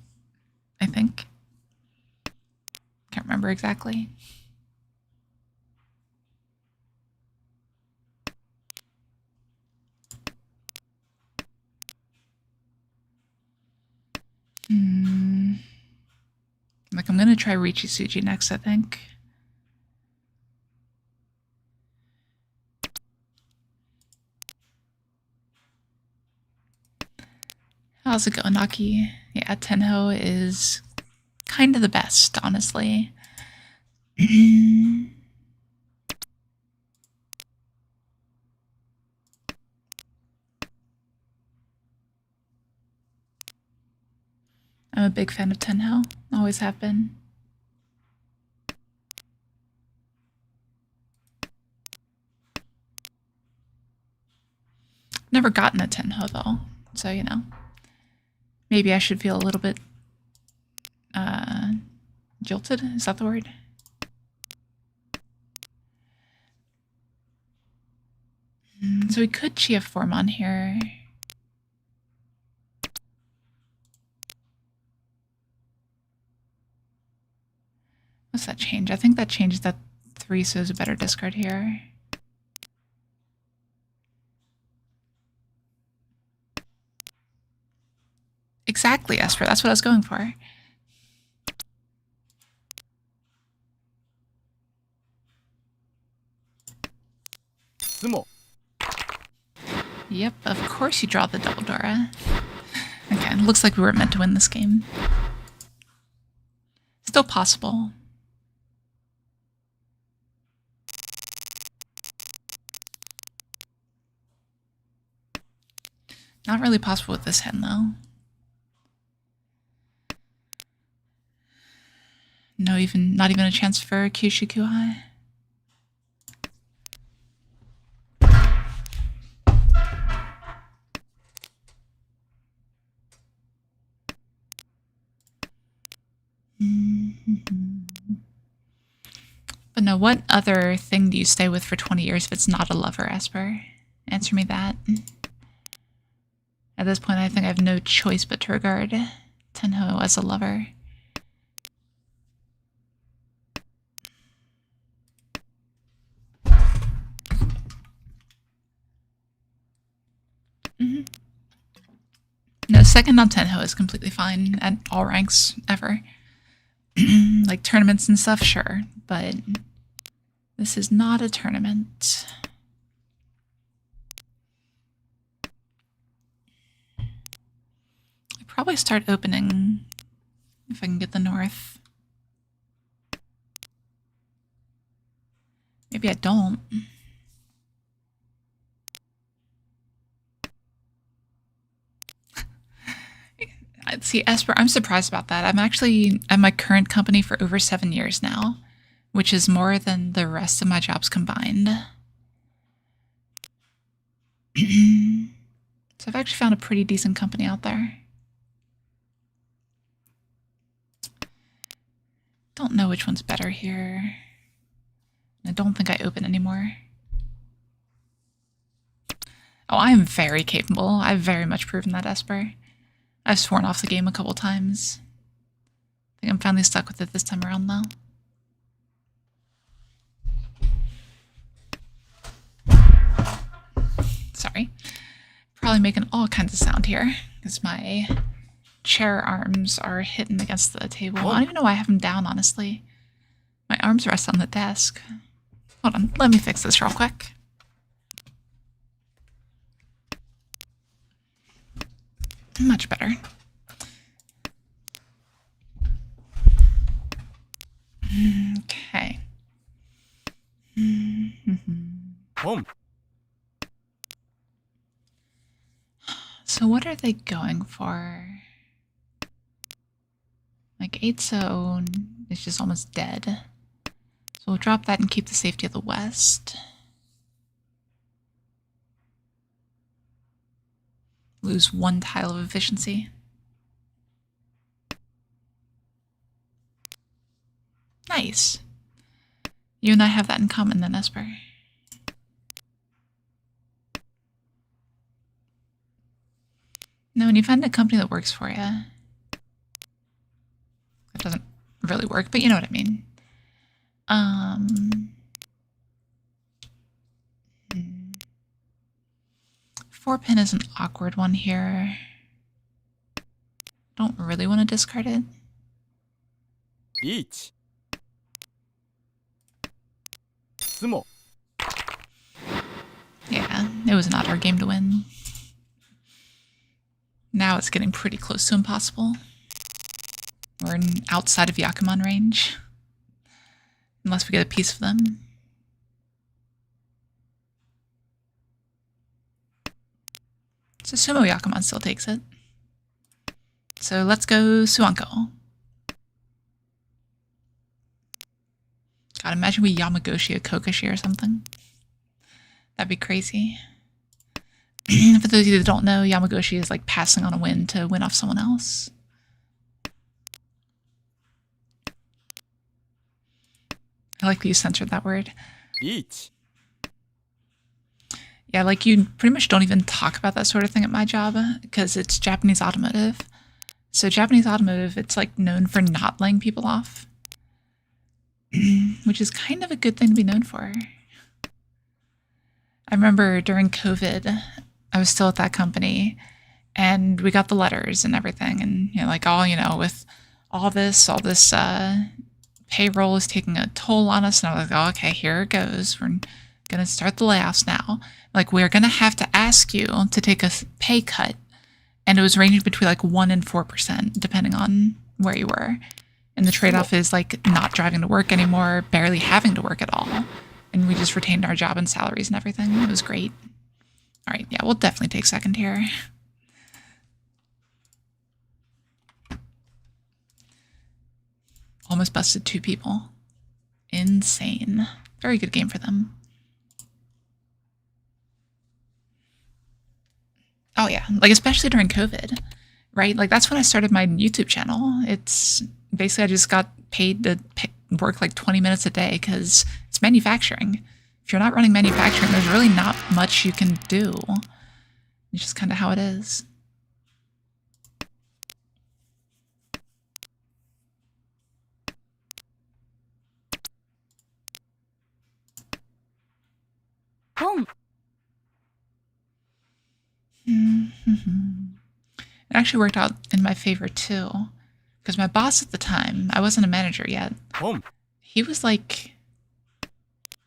I think. Can't remember exactly. Like, I'm gonna try Riichi Suji next, I think. How's it going, Naki? Yeah, Tenho is kind of the best, honestly. I'm a big fan of Tenho. Always have been. Never gotten a Tenho though, so you know. Maybe I should feel a little bit jilted. Is that the word? So we could Chia form on here. What's that change? I think that changes that 3, so it's a better discard here. Exactly, Esper. That's what I was going for. Sumo. Yep, of course you draw the double Dora. Okay, looks like we were meant to win this game. Still possible. Not really possible with this hand, though. No, not even a chance for Kyushu Kuhai. But no, what other thing do you stay with for 20 years if it's not a lover, Esper? Answer me that. At this point, I think I have no choice but to regard Tenho as a lover. No, second on Tenho is completely fine at all ranks ever. Like tournaments and stuff, sure, but this is not a tournament. I probably start opening if I can get the north. Maybe I don't. See, Esper, I'm surprised about that. I'm actually at my current company for over 7 years now, which is more than the rest of my jobs combined. So I've actually found a pretty decent company out there. Don't know which one's better here. I don't think I open anymore. Oh, I am very capable. I've very much proven that, Esper. I've sworn off the game a couple times. I think I'm finally stuck with it this time around, though. Sorry. Probably making all kinds of sound here, because my chair arms are hitting against the table. I don't even know why I have them down, honestly. My arms rest on the desk. Hold on, let me fix this real quick. Much better. Okay. Home. So what are they going for? Like 8-0 is just almost dead. So we'll drop that and keep the safety of the west. Lose 1 tile of efficiency. Nice. You and I have that in common then, Esper. Now, when you find a company that works for you, it doesn't really work, but you know what I mean. 4-pin is an awkward one here. Don't really want to discard it. Riichi. Sumo. Yeah, it was not our game to win. Now it's getting pretty close to impossible. We're outside of yakuman range. Unless we get a piece of them. So Sumo Yakuman still takes it. So let's go Suanko. God, imagine we Yamagoshi a Kokoshi or something. That'd be crazy. For those of you that don't know, Yamagoshi is like passing on a win to win off someone else. I like that you censored that word. Riichi. Yeah, like you pretty much don't even talk about that sort of thing at my job because it's Japanese automotive. So Japanese automotive, it's like known for not laying people off, which is kind of a good thing to be known for. I remember during COVID, I was still at that company and we got the letters and everything. And, you know, like, oh, you know, with all this payroll is taking a toll on us. And I was like, oh, okay, here it goes. We're going to start the layoffs now. Like, we're going to have to ask you to take a pay cut. And it was ranging between like 1% and 4%, depending on where you were. And the trade-off is like not driving to work anymore, barely having to work at all. And we just retained our job and salaries and everything. It was great. All right, yeah, we'll definitely take second here. Almost busted 2 people. Insane. Very good game for them. Oh yeah, like especially during COVID, right? Like that's when I started my YouTube channel. It's basically I just got paid to work like 20 minutes a day because it's manufacturing. If you're not running manufacturing, there's really not much you can do. It's just kind of how it is. Home. It actually worked out in my favor too, because my boss at the time, I wasn't a manager yet. Home. He was like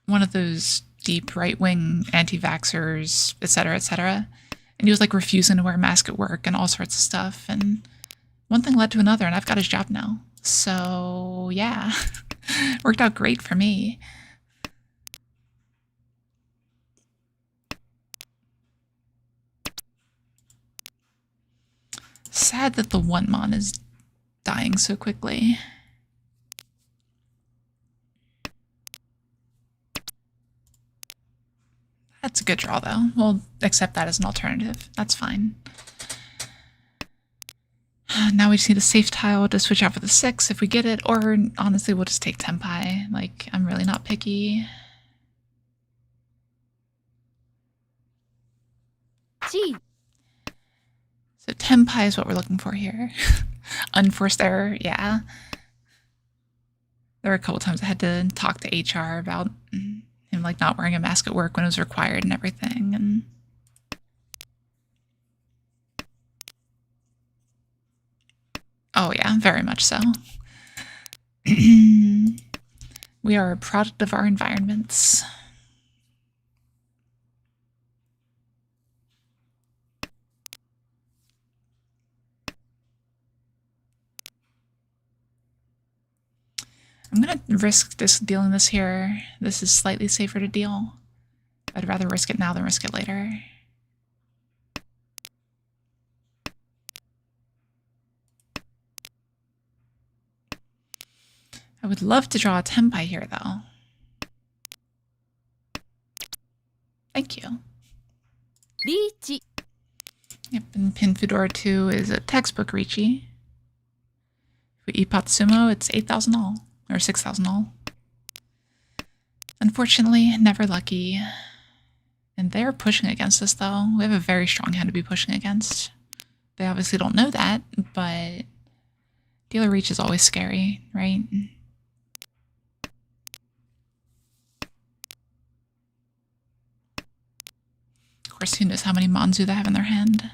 one of those deep right-wing anti-vaxxers, etc., and he was like refusing to wear a mask at work and all sorts of stuff. And one thing led to another, and I've got his job now. So yeah, worked out great for me. Sad that the one mon is dying so quickly. That's a good draw, though. We'll accept that as an alternative. That's fine. Now we just need a safe tile to switch out for the 6 if we get it, or honestly, we'll just take Tenpai. Like, I'm really not picky. G. So Tenpai is what we're looking for here. Unforced error, yeah. There were a couple times I had to talk to HR about him like not wearing a mask at work when it was required and everything. And oh yeah, very much so. We are a product of our environments. I'm gonna risk dealing this here. This is slightly safer to deal. I'd rather risk it now than risk it later. I would love to draw a Tenpai here, though. Thank you. Riichi. Yep, and Pin Fedora 2 is a textbook Riichi. If we Ipatsumo, it's 8,000 all. Or 6,000 all. Unfortunately, never lucky. And they're pushing against us, though. We have a very strong hand to be pushing against. They obviously don't know that, but dealer reach is always scary, right? Of course, who knows how many Manzu they have in their hand.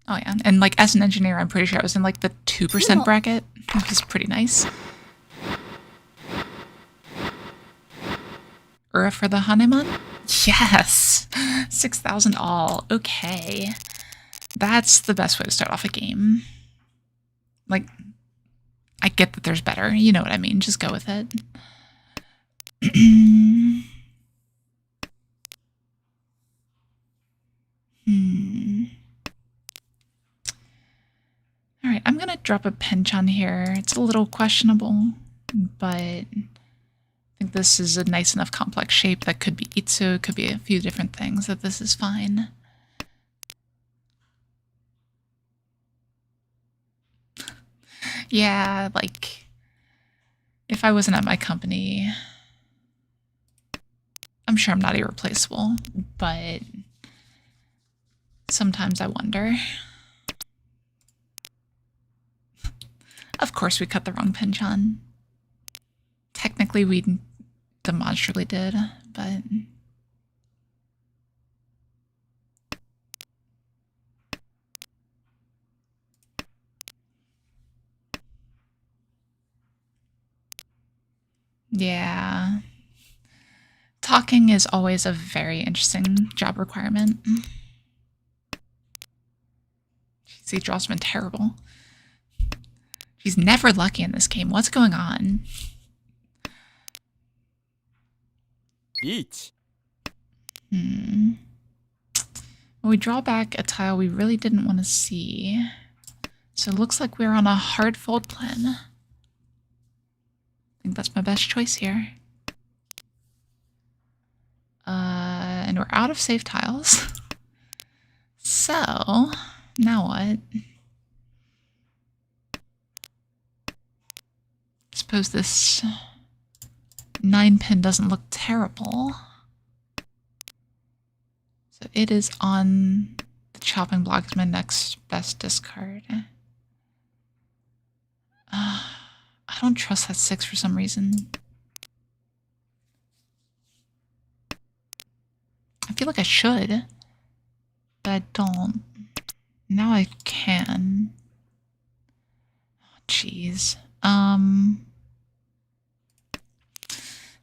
Oh yeah, and like as an engineer, I'm pretty sure I was in like the 2% bracket, which is pretty nice. Ura for the Hanemon? Yes! 6,000 all. Okay. That's the best way to start off a game. Like, I get that there's better. You know what I mean. Just go with it. All right, I'm going to drop a pinch on here. It's a little questionable, but I think this is a nice enough complex shape that could be itsu, it could be a few different things, that this is fine. Yeah, like, if I wasn't at my company, I'm sure I'm not irreplaceable, but sometimes I wonder. Of course we cut the wrong pinch on. Technically we demonstrably did, but... yeah. Talking is always a very interesting job requirement. These draws have been terrible. She's never lucky in this game. What's going on? Riichi. Well, we draw back a tile we really didn't want to see. So it looks like we're on a hard fold plan. I think that's my best choice here. And we're out of safe tiles. So, now what? Suppose this 9-pin doesn't look terrible. So it is on the chopping block as my next best discard. I don't trust that 6 for some reason. I feel like I should, but I don't. Now I can. Jeez.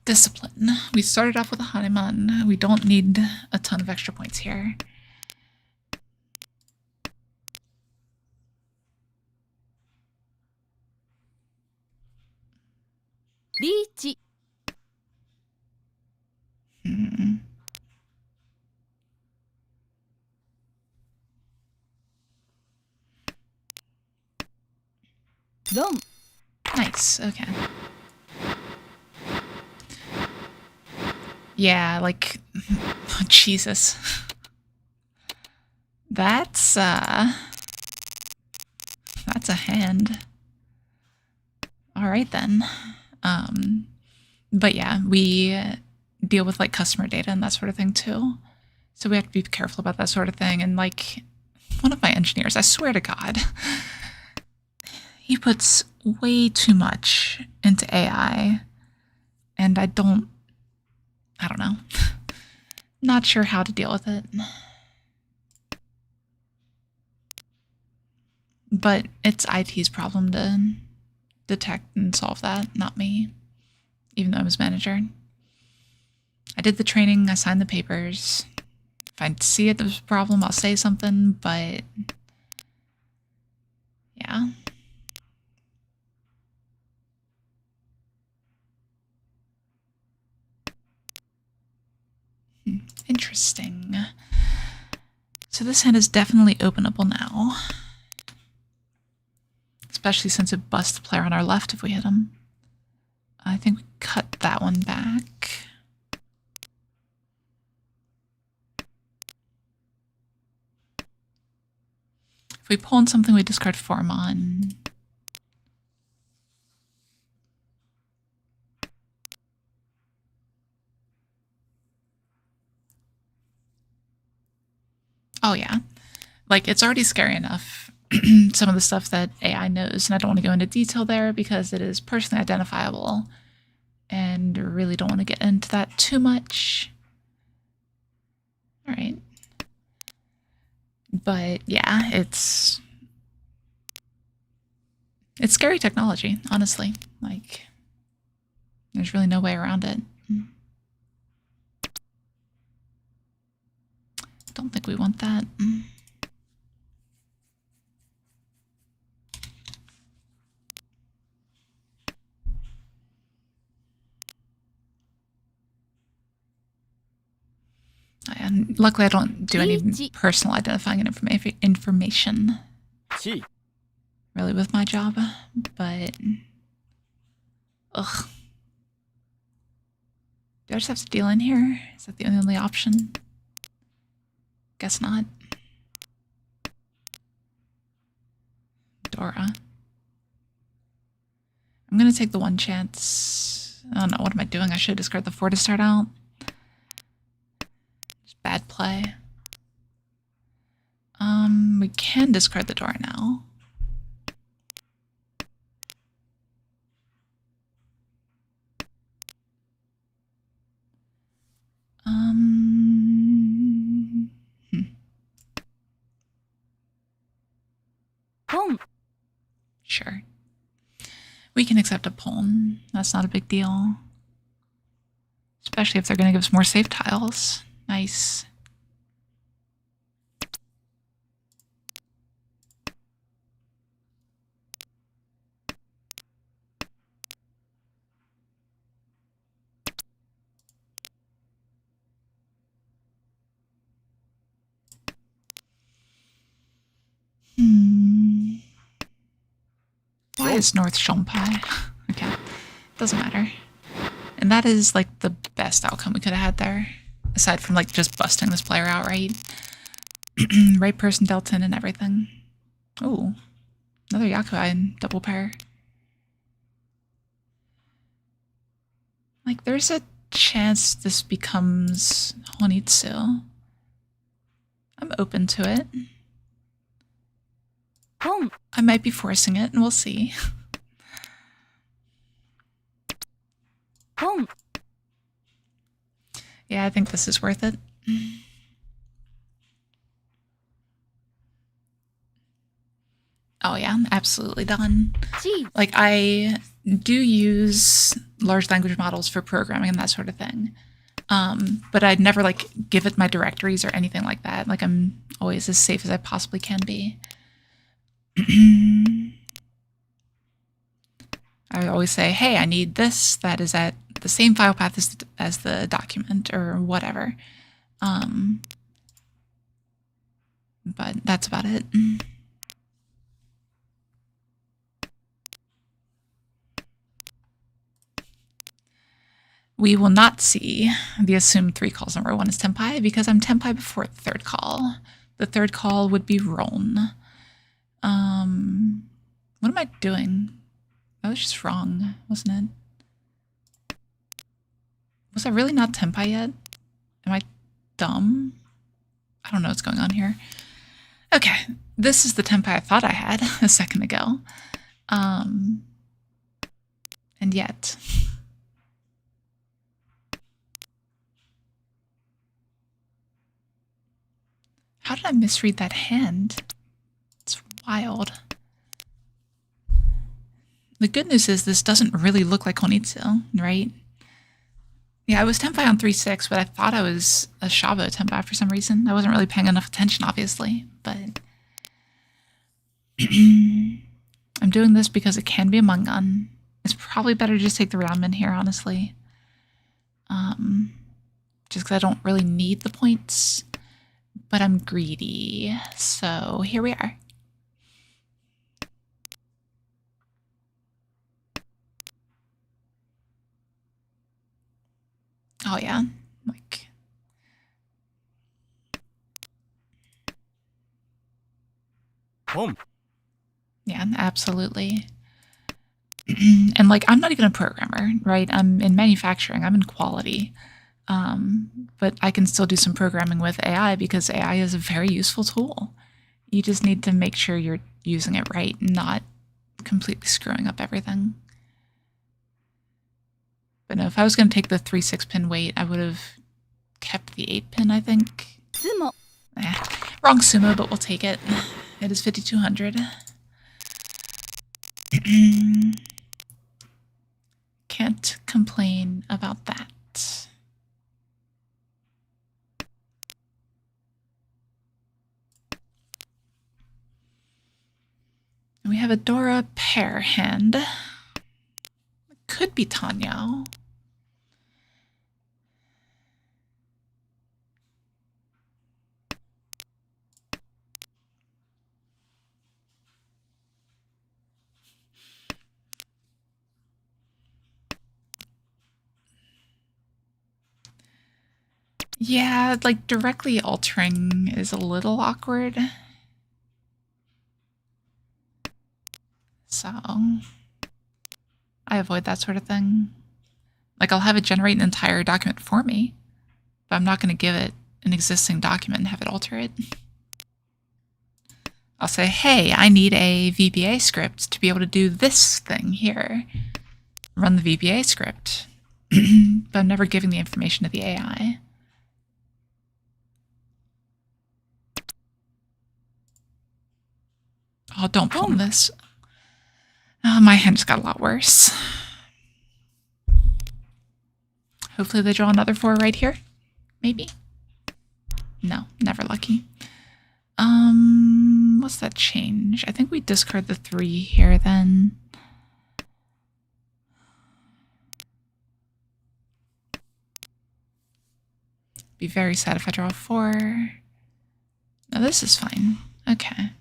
Discipline. We started off with a Hanuman. We don't need a ton of extra points here. Riichi. Ron. Nice, okay. Yeah, like, oh, Jesus. That's a hand. All right, then. But yeah, we deal with, like, customer data and that sort of thing, too. So we have to be careful about that sort of thing. And, like, one of my engineers, I swear to God, he puts way too much into AI. And I don't know. Not sure how to deal with it. But it's IT's problem to detect and solve that, not me, even though I'm his manager. I did the training, I signed the papers. If I see it there's a problem, I'll say something, but yeah. Interesting. So this hand is definitely openable now. Especially since it busts the player on our left if we hit him. I think we cut that one back. If we pull in something, we discard form on. Oh yeah. Like, it's already scary enough, some of the stuff that AI knows, and I don't want to go into detail there because it is personally identifiable, and really don't want to get into that too much. All right. But yeah, it's scary technology, honestly. Like, there's really no way around it. Don't think we want that. Yeah, luckily I don't do any Riichi. personal identifying information Chi. really with my job, but ugh. Do I just have to deal in here? Is that the only option? Guess not. Dora. I'm gonna take the one chance. I don't know, what am I doing? I should discard the 4 to start out. Just bad play. We can discard the Dora now. Pon. Sure. We can accept a pawn. That's not a big deal. Especially if they're going to give us more safe tiles. Nice. Why is North Shompai? Okay, doesn't matter. And that is like the best outcome we could have had there. Aside from like just busting this player outright. Right person dealt in and everything. Oh, another yakuman double pair. Like there's a chance this becomes Honitsu. I'm open to it. Pon. I might be forcing it, and we'll see. Pon. Yeah, I think this is worth it. Oh yeah, absolutely done. Chi. Like I do use large language models for programming and that sort of thing. But I'd never like give it my directories or anything like that. Like I'm always as safe as I possibly can be. I always say, hey, I need this that is at the same file path as the document or whatever. But that's about it. We will not see the assumed 3 calls number 1 is Tenpai because I'm Tenpai before the 3rd call. The 3rd call would be Ron. What am I doing? That was just wrong, wasn't it? Was I really not Tenpai yet? Am I dumb? I don't know what's going on here. Okay, this is the Tenpai I thought I had a second ago. And yet... How did I misread that hand? It's wild. The good news is this doesn't really look like Honitsu, right? Yeah, I was Tenpai on 3-6, but I thought I was a Shabo Tenpai for some reason. I wasn't really paying enough attention, obviously, but... I'm doing this because it can be a Mangan. It's probably better to just take the ramen here, honestly. Just because I don't really need the points. But I'm greedy, so here we are. Oh yeah, like... Pon. Yeah, absolutely. And like, I'm not even a programmer, right? I'm in manufacturing, I'm in quality. But I can still do some programming with AI because AI is a very useful tool. You just need to make sure you're using it right and not completely screwing up everything. But no, if I was going to take the 3-6 pin weight, I would have kept the 8 pin, I think. Sumo. Wrong sumo, but we'll take it. It is 5,200. Can't complain about that. We have a Dora pair hand. It could be Tanyo. Yeah, like directly altering is a little awkward. So I avoid that sort of thing. Like I'll have it generate an entire document for me, but I'm not going to give it an existing document and have it alter it. I'll say, hey, I need a VBA script to be able to do this thing here. Run the VBA script. But I'm never giving the information to the AI. Oh, don't film this. Oh, my hand just got a lot worse. Hopefully they draw another 4 right here. Maybe. No, never lucky. What's that change? I think we discard the 3 here then. Be very sad if I draw a 4. No, this is fine. Okay.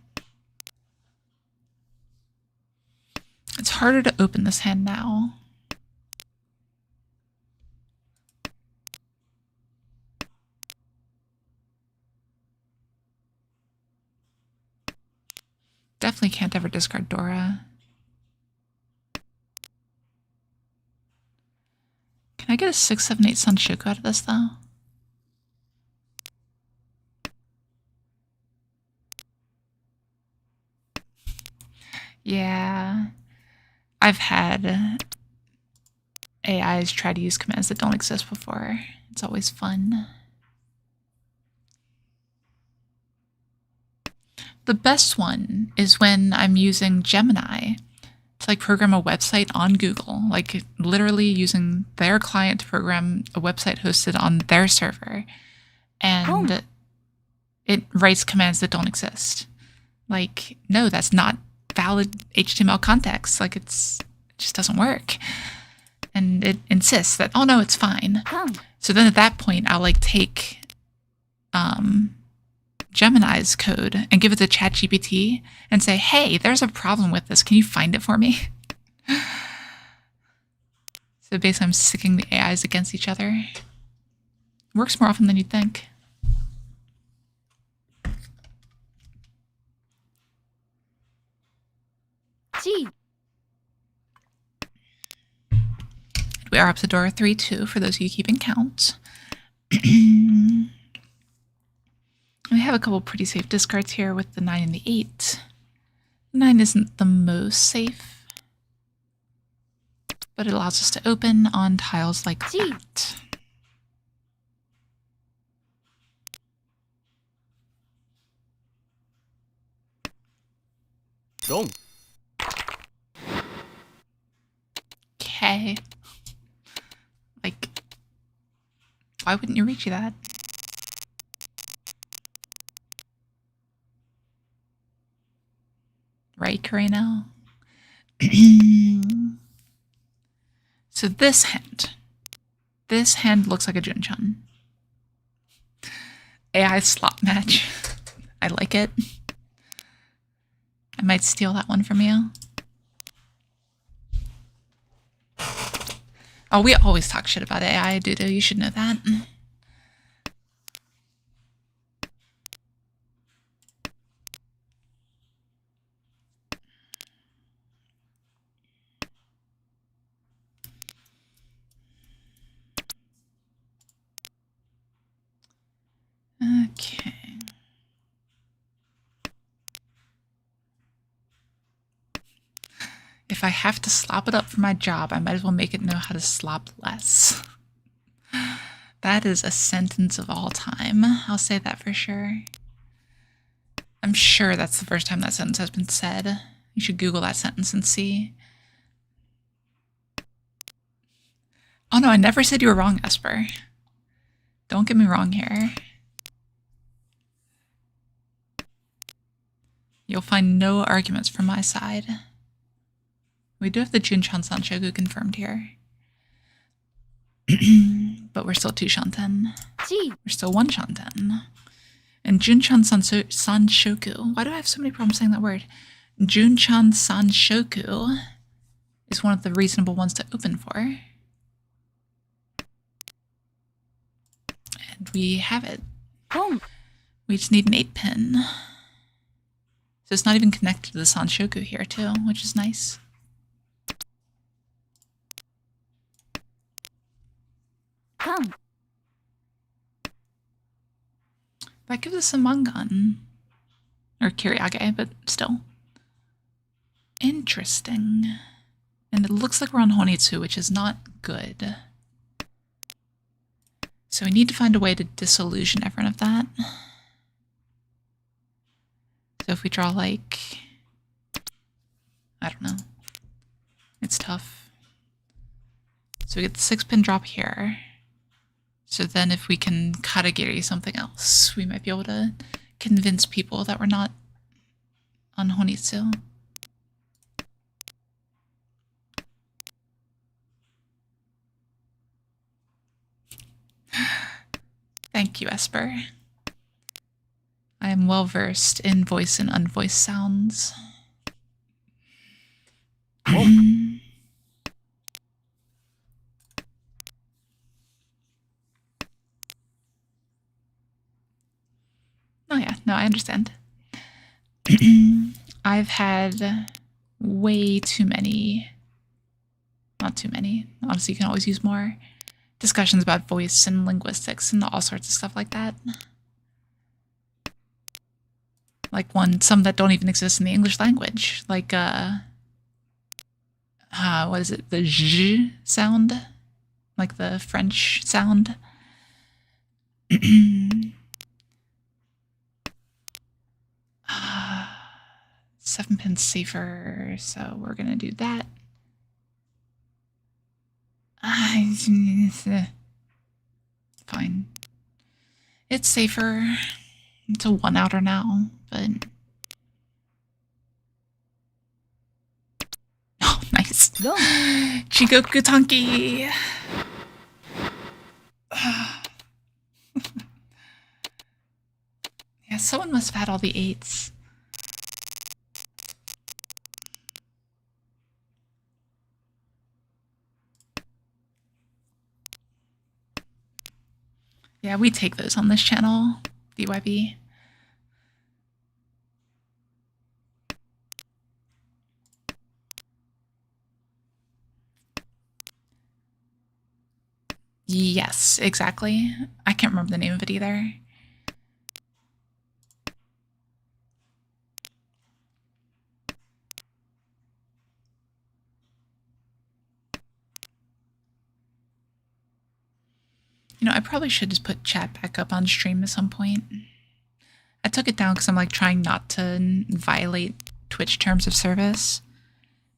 It's harder to open this hand now. Definitely can't ever discard Dora. Can I get a 6, 7, 8 Sanshoku out of this though? Yeah. I've had AIs try to use commands that don't exist before. It's always fun. The best one is when I'm using Gemini to like program a website on Google, like literally using their client to program a website hosted on their server. And it writes commands that don't exist. Like, no, that's not valid HTML context. Like it just doesn't work. And it insists that, oh no, it's fine. So then at that point, I'll like take Gemini's code and give it to ChatGPT and say, hey, there's a problem with this. Can you find it for me? So basically I'm sticking the AIs against each other. Works more often than you'd think. G. We are up to Dora 3-2 for those of you keeping count. We have a couple pretty safe discards here with the 9 and the 8. 9 isn't the most safe, but it allows us to open on tiles like that. Dong. Okay. Like, why wouldn't you Riichi that? Right, Kareno? So this hand looks like a Junchan. AI slot match. I like it. I might steal that one from you. Oh, we always talk shit about AI, Dudu. You should know that. Okay. If I have to slop it up for my job, I might as well make it know how to slop less. That is a sentence of all time. I'll say that for sure. I'm sure that's the first time that sentence has been said. You should Google that sentence and see. Oh no, I never said you were wrong, Esper. Don't get me wrong here. You'll find no arguments from my side. We do have the Junchan Sanshoku confirmed here. But we're still 2 Shanten. We're still 1 Shanten. And Junchan Sanshoku. Why do I have so many problems saying that word? Junchan Sanshoku is one of the reasonable ones to open for. And we have it. 本 We just need an 8-pin. So it's not even connected to the Sanshoku here too, which is nice. Kan That gives us a Mangan. Or Kiriage, but still. Interesting. And it looks like we're on Honitsu, which is not good. So we need to find a way to disillusion everyone of that. So if we draw like... I don't know. It's tough. So we get the 6-pin drop here. So then if we can Katagiri something else, we might be able to convince people that we're not on Honitsu. Thank you, Esper. I am well versed in voice and unvoiced sounds. Oh yeah, no, I understand. I've had way too many, not too many, honestly you can always use more, discussions about voice and linguistics and all sorts of stuff like that. Like some that don't even exist in the English language, like what is it, the zh sound? Like the French sound. 7-pin's safer, so we're gonna do that. Fine. It's safer. It's a 1-outer now, but... Oh, nice. 4 Chigoku Tanki! Yeah, someone must have had all the 8s. Yeah, we take those on this channel, DYB. Yes, exactly. I can't remember the name of it either. You know, I probably should just put chat back up on stream at some point. I took it down because I'm like trying not to violate Twitch terms of service.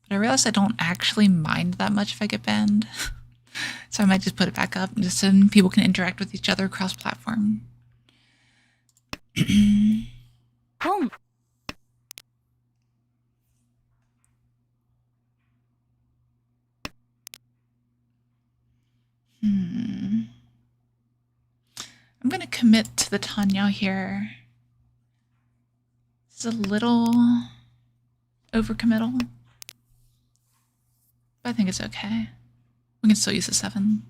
But I realized I don't actually mind that much if I get banned. So I might just put it back up just so people can interact with each other cross-platform. 本 I'm going to commit to the Tanyao here. It's a little overcommittal, but I think it's okay. We can still use a 7.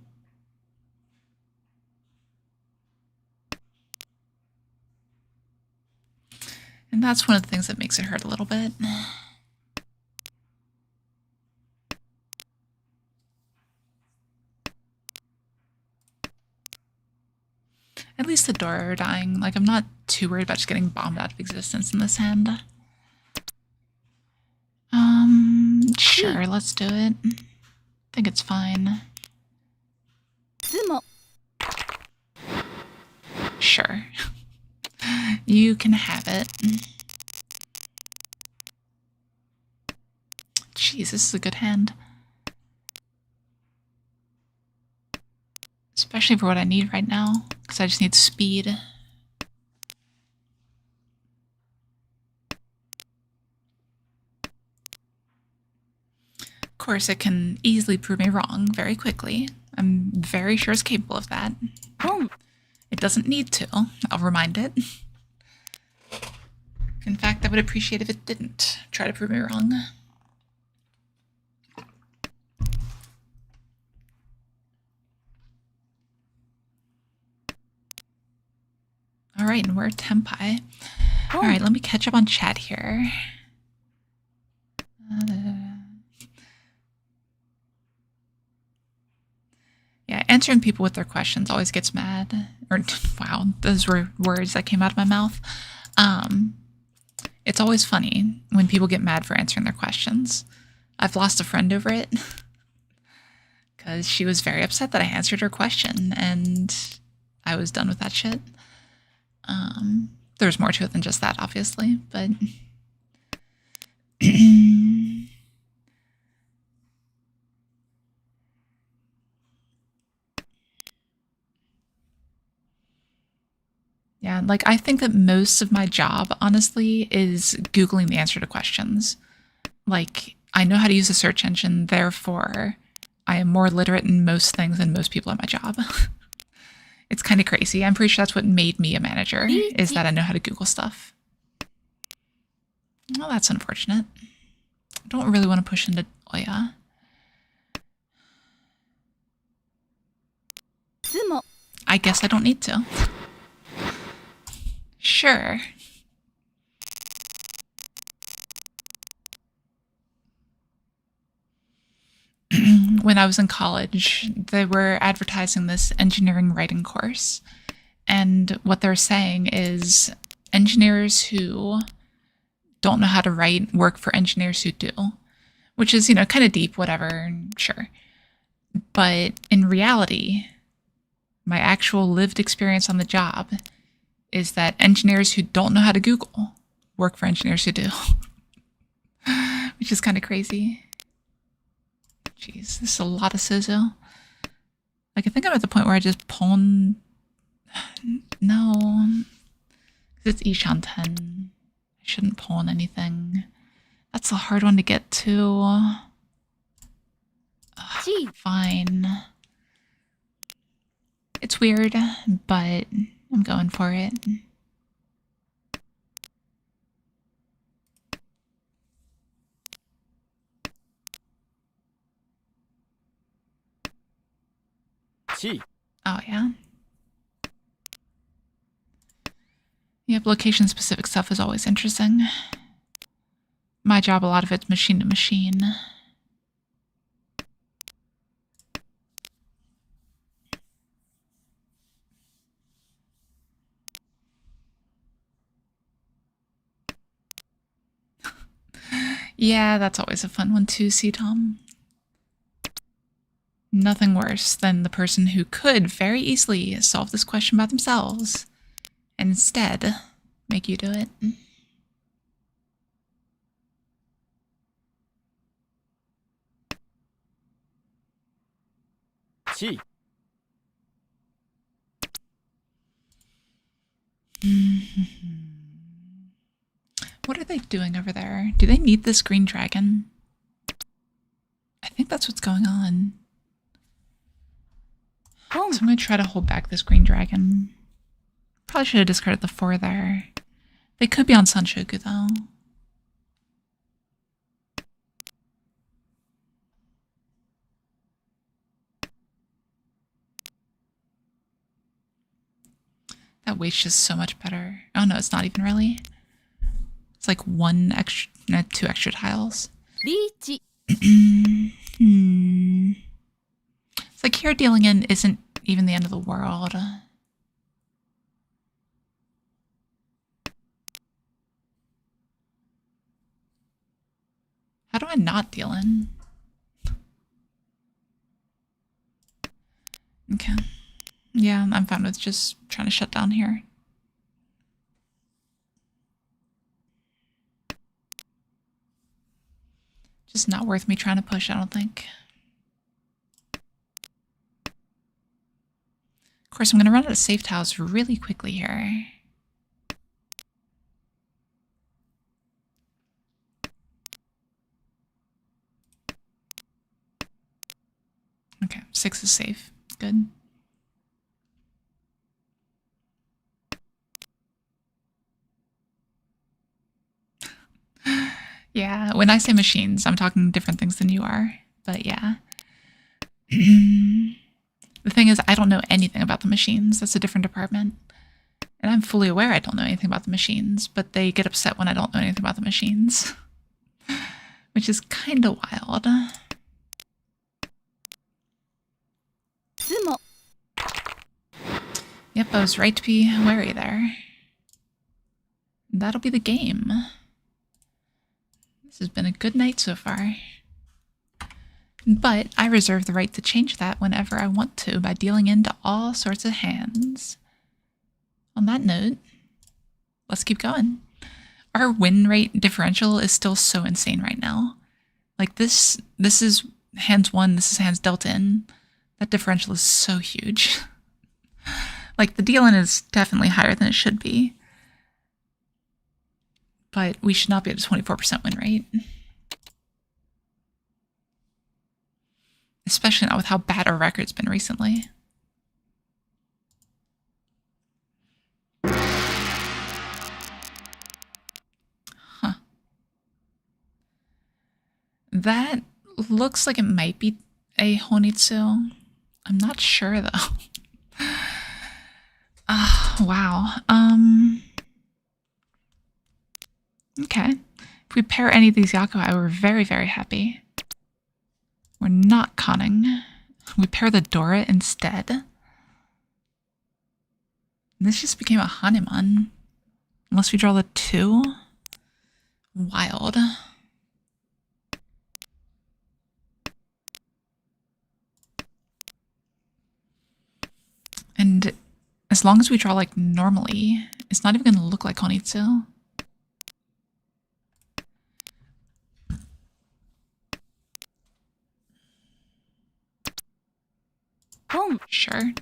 And that's one of the things that makes it hurt a little bit. At least the Dora are dying. Like, I'm not too worried about just getting bombed out of existence in this hand. Sure, let's do it. I think it's fine. つも Sure. You can have it. Jeez, this is a good hand. Especially for what I need right now, because I just need speed. Of course, it can easily prove me wrong very quickly. I'm very sure it's capable of that. 本 It doesn't need to. I'll remind it. In fact, I would appreciate if it didn't try to prove me wrong. right, and we're Tempai. All right, let me catch up on chat here. Yeah, answering people with their questions always gets mad. Or, wow, those were words that came out of my mouth. It's always funny when people get mad for answering their questions. I've lost a friend over it because she was very upset that I answered her question, and I was done with that shit. There's more to it than just that, obviously, but... Yeah, like I think that most of my job, honestly, is Googling the answer to questions. Like, I know how to use a search engine, therefore I am more literate in most things than most people at my job. It's kind of crazy. I'm pretty sure that's what made me a manager, is that I know how to Google stuff. Well, that's unfortunate. I don't really want to push into Oya. I guess I don't need to. Sure. When I was in college, they were advertising this engineering writing course. And what they're saying is engineers who don't know how to write work for engineers who do, which is, you know, kind of deep, whatever, sure. But in reality, my actual lived experience on the job is that engineers who don't know how to Google work for engineers who do, which is kind of crazy. Jeez, this is a lot of Suzu. Like, I think I'm at the point where I just pawn... No. It's Ishan 10. I shouldn't pawn anything. That's a hard one to get to. Ugh, fine. It's weird, but I'm going for it. Oh, yeah? Yep, location-specific stuff is always interesting. My job, a lot of it's machine to machine. Yeah, that's always a fun one too, see, Tom? Nothing worse than the person who could very easily solve this question by themselves and instead make you do it. Gee. What are they doing over there? Do they need this green dragon? I think that's what's going on. So I'm going to try to hold back this green dragon. Probably should have discarded the 4 there. They could be on Sanshoku, though. That weight's just so much better. Oh no, it's not even really. It's like 1 extra, no, 2 extra tiles. Riichi. It's like here dealing in isn't even the end of the world. How do I not deal in? Okay. Yeah, I'm fine with just trying to shut down here. Just not worth me trying to push, I don't think. Of course, I'm going to run out of safe tiles really quickly here. Okay, 6 is safe. Good. Yeah, when I say machines, I'm talking different things than you are. But yeah. The thing is, I don't know anything about the machines. That's a different department. And I'm fully aware I don't know anything about the machines, but they get upset when I don't know anything about the machines. Which is kind of wild. つも Yep, I was right to be wary there. That'll be the game. This has been a good night so far. But I reserve the right to change that whenever I want to by dealing into all sorts of hands. On that note, let's keep going. Our win rate differential is still so insane right now. Like this is hands won, this is hands dealt in. That differential is so huge. Like the deal in is definitely higher than it should be. But we should not be at a 24% win rate. Especially not with how bad our record's been recently. Huh. That looks like it might be a Honitsu. I'm not sure though. Wow. Okay. If we pair any of these Yakuai, we're very, very happy. We're not conning. We pair the Dora instead. This just became a Hanuman. Unless we draw the 2. Wild. And as long as we draw like normally, it's not even going to look like Honitsu. Boom. Sure.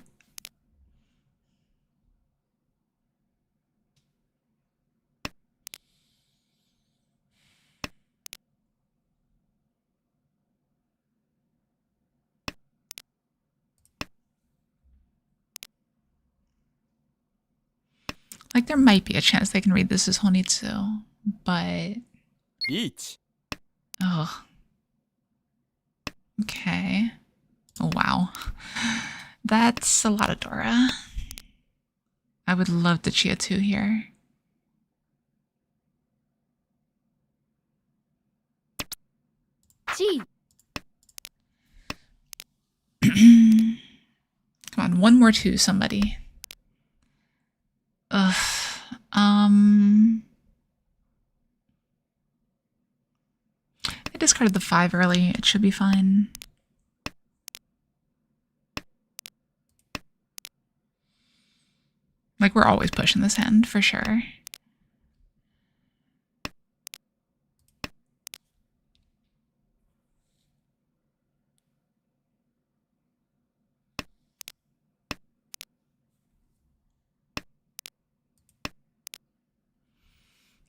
Like there might be a chance they can read this as Honitsu, but リーチ oh. Okay. Oh, wow. That's a lot of Dora. I would love the Chia 2 here. G. Come on, one more 2, somebody. Ugh. I discarded the 5 early. It should be fine. Like, we're always pushing this hand, for sure.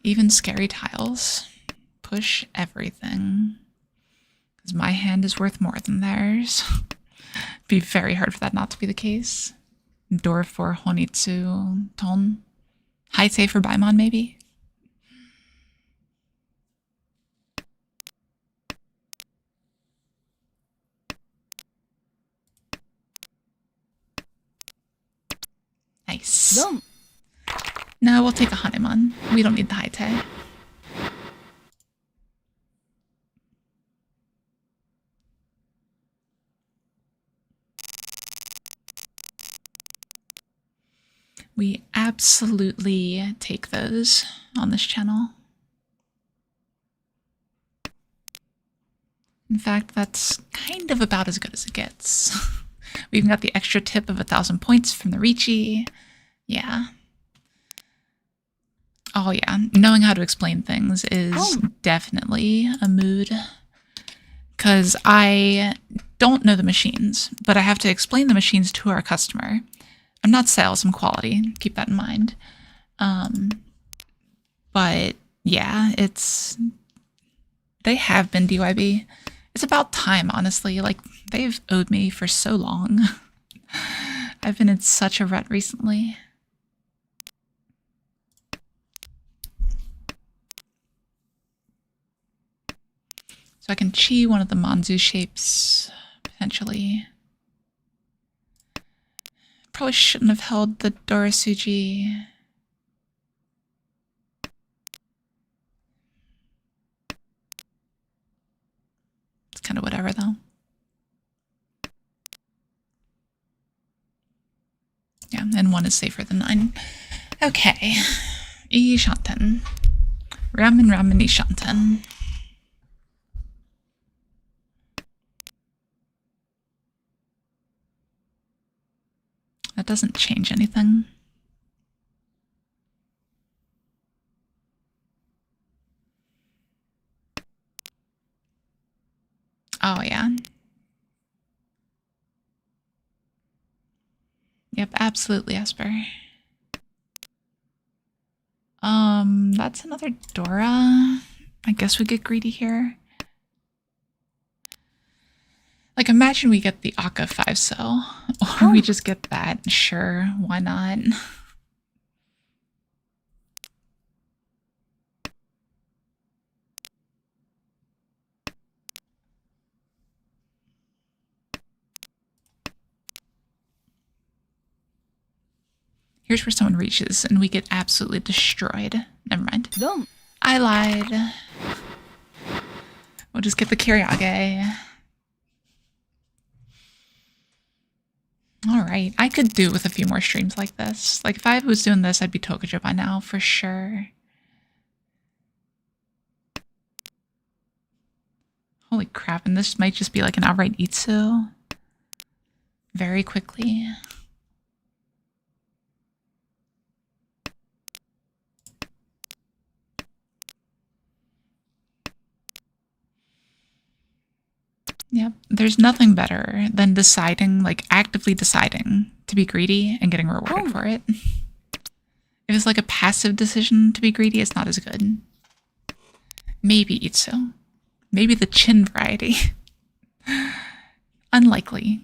Even scary tiles. Push everything. Because my hand is worth more than theirs. Be very hard for that not to be the case. Door for Honitsu Ton. Haitei for Baimon, maybe? Nice. Dom. No, we'll take a Hanuman. We don't need the Haitei. We absolutely take those on this channel. In fact, that's kind of about as good as it gets. We even got the extra tip of 1,000 points from the Riichi. Yeah. Oh yeah, knowing how to explain things is definitely a mood. Because I don't know the machines, but I have to explain the machines to our customer. I'm not sales, I'm quality. Keep that in mind. But yeah, they have been DYB. It's about time, honestly. Like, they've owed me for so long. I've been in such a rut recently. So I can chi one of the Manzu shapes, potentially. Probably shouldn't have held the Dorasuji. It's kind of whatever, though. Yeah, and 1 is safer than 9. Okay. Ishanten. Ramen Ishanten. That doesn't change anything. Oh, yeah. Yep, absolutely, Esper. That's another Dora. I guess we get greedy here. Like, imagine we get the Akka 5 cell. Or we just get that. Sure, why not? Here's where someone reaches and we get absolutely destroyed. Never mind. Dom. I lied. We'll just get the Kyriage. Alright, I could do with a few more streams like this. Like, if I was doing this, I'd be Tokujo by now, for sure. Holy crap, and this might just be like an outright Itsu. Very quickly. Yep, there's nothing better than deciding, like actively deciding to be greedy and getting rewarded for it. If it's like a passive decision to be greedy, it's not as good. Maybe Itsu. Maybe the chin variety. Unlikely.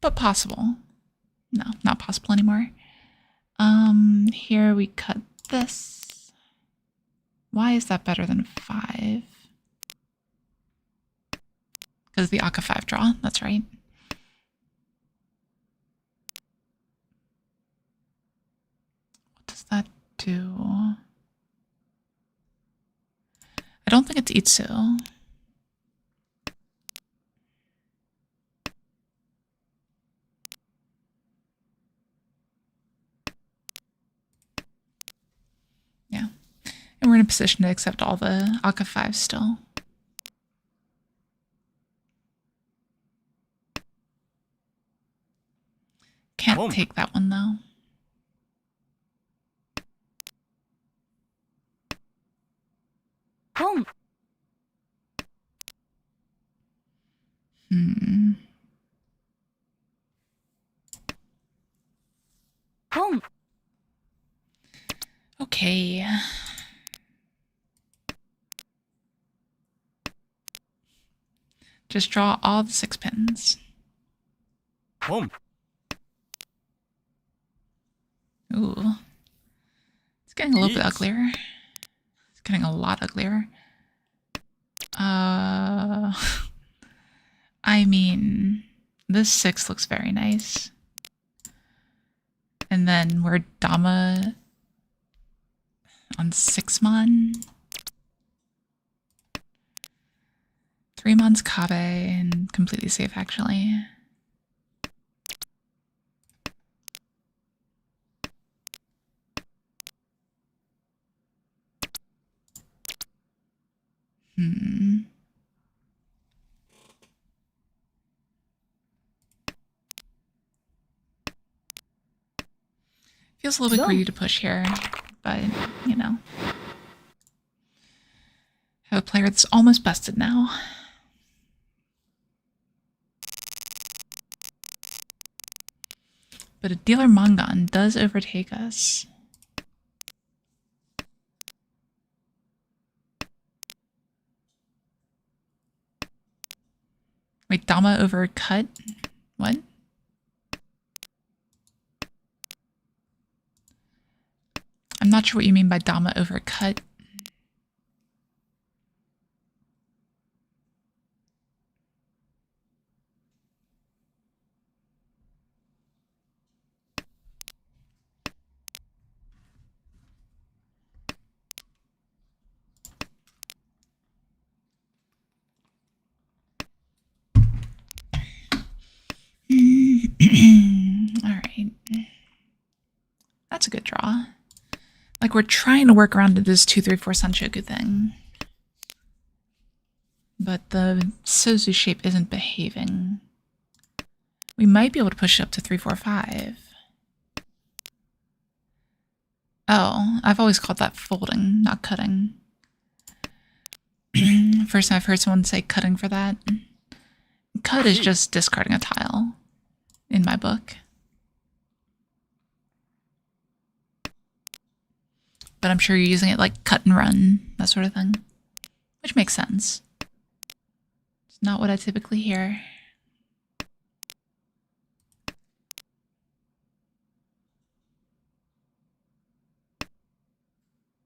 But possible. No, not possible anymore. Here we cut this. Why is that better than 5? Because the Akka 5 draw, that's right. What does that do? I don't think it's Itsu. Yeah. And we're in a position to accept all the Akka 5s still. Can't take that one though. Home. Home. Okay. Just draw all the 6 pins. Home. Ooh. It's getting a little bit uglier. It's getting a lot uglier. I mean, this 6 looks very nice. And then we're Dama on 6 mon. 3 mon's Kabe and completely safe actually. Feels a little bit greedy to push here, but, you know. Have a player that's almost busted now. But a dealer Mangan does overtake us. Wait, Dama overcut? What? I'm not sure what you mean by Dama overcut. we're trying to work around this 2-3-4 Sanshoku thing. But the Sozu shape isn't behaving. We might be able to push it up to 3-4-5. Oh, I've always called that folding, not cutting. First time I've heard someone say cutting for that. Cut is just discarding a tile in my book. But I'm sure you're using it like cut and run, that sort of thing. Which makes sense. It's not what I typically hear.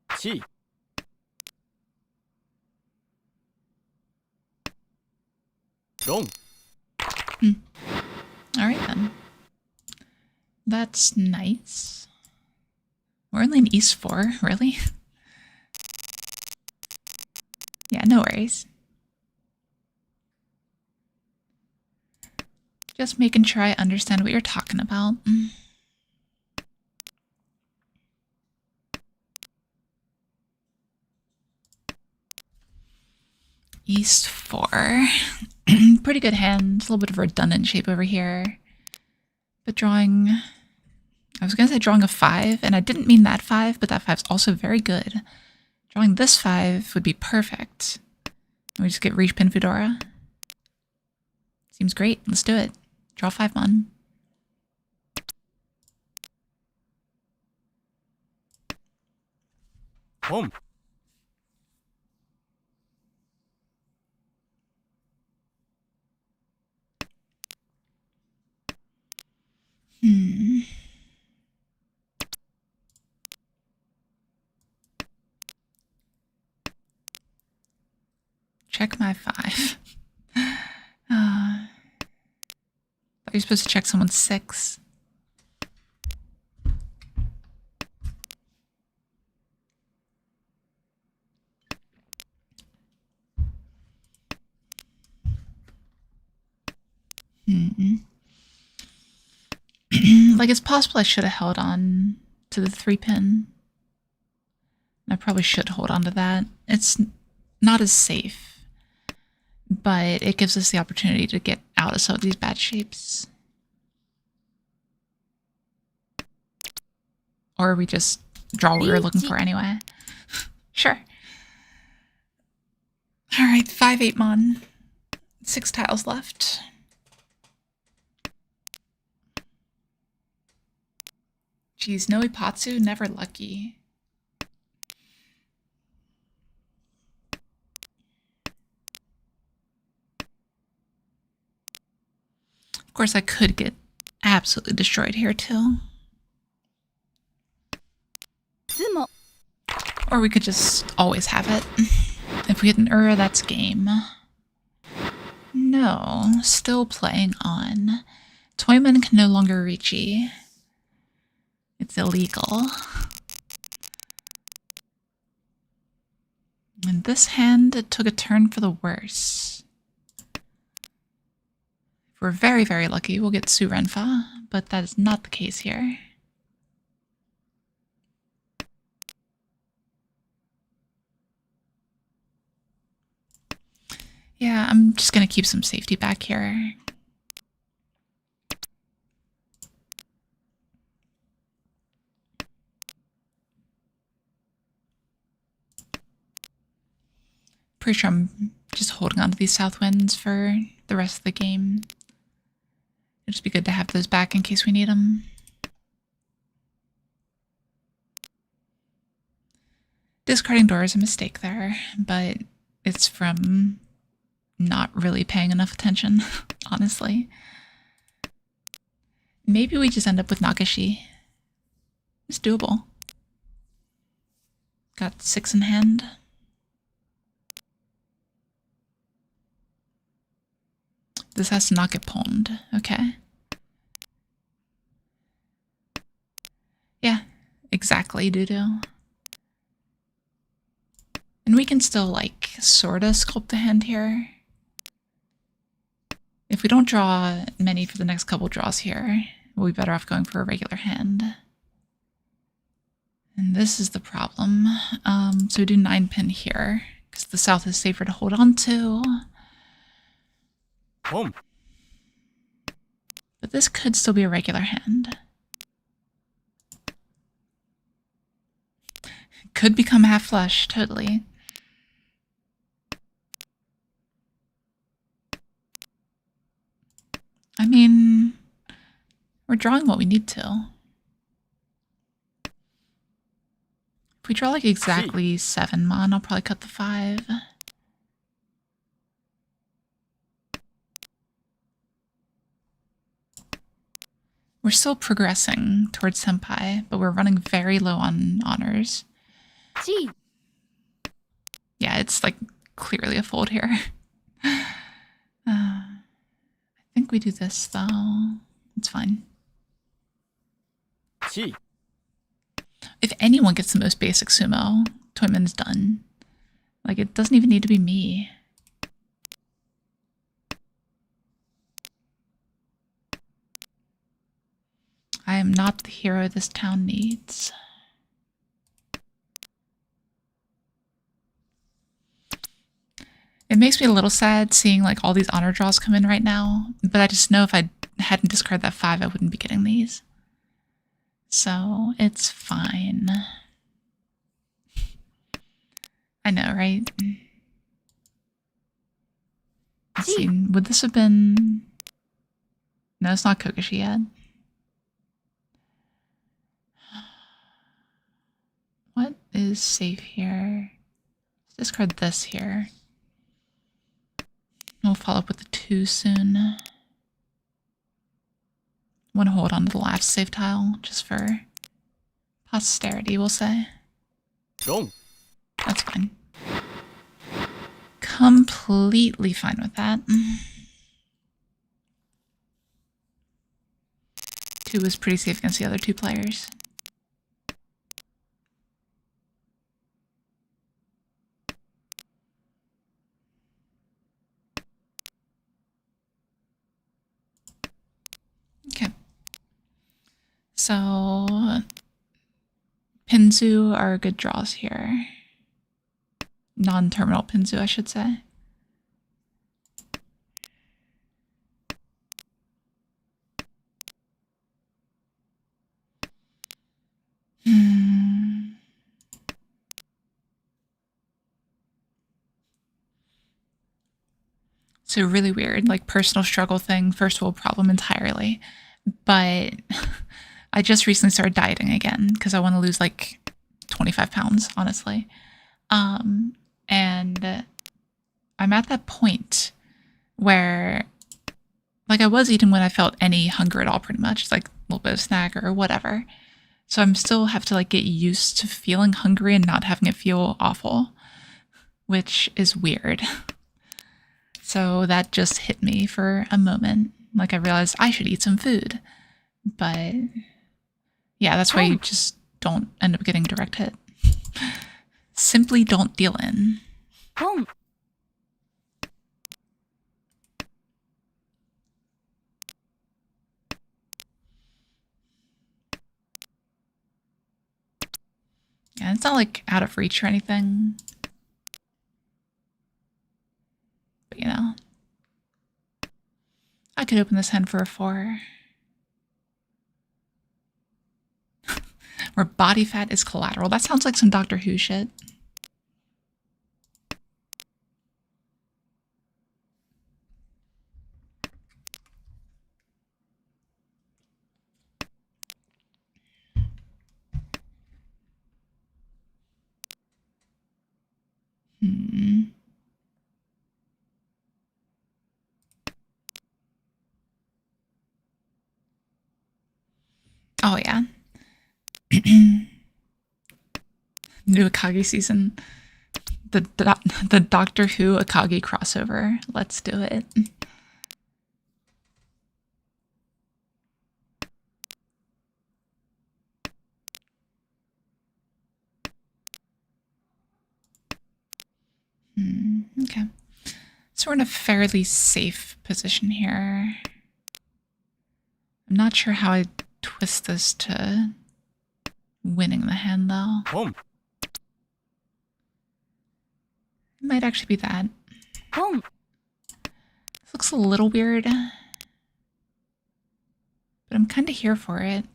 Chi. Long. Alright then. That's nice. We're only in East 4, really? Yeah, no worries. Just making sure I understand what you're talking about. East 4. Pretty good hand. A little bit of a redundant shape over here. But drawing... I was going to say drawing a 5, and I didn't mean that 5, but that 5's also very good. Drawing this 5 would be perfect. Can we just get Riichi Pin Fedora? Seems great. Let's do it. Draw 5 mon. Home. Check my 5. Thought you're supposed to check someone's 6. Like, it's possible I should have held on to the 3 pin. I probably should hold on to that. It's not as safe, but it gives us the opportunity to get out of some of these bad shapes. Or we just draw what we were looking for anyway. Sure. Alright, 5-8 mon. 6 tiles left. Geez, no Ipatsu, never lucky. Of course, I could get absolutely destroyed here too. Or we could just always have it. If we hit an Ura, that's game. No, still playing on. Toyman can no longer Riichi. It's illegal. And this hand, it took a turn for the worse. If we're very, very lucky, we'll get Surenfa, but that is not the case here. Yeah, I'm just gonna keep some safety back here. Pretty sure I'm just holding on to these south winds for the rest of the game. It'd just be good to have those back in case we need them. Discarding door is a mistake there, but it's from not really paying enough attention, honestly. Maybe we just end up with Nagashi. It's doable. Got 6 in hand. This has to not get pawned. Okay. Yeah, exactly, Dudu. And we can still, like, sorta sculpt the hand here. If we don't draw many for the next couple draws here, we'll be better off going for a regular hand. And this is the problem. So we do 9 pin here, because the south is safer to hold on to. Boom. But this could still be a regular hand. Could become half flush, totally. I mean, we're drawing what we need to. If we draw like exactly 7 mon, I'll probably cut the 5. We're still progressing towards senpai, but we're running very low on honors. G. Yeah, it's like clearly a fold here. I think we do this though. It's fine. Chi. If anyone gets the most basic sumo, Toyman's done. Like, it doesn't even need to be me. I am not the hero this town needs. It makes me a little sad seeing like all these honor draws come in right now, but I just know if I hadn't discarded that 5, I wouldn't be getting these. So it's fine. I know, right? Let's see, would this have been... No, it's not Kokoshi yet. What is safe here? Let's discard this here. We'll follow up with the 2 soon. Want to hold on to the last save tile, just for posterity, we'll say. Wrong. That's fine. Completely fine with that. 2 was pretty safe against the other 2 players. Okay. So, Pinzu are good draws here. Non-terminal Pinzu, I should say. So really weird, like personal struggle thing, first world problem entirely. But I just recently started dieting again because I want to lose like 25 pounds, honestly. And I'm at that point where, like, I was eating when I felt any hunger at all, pretty much. It's like a little bit of snack or whatever. So I'm still have to like get used to feeling hungry and not having it feel awful, which is weird. So that just hit me for a moment. Like I realized I should eat some food. But yeah, that's why you just don't end up getting direct hit. Simply don't deal in. Boom. Yeah, it's not like out of reach or anything. But you know, I could open this hand for a 4. Where body fat is collateral. That sounds like some Doctor Who shit. Oh yeah. New Akagi season. The Doctor Who Akagi crossover. Let's do it. Okay. So we're in a fairly safe position here. I'm not sure how I twist this to winning the hand, though. Pom. It might actually be that. Pom. This looks a little weird, but I'm kind of here for it.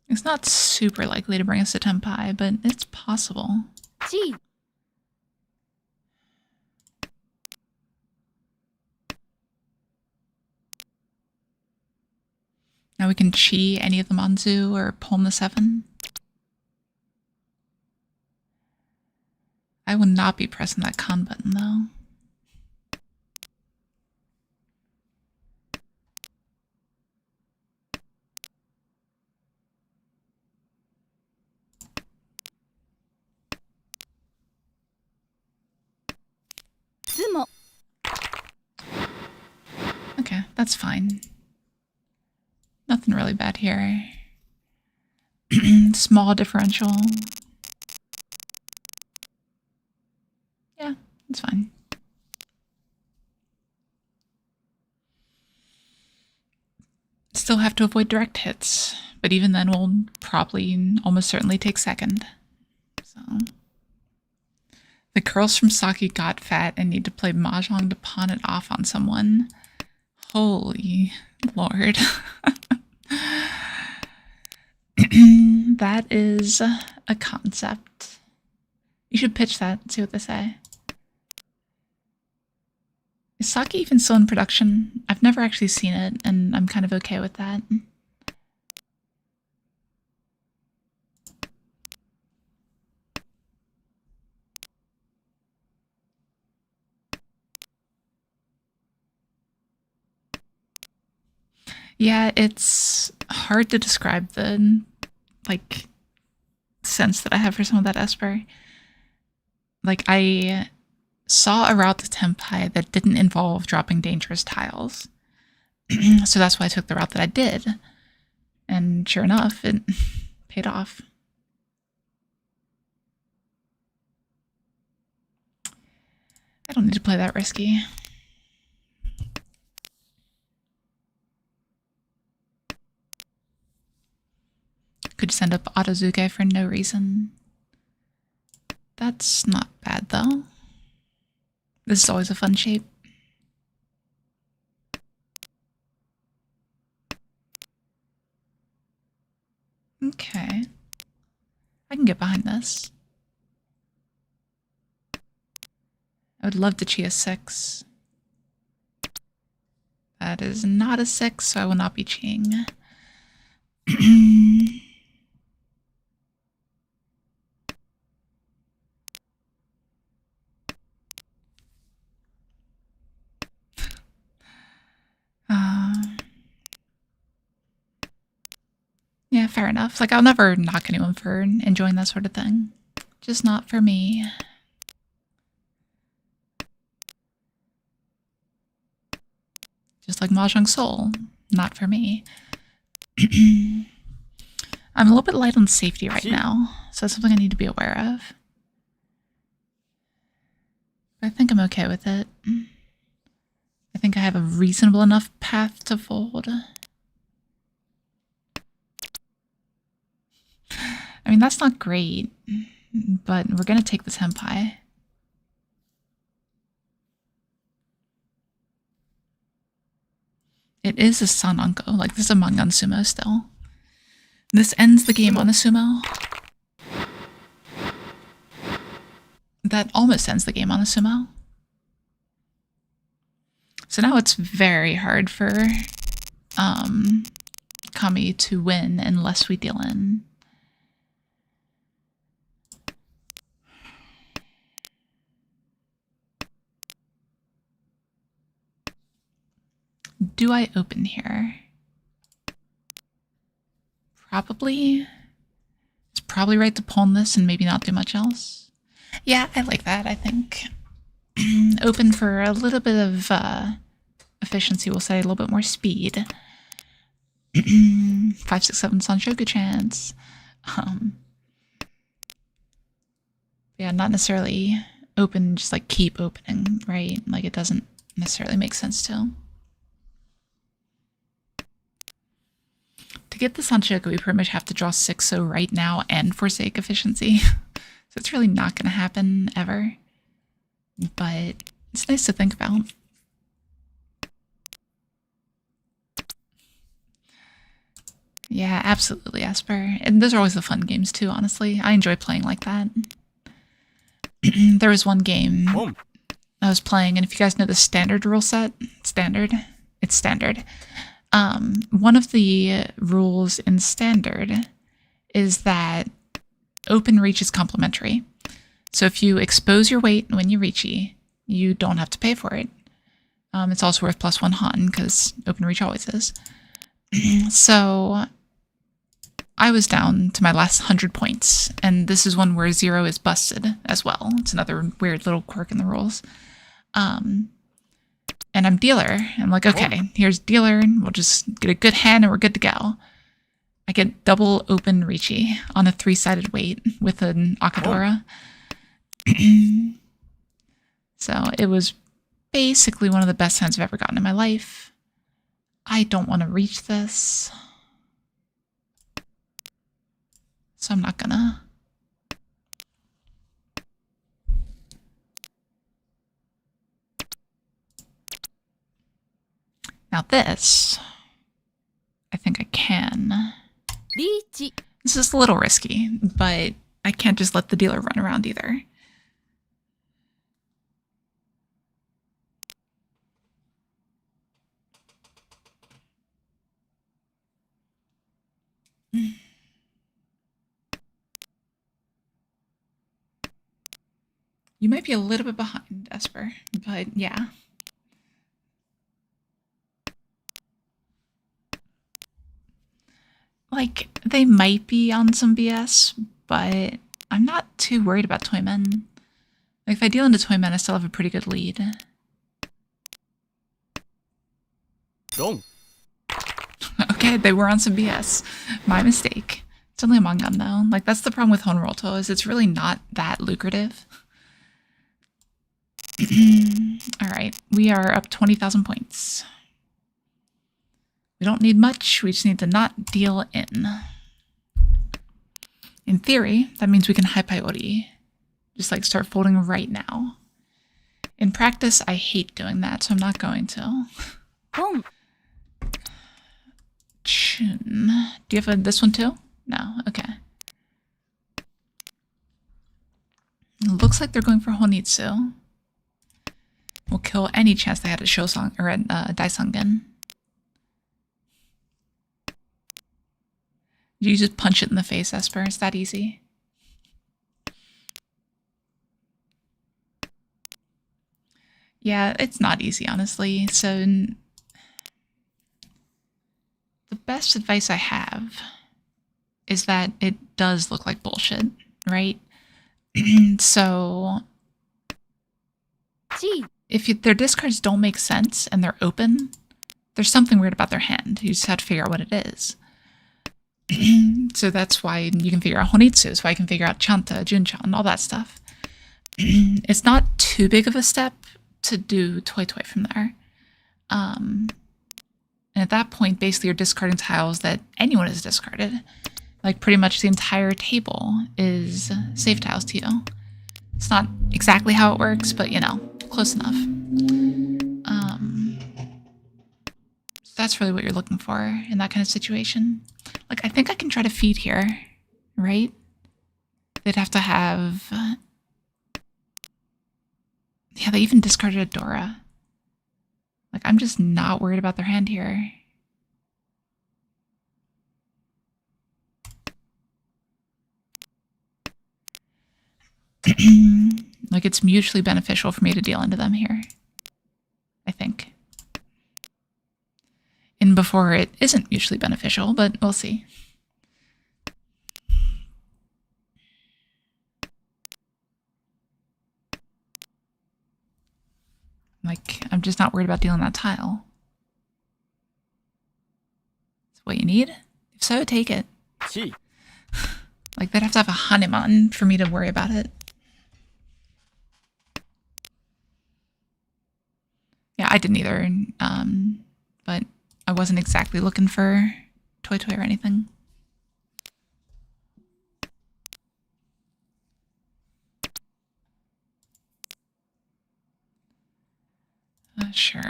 It's not super likely to bring us to Tenpai, but it's possible. Chi. Now we can chi any of the Manzu or Pulm the 7. I will not be pressing that con button, though. Zumo. Okay, that's fine. Nothing really bad here. Small differential. Yeah, it's fine. Still have to avoid direct hits, but even then we'll probably almost certainly take second. So the girls from Saki got fat and need to play Mahjong to pawn it off on someone. Holy Lord. That is a concept. You should pitch that, see what they say. Is Saki even still in production? I've never actually seen it, and I'm kind of okay with that. Yeah, it's hard to describe the, like, sense that I have for some of that Esper. Like, I saw a route to Tenpai that didn't involve dropping dangerous tiles. So that's why I took the route that I did. And sure enough, it paid off. I don't need to play that risky. Could send up Otozuke for no reason. That's not bad, though. This is always a fun shape. Okay. I can get behind this. I would love to chi a 6. That is not a 6, so I will not be chiing. Yeah, fair enough. Like, I'll never knock anyone for enjoying that sort of thing. Just not for me. Just like Mahjong Soul. Not for me. I'm a little bit light on safety right now, so that's something I need to be aware of. But I think I'm okay with it. I think I have a reasonable enough path to fold. I mean, that's not great, but we're going to take the Tenpai. It is a Sananko, like this is a Mangan Sumo still. This ends the game on a sumo. That almost ends the game on a sumo. So now it's very hard for Kami to win unless we deal in. Do I open here? Probably. It's probably right to pawn this and maybe not do much else. Yeah, I like that, I think. Open for a little bit of efficiency, we'll say a little bit more speed. 5, 6, 7 Sanshoku chance. Yeah, not necessarily open, just like keep opening, right? Like it doesn't necessarily make sense to. To get the Sanshoku, we pretty much have to draw 6 so right now and forsake efficiency. So it's really not going to happen ever. But it's nice to think about. Yeah, absolutely, Esper. And those are always the fun games too, honestly. I enjoy playing like that. There was one game I was playing, and if you guys know the standard rule set, it's standard. One of the rules in standard is that open reach is complementary. So if you expose your weight when you Riichi, you don't have to pay for it. It's also worth +1 Han, because open reach always is. So I was down to my last 100 points, and this is one where 0 is busted as well. It's another weird little quirk in the rules. And I'm dealer. I'm like, okay, here's dealer, and we'll just get a good hand and we're good to go. I get double open Riichi on a 3-sided weight with an Akadora. So it was basically one of the best hands I've ever gotten in my life. I don't want to reach this, so I'm not gonna. Now this, I think I can. Riichi. This is a little risky, but I can't just let the dealer run around either. You might be a little bit behind, Esper, but yeah. Like, they might be on some BS, but I'm not too worried about Toymen. Like, if I deal into Toymen, I still have a pretty good lead. Wrong. Okay, they were on some BS. My mistake. It's only a Mangan, though. Like, that's the problem with Honroto, is it's really not that lucrative. Alright, we are up 20,000 points. We don't need much, we just need to not deal in. In theory, that means we can high priority. Just like start folding right now. In practice, I hate doing that, so I'm not going to. Boom. Chun. Do you have this one too? No, okay. It looks like they're going for Honitsu. We'll kill any chance they had at Shosang or at Daisangen. You just punch it in the face, Esper. It's that easy. Yeah, it's not easy, honestly. So the best advice I have is that it does look like bullshit, right? So if their discards don't make sense and they're open, there's something weird about their hand. You just have to figure out what it is. So that's why you can figure out Honitsu, so I can figure out Chanta, Junchan, all that stuff. It's not too big of a step to do Toy Toy from there. And at that point, basically you're discarding tiles that anyone has discarded. Like pretty much the entire table is save tiles to you. It's not exactly how it works, but you know, close enough. So that's really what you're looking for in that kind of situation. Like, I think I can try to feed here, right? They'd have to have... Yeah, they even discarded a Dora. Like, I'm just not worried about their hand here. Like, it's mutually beneficial for me to deal into them here. I think. And before it isn't mutually beneficial, but we'll see. Like, I'm just not worried about dealing that tile. Is what you need? If so, take it. 地 Like, they'd have to have a Hanuman for me to worry about it. Yeah, I didn't either. But I wasn't exactly looking for Toy or anything. Sure.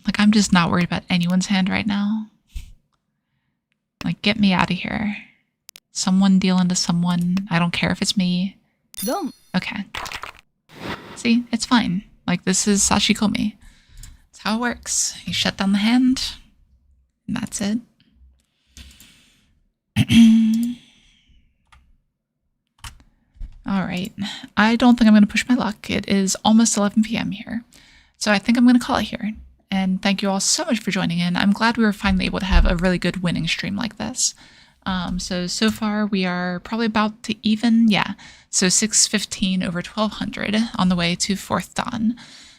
Like, I'm just not worried about anyone's hand right now. Like, get me out of here. Someone dealing to someone. I don't care if it's me. ドン Okay. See, it's fine. Like, this is Sashikomi. That's how it works. You shut down the hand, and that's it. All right. I don't think I'm going to push my luck. It is almost 11 p.m. here. So I think I'm going to call it here. And thank you all so much for joining in. I'm glad we were finally able to have a really good winning stream like this. So far we are probably about to even, yeah. So 615 over 1200 on the way to 4th Dawn.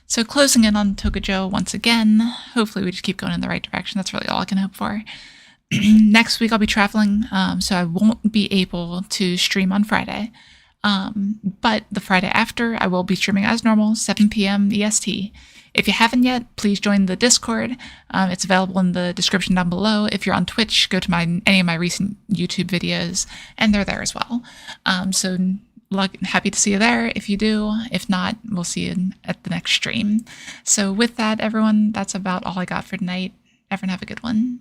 So closing in on Tokujo once again. Hopefully we just keep going in the right direction. That's really all I can hope for. Next week I'll be traveling, so I won't be able to stream on Friday. But the Friday after, I will be streaming as normal, 7 p.m. EST. If you haven't yet, please join the Discord. It's available in the description down below. If you're on Twitch, go to any of my recent YouTube videos, and they're there as well. So happy to see you there if you do. If not, we'll see you at the next stream. So with that, everyone, that's about all I got for tonight. Everyone have a good one.